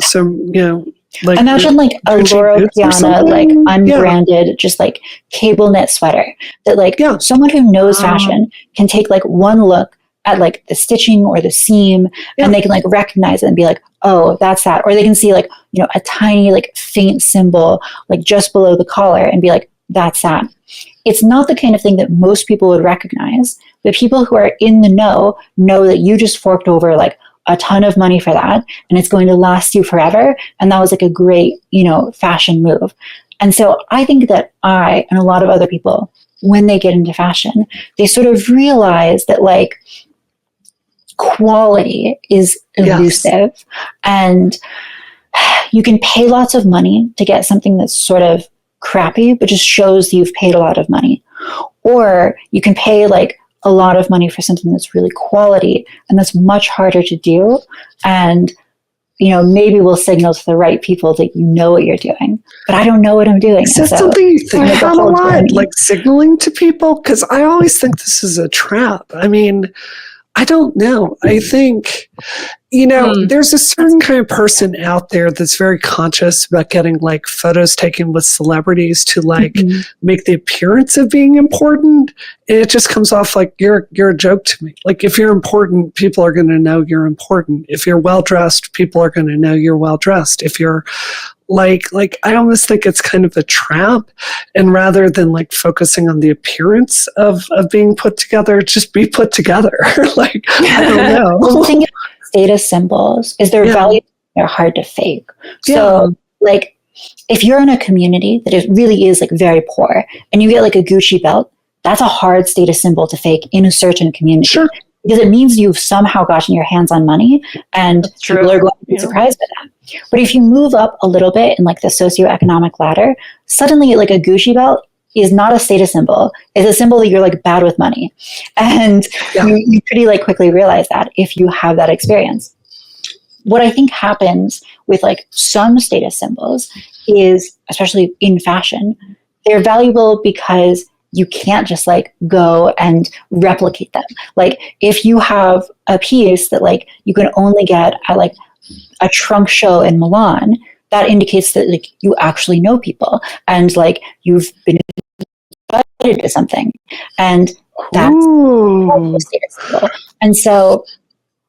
like imagine like a Loro Piana, like unbranded, just like cable knit sweater that like someone who knows fashion can take like one look at like the stitching or the seam and they can like recognize it and be like, oh, that's that. Or they can see like, a tiny like faint symbol like just below the collar and be like, that's that. It's not the kind of thing that most people would recognize, but people who are in the know that you just forked over like a ton of money for that and it's going to last you forever. And that was like a great, fashion move. And so I think that I and a lot of other people, when they get into fashion, they sort of realize that like quality is elusive and you can pay lots of money to get something that's sort of crappy, but just shows you've paid a lot of money. Or you can pay like a lot of money for something that's really quality and that's much harder to do. And, maybe we'll signal to the right people that you know what you're doing, but I don't know what I'm doing. Is that something you think about a lot, like signaling to people? Because I always think this is a trap. I mean, I don't know. I think, there's a certain kind of person out there that's very conscious about getting like photos taken with celebrities to like make the appearance of being important. And it just comes off like you're a joke to me. Like if you're important, people are going to know you're important. If you're well-dressed, people are going to know you're well-dressed. If you're like I almost think it's kind of a trap, and rather than like focusing on the appearance of being put together, just be put together. Like I don't know. Well, the thing about status symbols is they're valuable, they're hard to fake. So like if you're in a community that is really is like very poor and you get like a Gucci belt, that's a hard status symbol to fake in a certain community. Sure. Because it means you've somehow gotten your hands on money and people are going to be surprised by that. But if you move up a little bit in like the socioeconomic ladder, suddenly like a Gucci belt is not a status symbol. It's a symbol that you're like bad with money. And you pretty like quickly realize that if you have that experience. What I think happens with like some status symbols is, especially in fashion, they're valuable because you can't just like go and replicate them. Like if you have a piece that like you can only get at like a trunk show in Milan, that indicates that like you actually know people and like you've been invited to something, and that's a status symbol. And so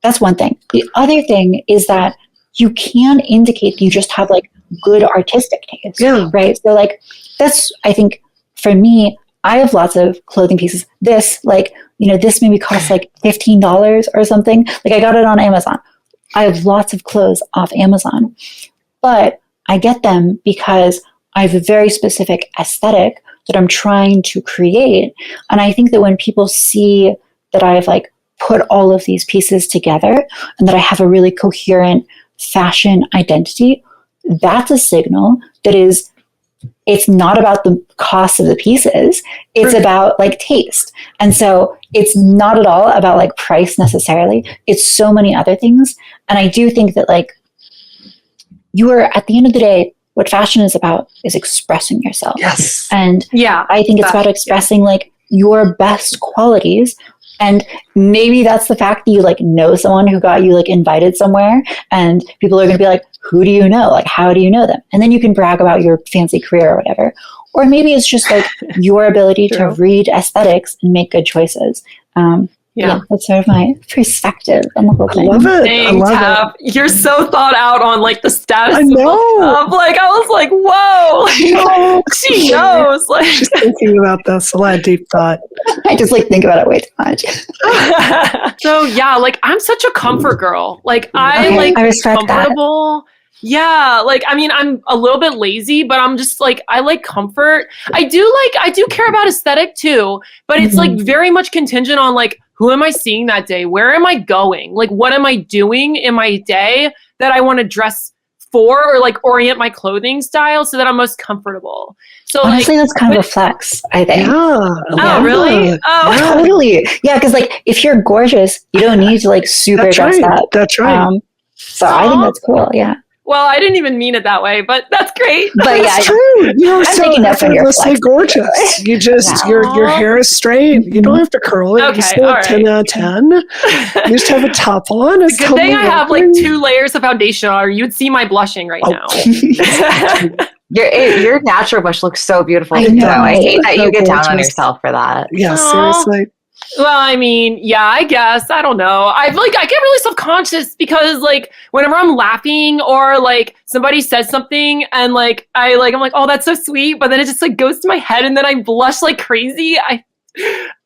that's one thing. The other thing is that you can indicate that you just have like good artistic taste, right? So like that's, I think for me, I have lots of clothing pieces. This, like, this maybe costs like $15 or something. Like I got it on Amazon. I have lots of clothes off Amazon, but I get them because I have a very specific aesthetic that I'm trying to create. And I think that when people see that I've like put all of these pieces together and that I have a really coherent fashion identity, that's a signal that is, it's not about the cost of the pieces. It's about like taste. And so it's not at all about like price necessarily. It's so many other things. And I do think that like you are, at the end of the day, what fashion is about is expressing yourself. Yes. And I think it's about expressing like your best qualities. And maybe that's the fact that you like know someone who got you like invited somewhere, and people are going to be like, who do you know? Like, how do you know them? And then you can brag about your fancy career or whatever. Or maybe it's just like your ability to read aesthetics and make good choices. yeah, that's sort of my perspective on the whole I thing. love it. Dang, Taf, you're so thought out on like the status I symbol know. stuff. Like I was like, whoa, she knows. Like Just thinking about this, a lot of deep thought. I just like think about it way too much. So yeah, like I'm such a comfort girl. Like I respect comfortable. Yeah, like I mean, I'm a little bit lazy, but I'm just like I like comfort. I do care about aesthetic too, but it's like very much contingent on like who am I seeing that day? Where am I going? Like what am I doing in my day that I want to dress for or like orient my clothing style so that I'm most comfortable. So honestly, like, that's kind of a flex, I think. Oh, really? Oh, totally. Yeah, because like if you're gorgeous, you don't need to like super dress up. That's right. So I think that's cool. Yeah. Well, I didn't even mean it that way, but that's great. But yeah, it's true. You're I'm so taking that from your effortlessly flex. gorgeous. You just your hair is straight. You don't have to curl it. Okay, You still all have 10 out of 10. You just have a top on. It's Good thing I have like 2 layers of foundation on, or you'd see my blushing right now. Your natural blush looks so beautiful. I know. I hate that you get down on gorgeous. yourself for that. Yeah, Aw. seriously. Well, I mean, yeah, I guess. I don't know. I get really self-conscious because like whenever I'm laughing or like somebody says something and like I'm like, oh, that's so sweet, but then it just like goes to my head and then I blush like crazy.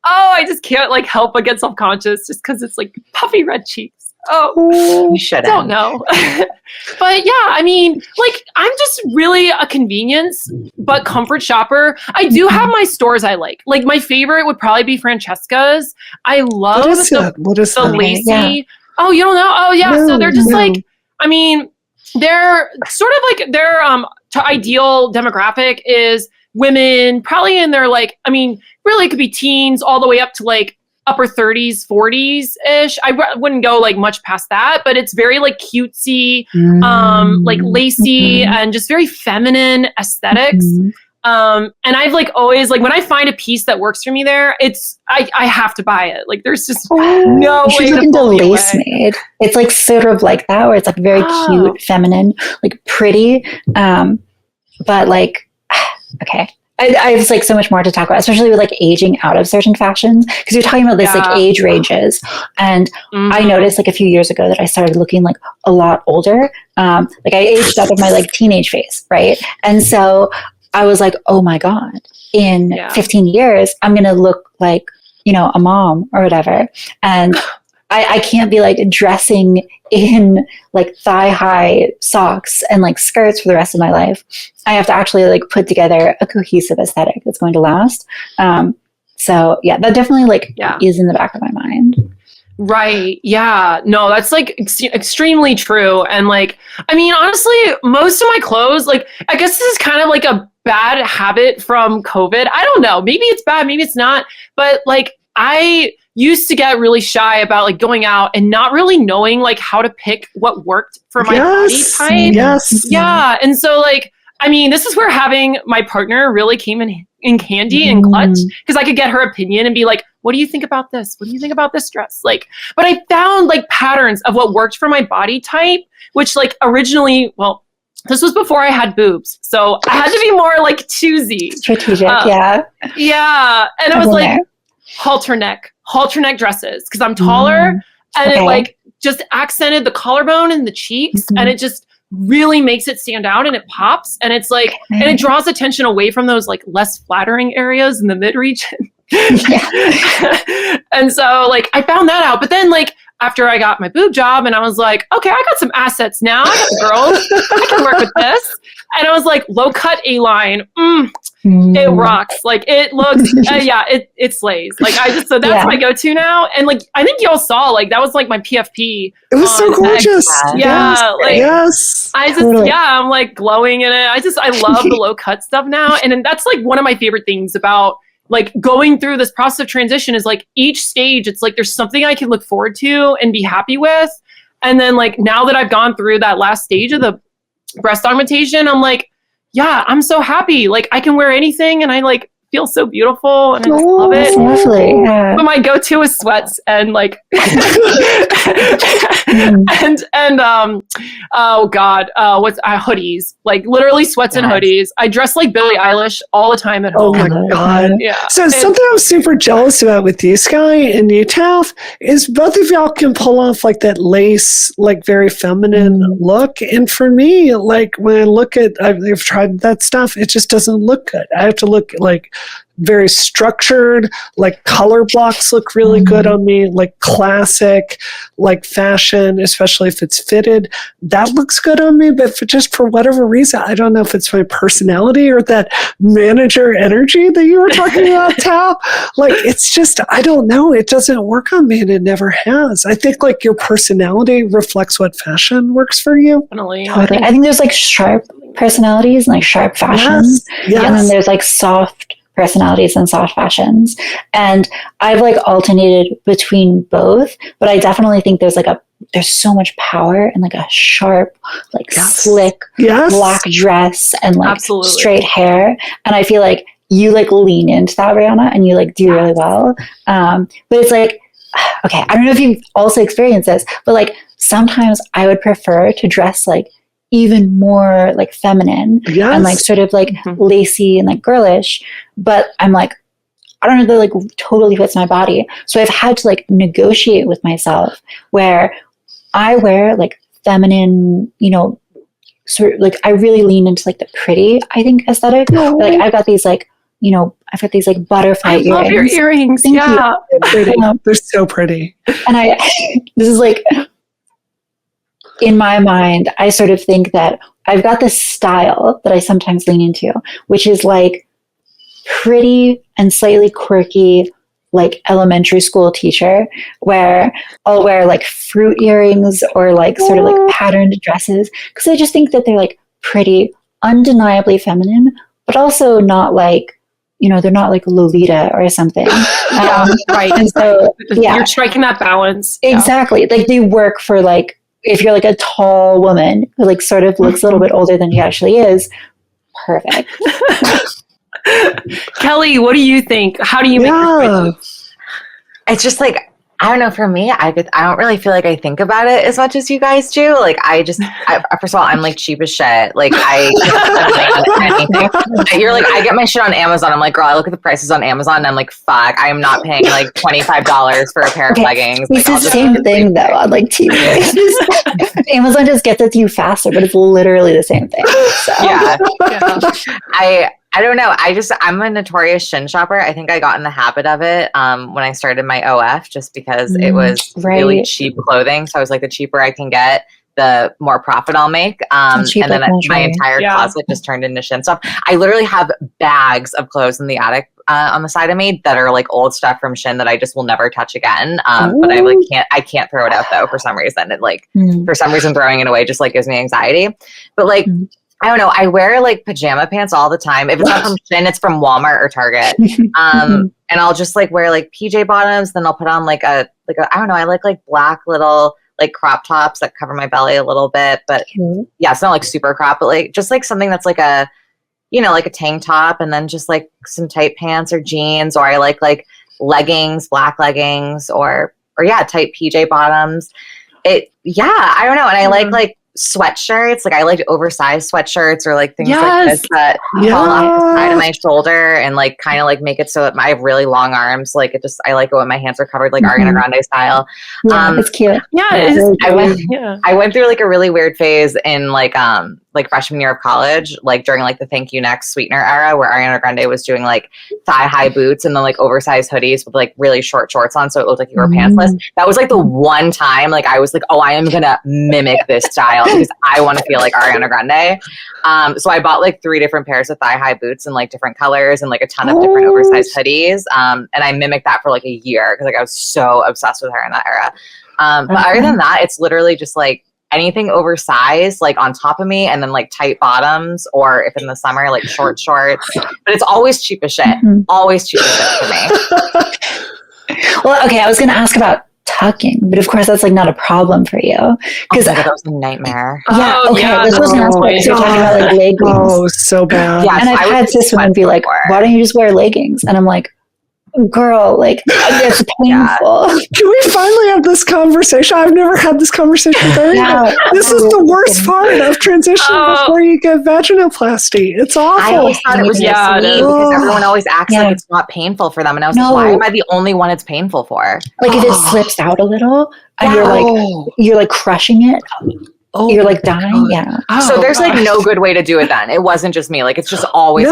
I just can't like help but get self-conscious just because it's like puffy red cheeks. Oh, You shouldn't. don't know. But yeah, I mean, like I'm just really a convenience but comfort shopper. I do have my stores I like. Like my favorite would probably be Francesca's. I love What is that? What is the that? lacy. Yeah. Oh, you don't know? Oh yeah. No, So they're just no. like, I mean, they're sort of like their ideal demographic is women, probably in their like, I mean, really it could be teens all the way up to like upper 30s, 40s ish. I wouldn't go like much past that, but it's very like cutesy, like lacy and just very feminine aesthetics. And I've like always like when I find a piece that works for me there, I have to buy it. Like there's just no You should way look to into pull me Lace away. Made. It's like sort of like that, where it's like very cute, feminine, like pretty, but like okay. I have like so much more to talk about, especially with like aging out of certain fashions, because you're talking about this like age ranges, and I noticed like a few years ago that I started looking like a lot older. Like I aged out of my like teenage phase, right? And so I was like, oh my god, in 15 years I'm gonna look like, you know, a mom or whatever, and I can't be like dressing in like thigh high socks and like skirts for the rest of my life. I have to actually like put together a cohesive aesthetic that's going to last. So yeah, that definitely like is in the back of my mind. Right. Yeah. No, that's like extremely true. And like, I mean, honestly, most of my clothes, like, I guess this is kind of like a bad habit from COVID. I don't know. Maybe it's bad. Maybe it's not. But like, I used to get really shy about like going out and not really knowing like how to pick what worked for my body type. Yes. Yeah. And so like, I mean, this is where having my partner really came in handy and clutch, because I could get her opinion and be like, what do you think about this? What do you think about this dress? Like, but I found like patterns of what worked for my body type, which like originally, well, this was before I had boobs. So I had to be more like choosy. Strategic. Yeah. And it was like halter neck dresses, because I'm taller and it like just accented the collarbone and the cheeks, and it just really makes it stand out and it pops, and it's like, and it draws attention away from those like less flattering areas in the mid region. And so like I found that out, but then like after I got my boob job and I was like, okay, I got some assets now. I got the girls. I can work with this. And I was like, low cut A-line. It rocks. Like it looks, it slays. Like so that's my go-to now. And like, I think y'all saw, like, that was like my PFP. It was so gorgeous. I just, I'm like glowing in it. I love the low cut stuff now. And that's like one of my favorite things about like going through this process of transition is like each stage, it's like there's something I can look forward to and be happy with. And then like now that I've gone through that last stage of the breast augmentation, I'm like, yeah, I'm so happy. Like I can wear anything and I like feel so beautiful and I just love it. Lovely. But my go-to is sweats and like and oh God, what's hoodies? Like literally sweats and hoodies. I dress like Billie Eilish all the time at home. Oh my God. Yeah. So something I'm super jealous about with you, Sky, and you, Taf, is both of y'all can pull off like that lace, like very feminine look. And for me, like when I look at, I've tried that stuff, it just doesn't look good. I have to look like very structured, like color blocks look really good on me, like classic, like fashion, especially if it's fitted. That looks good on me, but just for whatever reason, I don't know if it's my personality or that manager energy that you were talking about, Tal. Like, it's just, I don't know. It doesn't work on me, and it never has. I think like your personality reflects what fashion works for you. Definitely. Totally. I think there's like sharp personalities and like sharp fashions. Yes. And then there's like soft personalities and soft fashions. And I've like alternated between both, but I definitely think there's so much power in like a sharp, like slick black dress and like straight hair. And I feel like you like lean into that, Brianna, and you like do really well. But it's like, okay, I don't know if you've also experienced this, but like sometimes I would prefer to dress like even more like feminine and like sort of like lacy and like girlish, but I'm like, I don't know that like totally fits my body. So I've had to like negotiate with myself where I wear like feminine, you know, sort of like I really lean into like the pretty, I think, aesthetic. Like I've got these like, you know, I've got these like butterfly earrings. I love your earrings. Thank yeah. you. They're so pretty. And this is like, in my mind, I sort of think that I've got this style that I sometimes lean into, which is like pretty and slightly quirky, like elementary school teacher, where I'll wear like fruit earrings or like sort of like patterned dresses, because I just think that they're like pretty, undeniably feminine, but also not like, you know, they're not like Lolita or something. Right. And so, You're striking that balance. Exactly. Like they work for like, if you're like a tall woman who like sort of looks a little bit older than she actually is, perfect. Kelly, what do you think? How do you make your choices? It's just like, I don't know, for me, I don't really feel like I think about it as much as you guys do. Like, first of all, I'm like cheap as shit. Like, you're like, I get my shit on Amazon. I'm like, girl, I look at the prices on Amazon and I'm like, fuck, I am not paying like $25 for a pair of leggings. It's the same thing though on like TV. Amazon just gets it to you faster, but it's literally the same thing. So. Yeah. I don't know. I'm a notorious shin shopper. I think I got in the habit of it when I started my OF, just because it was really cheap clothing. So I was like, the cheaper I can get, the more profit I'll make. And then my entire closet just turned into shin stuff. I literally have bags of clothes in the attic on the side of me that are like old stuff from Shin that I just will never touch again. But I can't throw it out though for some reason. It for some reason throwing it away just like gives me anxiety. But like, I don't know. I wear like pajama pants all the time. If it's not from Shin, it's from Walmart or Target. And I'll just like wear like PJ bottoms. Then I'll put on like a I don't know. I like black little like crop tops that cover my belly a little bit. But yeah, it's not like super crop, but like just like something that's like a, you know, like a tank top, and then just like some tight pants or jeans, or I like leggings, black leggings, or tight PJ bottoms. I don't know. And I like sweatshirts. Like I like oversized sweatshirts or like things like this that fall off the side of my shoulder and like kind of like make it so that I have really long arms. Like I like it when my hands are covered, like Ariana Grande style. It's cute. I went through like a really weird phase in like freshman year of college, like during like the Thank You Next Sweetener era, where Ariana Grande was doing like thigh high boots and then like oversized hoodies with like really short shorts on, so it looked like you were pantsless. That was like the one time like I was like, oh, I am gonna mimic this style because I want to feel like Ariana Grande. So I bought like 3 different pairs of thigh high boots in like different colors and like a ton of different oversized hoodies. And I mimicked that for like a year because like I was so obsessed with her in that era. But other than that, it's literally just like anything oversized, like on top of me, and then like tight bottoms, or if in the summer, like short shorts. But it's always cheap as shit. Always cheap as shit for me. Well, okay, I was going to ask about tucking, but of course that's like not a problem for you. Because that was a nightmare. This was not what you're talking about, like leggings. Oh, so bad. Yes, and I've had cis women be like, why don't you just wear leggings? And I'm like, girl, like it's painful. Can we finally have this conversation? I've never had this conversation with anyone. This is the worst part of transition before you get vaginoplasty. It's awful. I always thought it was just me because everyone always acts like it's not painful for them. And I was like, why am I the only one it's painful for? Like if it slips out a little and you're like crushing it. You're like dying. Yeah. So there's like no good way to do it then. It wasn't just me. Like it's just always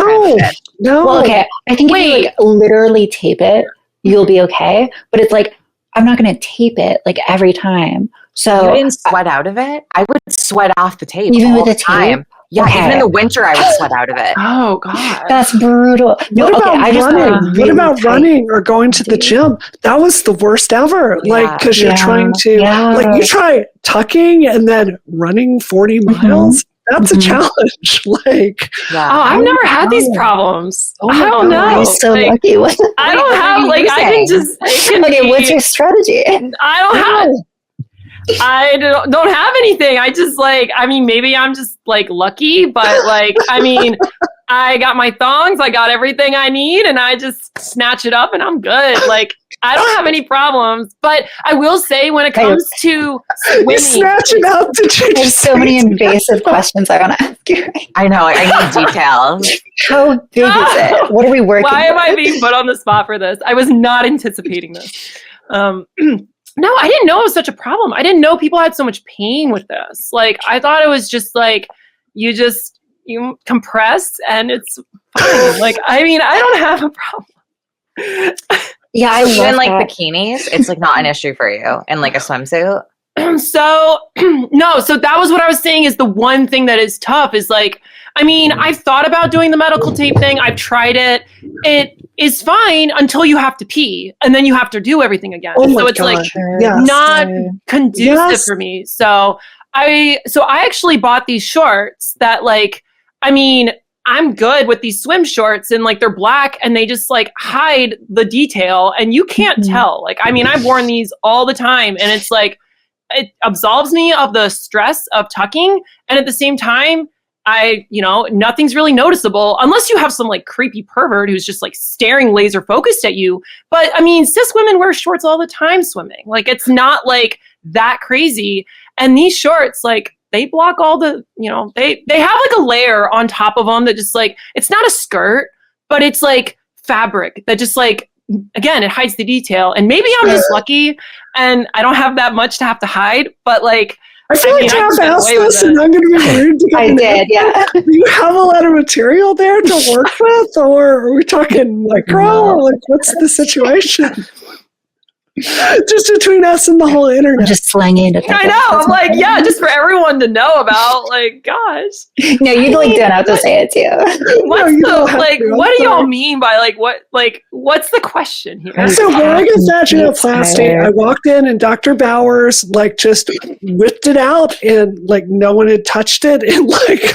No. Well, okay. I think if you like literally tape it, you'll be okay. But it's like, I'm not going to tape it like every time. So you didn't sweat out of it? I would sweat off the tape even all with the time. tape? Yeah, even in the winter, I would sweat out of it. Oh God, that's brutal. What about running or going to the gym? That was the worst ever. Like, because you're trying to, like, you try tucking and then running 40 miles. That's a challenge. Like, I've never had these problems. I don't know. I'm so lucky. I don't have like I can just. Okay, what's your strategy? I don't have anything. I just like, I mean, maybe I'm just like lucky, but like, I mean, I got my thongs, I got everything I need, and I just snatch it up and I'm good. Like, I don't have any problems, but I will say when it comes to swimming. Snatch it up. There's so many invasive questions I want to ask you. I know, I need details. How big is it? What are we working Why am I being put on the spot for this? I was not anticipating this. No, I didn't know it was such a problem. I didn't know people had so much pain with this. Like, I thought it was just like, you compress and it's fine. Like, I mean, I don't have a problem. Yeah, I love even like that. bikinis, it's like not an issue for you, and like a swimsuit. So that was what I was saying is the one thing that is tough is like, I mean, I've thought about doing the medical tape thing. I've tried it. It is fine until you have to pee and then you have to do everything again. So it's like not conducive for me. So I actually bought these shorts that like, I mean, I'm good with these swim shorts and like they're black and they just like hide the detail and you can't tell. Like, I mean, I've worn these all the time and it's like, it absolves me of the stress of tucking. And at the same time, nothing's really noticeable unless you have some like creepy pervert who's just like staring laser focused at you. But I mean, cis women wear shorts all the time swimming. Like it's not like that crazy. And these shorts, like they block all the, they have like a layer on top of them that just like, it's not a skirt, but it's like fabric that just like, again, it hides the detail. And maybe I'm just lucky and I don't have that much to have to hide, but like, I feel like Jeff asked this and I'm going to be rude to I did, yeah. Do you have a lot of material there to work with, or are we talking micro? Like, what's the situation? Just between us and the whole internet. I'm just slanging it. I know. I'm like, yeah, just for everyone to know about. Like, gosh. No, you don't have to say it too. What do y'all mean by what's the question here? So when I get vaginoplasty, I walked in and Dr. Bowers like just whipped it out and like no one had touched it in like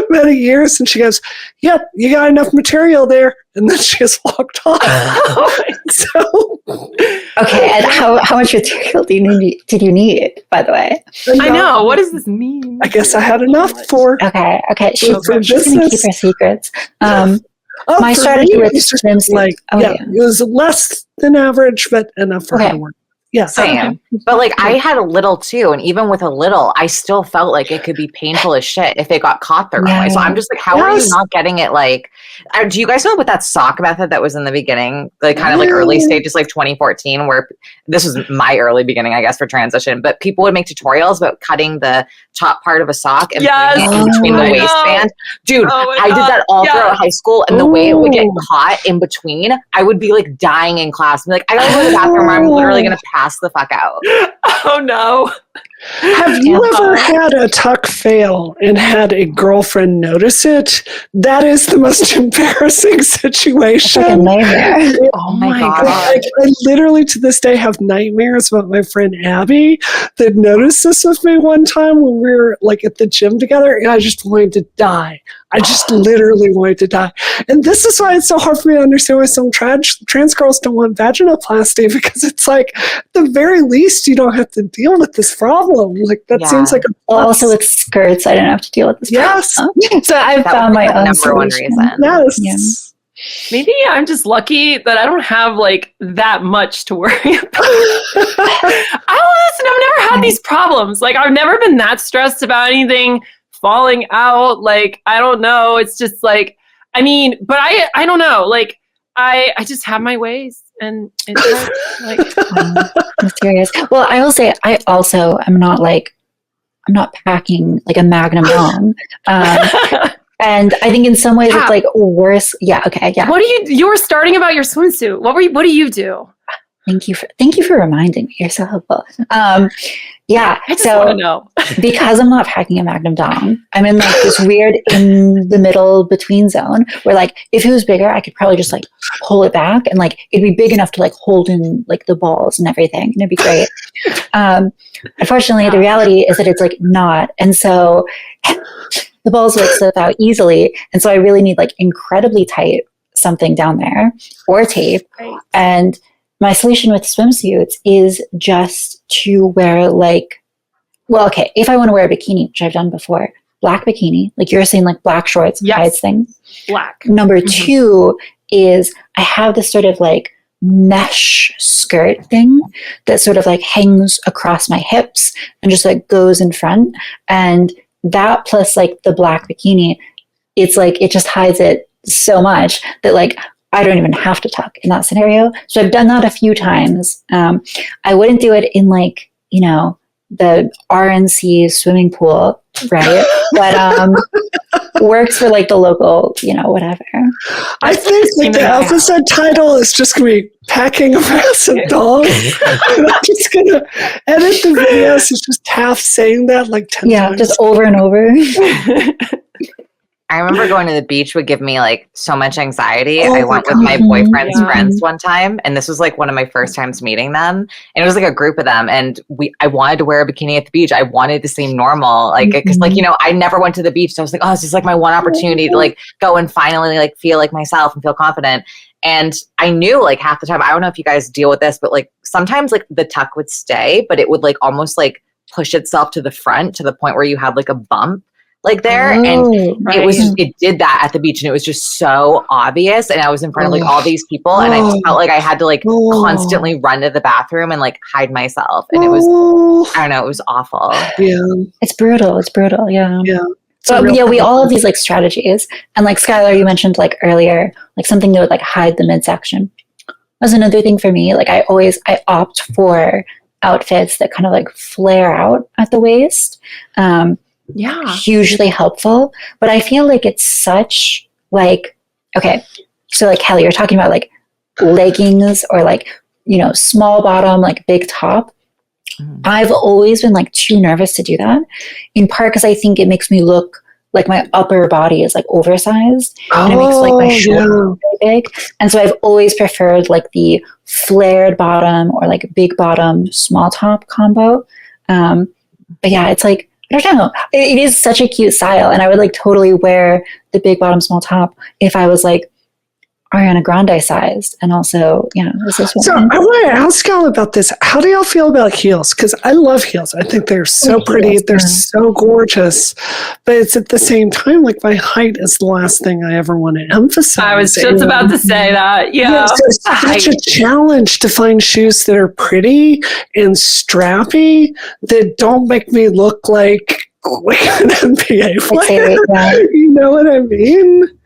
many years. And she goes, "Yep, you got enough material there." And then she just walked off. Okay, and how much material did you need, by by the way? I know. What does this mean? I guess I had enough for. Okay. She's going to keep her secrets. My strategy with swimsuits, it was less than average, but enough for her to work. Yeah, same. But like I had a little too, and even with a little, I still felt like it could be painful as shit if it got caught the wrong way. So I'm just like, how are you not getting it? Like, do you guys know about that sock method that was in the beginning, like kind of like early stages, like 2014, where this was my early beginning, I guess, for transition. But people would make tutorials about cutting the top part of a sock and putting it in between the waistband. Dude, I did that all throughout high school, and the way it would get caught in between, I would be like dying in class. Be like, I gotta go to the bathroom, or I'm literally gonna pass the fuck out. Oh no. Have you ever had a tuck fail and had a girlfriend notice it? That is the most embarrassing situation. It's like a nightmare. Oh my God. I literally to this day have nightmares about my friend Abby that noticed this with me one time when we were like at the gym together, and I just wanted to die. I just literally wanted to die. And this is why it's so hard for me to understand why some trans girls don't want vaginoplasty, because it's like, at the very least, you don't have to deal with this problem. Like, that seems like a plus. Also with skirts, I didn't have to deal with this problem. Yes. So I found my own number one solution. reason. Yes. Maybe I'm just lucky that I don't have like that much to worry about. I've never had these problems. Like I've never been that stressed about anything falling out. Like, I don't know. It's just like, I mean, but I don't know. Like I just have my ways and it's like, I'm serious. Well, I will say I also am not I'm not packing like a Magnum Dong. And I think in some ways it's like worse. Yeah. Okay. Yeah. You were starting about your swimsuit. What do you do? Thank you for reminding me. You're so helpful. Yeah. I just want to know. Because I'm not packing a Magnum Dong, I'm in like this weird in the middle between zone where like if it was bigger, I could probably just like pull it back and like it'd be big enough to like hold in like the balls and everything. And it'd be great. Unfortunately, the reality is that it's like not. And so the balls like slip out easily. And so I really need like incredibly tight something down there or tape. Right. And my solution with swimsuits is just to wear like, well, okay, if I want to wear a bikini, which I've done before, black bikini, like you're saying, like black shorts, hides things. Black. Number two is I have this sort of like mesh skirt thing that sort of like hangs across my hips and just like goes in front. And that plus like the black bikini, it's like, it just hides it so much that like, I don't even have to tuck in that scenario. So I've done that a few times. I wouldn't do it in like, you know, the RNC swimming pool, right? But works for like the local, you know, whatever. I think like the episode title is just going to be Packing a Massive Dog. I'm just going to edit the videos. It's just Taft saying that like 10 times. Yeah, just over and over. I remember going to the beach would give me like so much anxiety. I went with my boyfriend's friends one time, and this was like one of my first times meeting them. And it was like a group of them, and I wanted to wear a bikini at the beach. I wanted to seem normal, like because like you know I never went to the beach, so I was like, oh, this is like my one opportunity to like go and finally like feel like myself and feel confident. And I knew like half the time, I don't know if you guys deal with this, but like sometimes like the tuck would stay, but it would like almost like push itself to the front to the point where you had like a bump like there. And it did that at the beach, and it was just so obvious. And I was in front of like all these people, and I just felt like I had to like constantly run to the bathroom and like hide myself. And it was, I don't know, it was awful. Yeah. It's brutal. Yeah. Yeah. But yeah, we all have these like strategies. And like Schyler, you mentioned like earlier, like something that would like hide the midsection. That's another thing for me. Like I opt for outfits that kind of like flare out at the waist. Hugely helpful. But I feel like it's such like, okay, so like Kelly, you're talking about like leggings or like, you know, small bottom, like big top. I've always been like too nervous to do that, in part because I think it makes me look like my upper body is like oversized and it makes like my shoulders very big. And so I've always preferred like the flared bottom or like big bottom, small top combo. But yeah, it's like, I don't know. It is such a cute style, and I would like totally wear the big bottom, small top if I was like Ariana Grande sized, and also, you know, this is so I want to ask y'all about this. How do y'all feel about heels? Because I love heels. I think they're so pretty. They're so gorgeous. But it's at the same time, like my height is the last thing I ever want to emphasize. I was just about to say that. Yeah. So it's such a challenge to find shoes that are pretty and strappy that don't make me look like an NBA player. You know what I mean?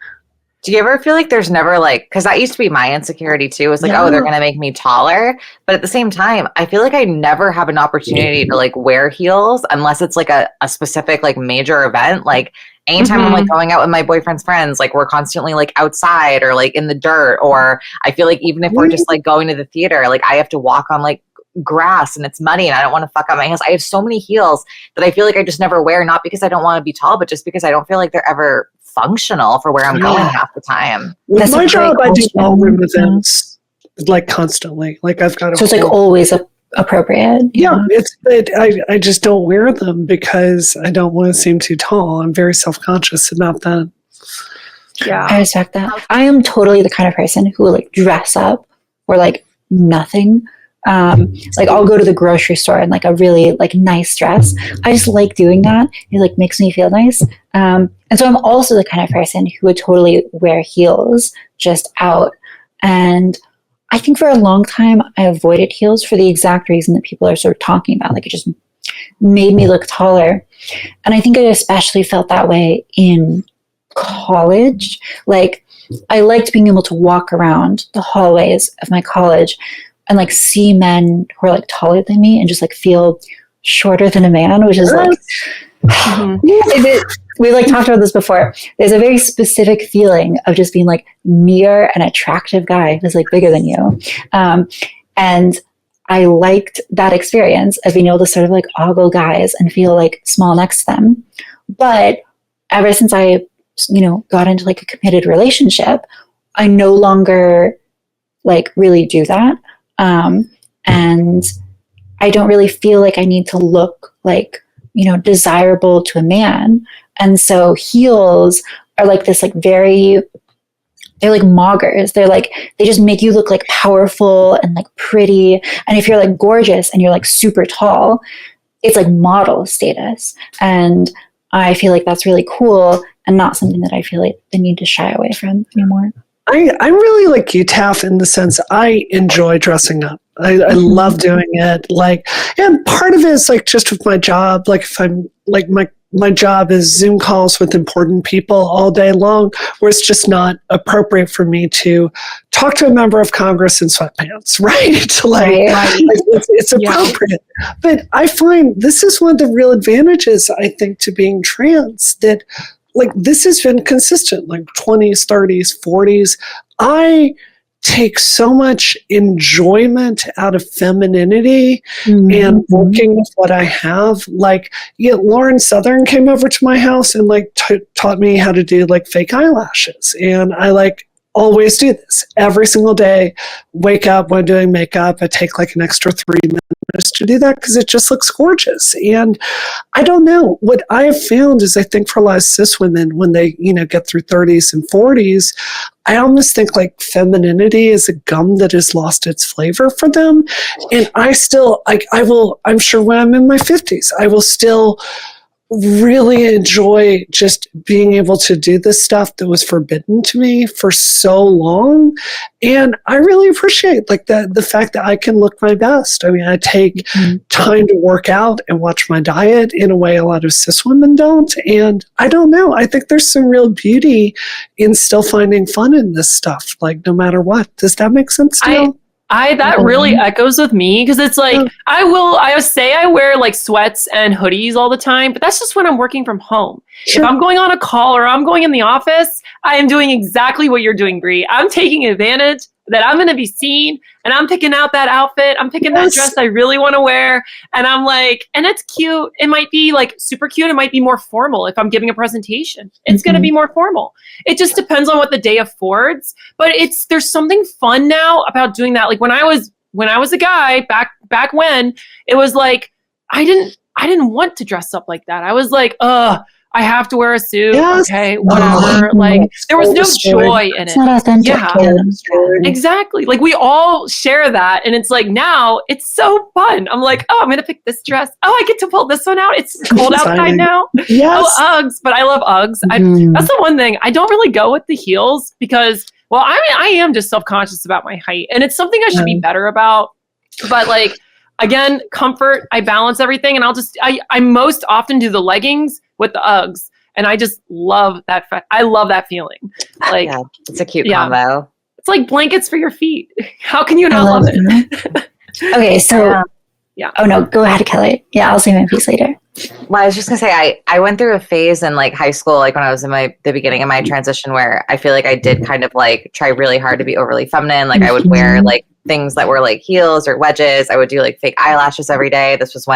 Do you ever feel like there's never like, because that used to be my insecurity too, was like, oh, they're going to make me taller. But at the same time, I feel like I never have an opportunity to like wear heels unless it's like a specific like major event. Like anytime I'm like going out with my boyfriend's friends, like we're constantly like outside or like in the dirt. Or I feel like even if we're just like going to the theater, like I have to walk on like grass and it's muddy and I don't want to fuck up my heels. I have so many heels that I feel like I just never wear, not because I don't want to be tall, but just because I don't feel like they're ever functional for where I'm going half the time. With my job, I do ballroom events like constantly. Like I've got so it's like always appropriate. Yeah, I just don't wear them because I don't want to seem too tall. I'm very self-conscious about that. Yeah, I respect that. I am totally the kind of person who will like dress up or like nothing Like I'll go to the grocery store in like a really like nice dress. I just like doing that. It like makes me feel nice. And so I'm also the kind of person who would totally wear heels just out. And I think for a long time I avoided heels for the exact reason that people are sort of talking about. Like it just made me look taller. And I think I especially felt that way in college. Like I liked being able to walk around the hallways of my college and like see men who are like taller than me and just like feel shorter than a man, which is like, we like talked about this before. There's a very specific feeling of just being like near an attractive guy who's like bigger than you. And I liked that experience of being able to sort of like ogle guys and feel like small next to them. But ever since I, got into like a committed relationship, I no longer like really do that. And I don't really feel like I need to look like, desirable to a man. And so heels are like this like they're like moggers. They just make you look like powerful and like pretty. And if you're like gorgeous and you're like super tall, it's like model status. And I feel like that's really cool and not something that I feel like the need to shy away from anymore. I'm really like you, Taff, in the sense I enjoy dressing up. I love doing it. Like, and part of it is like just with my job. Like if I'm like my job is Zoom calls with important people all day long, where it's just not appropriate for me to talk to a member of Congress in sweatpants, right? It's appropriate. Yeah. But I find this is one of the real advantages, I think, to being trans, that like this has been consistent, like 20s, 30s, 40s. I take so much enjoyment out of femininity and working with what I have. Like, Lauren Southern came over to my house and like taught me how to do like fake eyelashes. And I like always do this every single day. Wake up when doing makeup, I take like an extra 3 minutes to do that because it just looks gorgeous. And I don't know, what I have found is I think for a lot of cis women, when they get through 30s and 40s, I almost think like femininity is a gum that has lost its flavor for them. And I still I'm sure when I'm in my 50s, I will still really enjoy just being able to do this stuff that was forbidden to me for so long. And I really appreciate like the fact that I can look my best. I mean, I take time to work out and watch my diet in a way a lot of cis women don't. And I don't know, I think there's some real beauty in still finding fun in this stuff, like no matter what. Does that make sense to you? That really echoes with me because it's like I wear like sweats and hoodies all the time, but that's just when I'm working from home. Sure. If I'm going on a call or I'm going in the office, I am doing exactly what you're doing, Brie. I'm taking advantage that I'm going to be seen and I'm picking out that outfit. I'm picking that dress I really want to wear. And I'm like, and it's cute. It might be like super cute. It might be more formal. If I'm giving a presentation, it's going to be more formal. It just depends on what the day affords. But there's something fun now about doing that. Like when I was a guy back when, it was like, I didn't want to dress up like that. I was like, I have to wear a suit. Yes. Okay, whatever. Like there was no joy in it. It's not authentic. Yeah, exactly. Like we all share that, and it's like now it's so fun. I'm like, I'm gonna pick this dress. I get to pull this one out. It's cold outside now. Yes. Uggs, but I love Uggs. That's the one thing I don't really go with the heels because, well, I am just self-conscious about my height, and it's something I should be better about. But like again, comfort. I balance everything, and I most often do the leggings with the Uggs. And I just love that. I love that feeling. Like it's a cute combo. It's like blankets for your feet. How can you not love it? Okay. So oh no, go ahead, Kelly. Yeah. I'll say my piece later. Well, I was just going to say, I went through a phase in like high school, like when I was in the beginning of my transition, where I feel like I did kind of like try really hard to be overly feminine. Like I would wear like things that were like heels or wedges. I would do like fake eyelashes every day. This was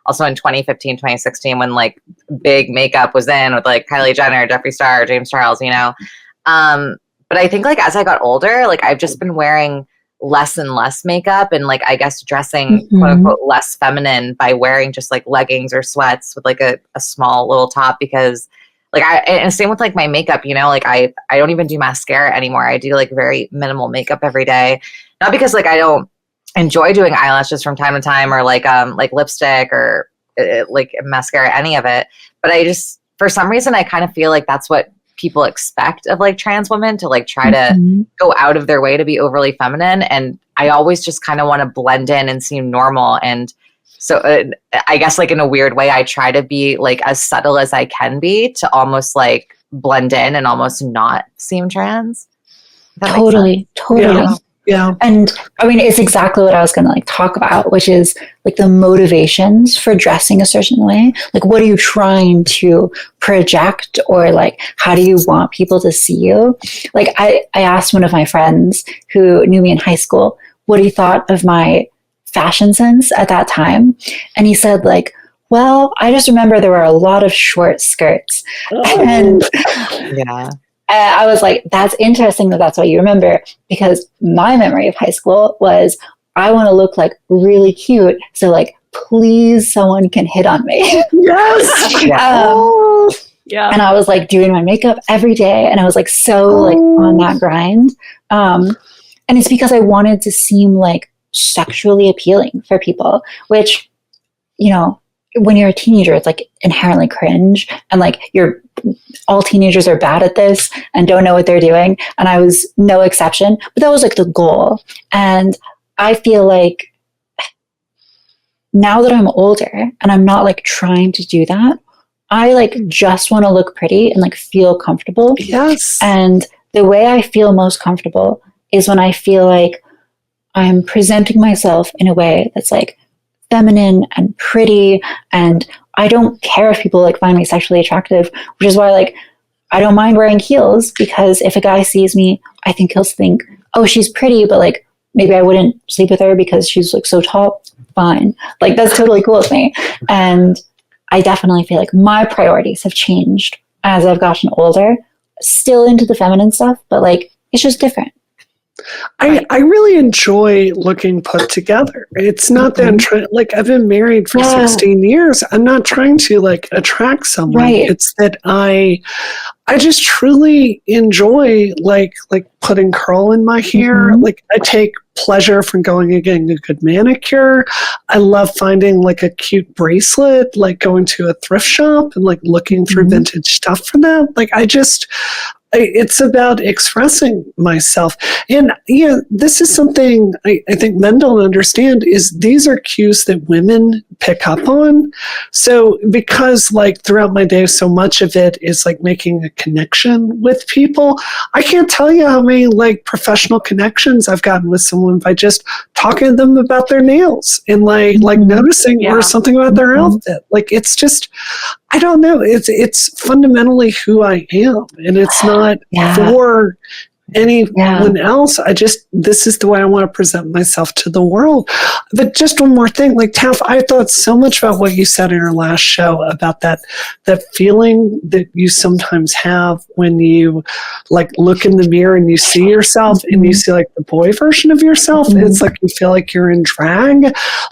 also in 2015, 2016, when like big makeup was in with like Kylie Jenner, Jeffree Star, James Charles, But I think like as I got older, like I've just been wearing less and less makeup and like I guess dressing quote unquote less feminine by wearing just like leggings or sweats with like a small little top, because like and same with like my makeup, like I don't even do mascara anymore. I do like very minimal makeup every day. Not because like I don't enjoy doing eyelashes from time to time, or like lipstick or like mascara, any of it. But I just, for some reason, I kind of feel like that's what people expect of like trans women, to like try to go out of their way to be overly feminine. And I always just kind of want to blend in and seem normal. And so I guess like in a weird way, I try to be like as subtle as I can be to almost like blend in and almost not seem trans. Totally. Yeah. And I mean, it's exactly what I was going to like talk about, which is like the motivations for dressing a certain way. Like, what are you trying to project, or like, how do you want people to see you? Like, I asked one of my friends who knew me in high school what he thought of my fashion sense at that time. And he said like, well, I just remember there were a lot of short skirts. And yeah. I was like, that's interesting that that's what you remember, because my memory of high school was, I want to look like really cute. So like, please, someone can hit on me. Yes. Yeah. And I was like doing my makeup every day. And I was like, so like on that grind. And it's because I wanted to seem like sexually appealing for people, which, you know, when you're a teenager, it's like inherently cringe, and like all teenagers are bad at this and don't know what they're doing. And I was no exception, but that was like the goal. And I feel like now that I'm older and I'm not like trying to do that, I like just want to look pretty and like feel comfortable. Yes. And the way I feel most comfortable is when I feel like I'm presenting myself in a way that's like feminine and pretty, and I don't care if people like find me sexually attractive, which is why like I don't mind wearing heels, because if a guy sees me, I think he'll think, oh, she's pretty, but like maybe I wouldn't sleep with her because she's like so tall. Fine, like that's totally cool with me. And I definitely feel like my priorities have changed as I've gotten older. Still into the feminine stuff, but like it's just different. I really enjoy looking put together. It's not that I'm trying, like I've been married for 16 years. I'm not trying to like attract someone. Right. It's that I just truly enjoy like putting curl in my hair. Like I take pleasure from going and getting a good manicure. I love finding like a cute bracelet, like going to a thrift shop and like looking through vintage stuff for that. Like it's about expressing myself. And yeah, this is something I think men don't understand, is these are cues that women pick up on. So because like throughout my day, so much of it is like making a connection with people. I can't tell you how many like professional connections I've gotten with someone by just talking to them about their nails and like noticing or something about their outfit. Like it's just, I don't know. It's fundamentally who I am, and it's not for anyone else. This is the way I want to present myself to the world. But just one more thing, like Taf, I thought so much about what you said in our last show about that feeling that you sometimes have when you like look in the mirror and you see yourself and you see like the boy version of yourself. And it's like you feel like you're in drag.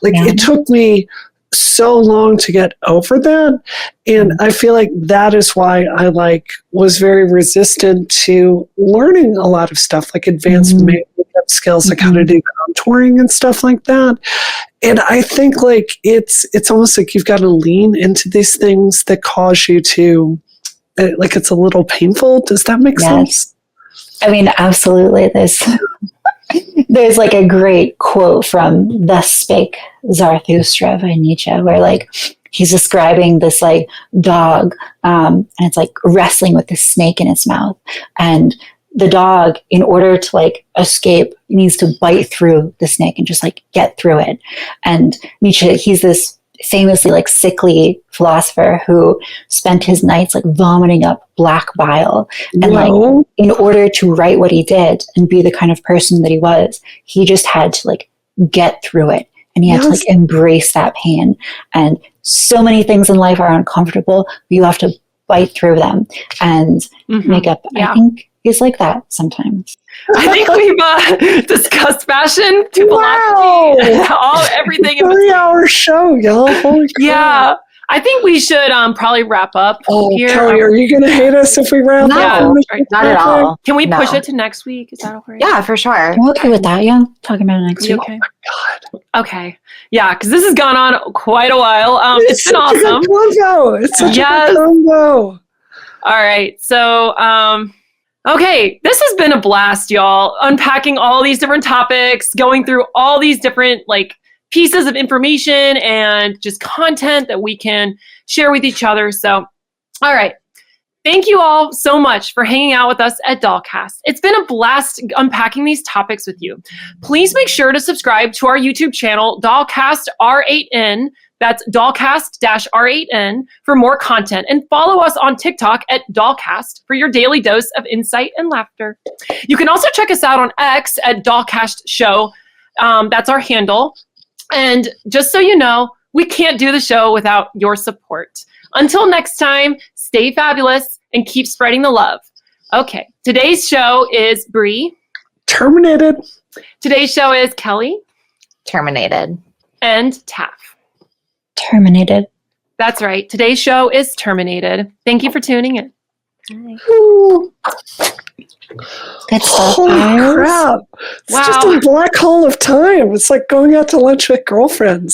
Like it took me so long to get over that, and I feel like that is why I like was very resistant to learning a lot of stuff like advanced makeup skills, like how to do contouring and stuff like that. And I think like it's almost like you've got to lean into these things that cause you to like it's a little painful. Does that make sense? I mean, absolutely. There's like a great quote from Thus Spake Zarathustra by Nietzsche, where like he's describing this like dog, and it's like wrestling with this snake in its mouth, and the dog, in order to like escape, needs to bite through the snake and just like get through it. And Nietzsche, he's this famously like sickly philosopher who spent his nights like vomiting up black bile. And like in order to write what he did and be the kind of person that he was, he just had to like get through it, and he had to like embrace that pain. And so many things in life are uncomfortable, but you have to bite through them. And makeup, I think, is like that sometimes. I think we've discussed fashion to philosophy, everything. 3-hour show, y'all. Holy crap. Yeah. I think we should probably wrap up here. Kelly, are you going to hate us if we wrap No, up? not at all. Can we No. push it to next week? Is that okay? Yeah, for sure. I'm okay with that, yeah. Talking about it next week. Okay. Okay. Yeah, because this has gone on quite a while. It's been such a awesome. good combo. It's such a good combo. All right. So, okay, this has been a blast, y'all. Unpacking all these different topics, going through all these different pieces of information and just content that we can share with each other. So, all right. Thank you all so much for hanging out with us at Dollcast. It's been a blast unpacking these topics with you. Please make sure to subscribe to our YouTube channel, Dollcast R8N. That's Dollcast-R8N for more content. And follow us on TikTok at Dollcast for your daily dose of insight and laughter. You can also check us out on X at Dollcast Show. That's our handle. And just so you know, we can't do the show without your support. Until next time, stay fabulous and keep spreading the love. Okay, today's show is Bree. Terminated. Today's show is Kelly. Terminated. And Taf. Terminated. That's right. Today's show is Terminated. Thank you for tuning in. Good stuff. Holy guys. crap. It's Wow. just a black hole of time. It's like going out to lunch with girlfriends.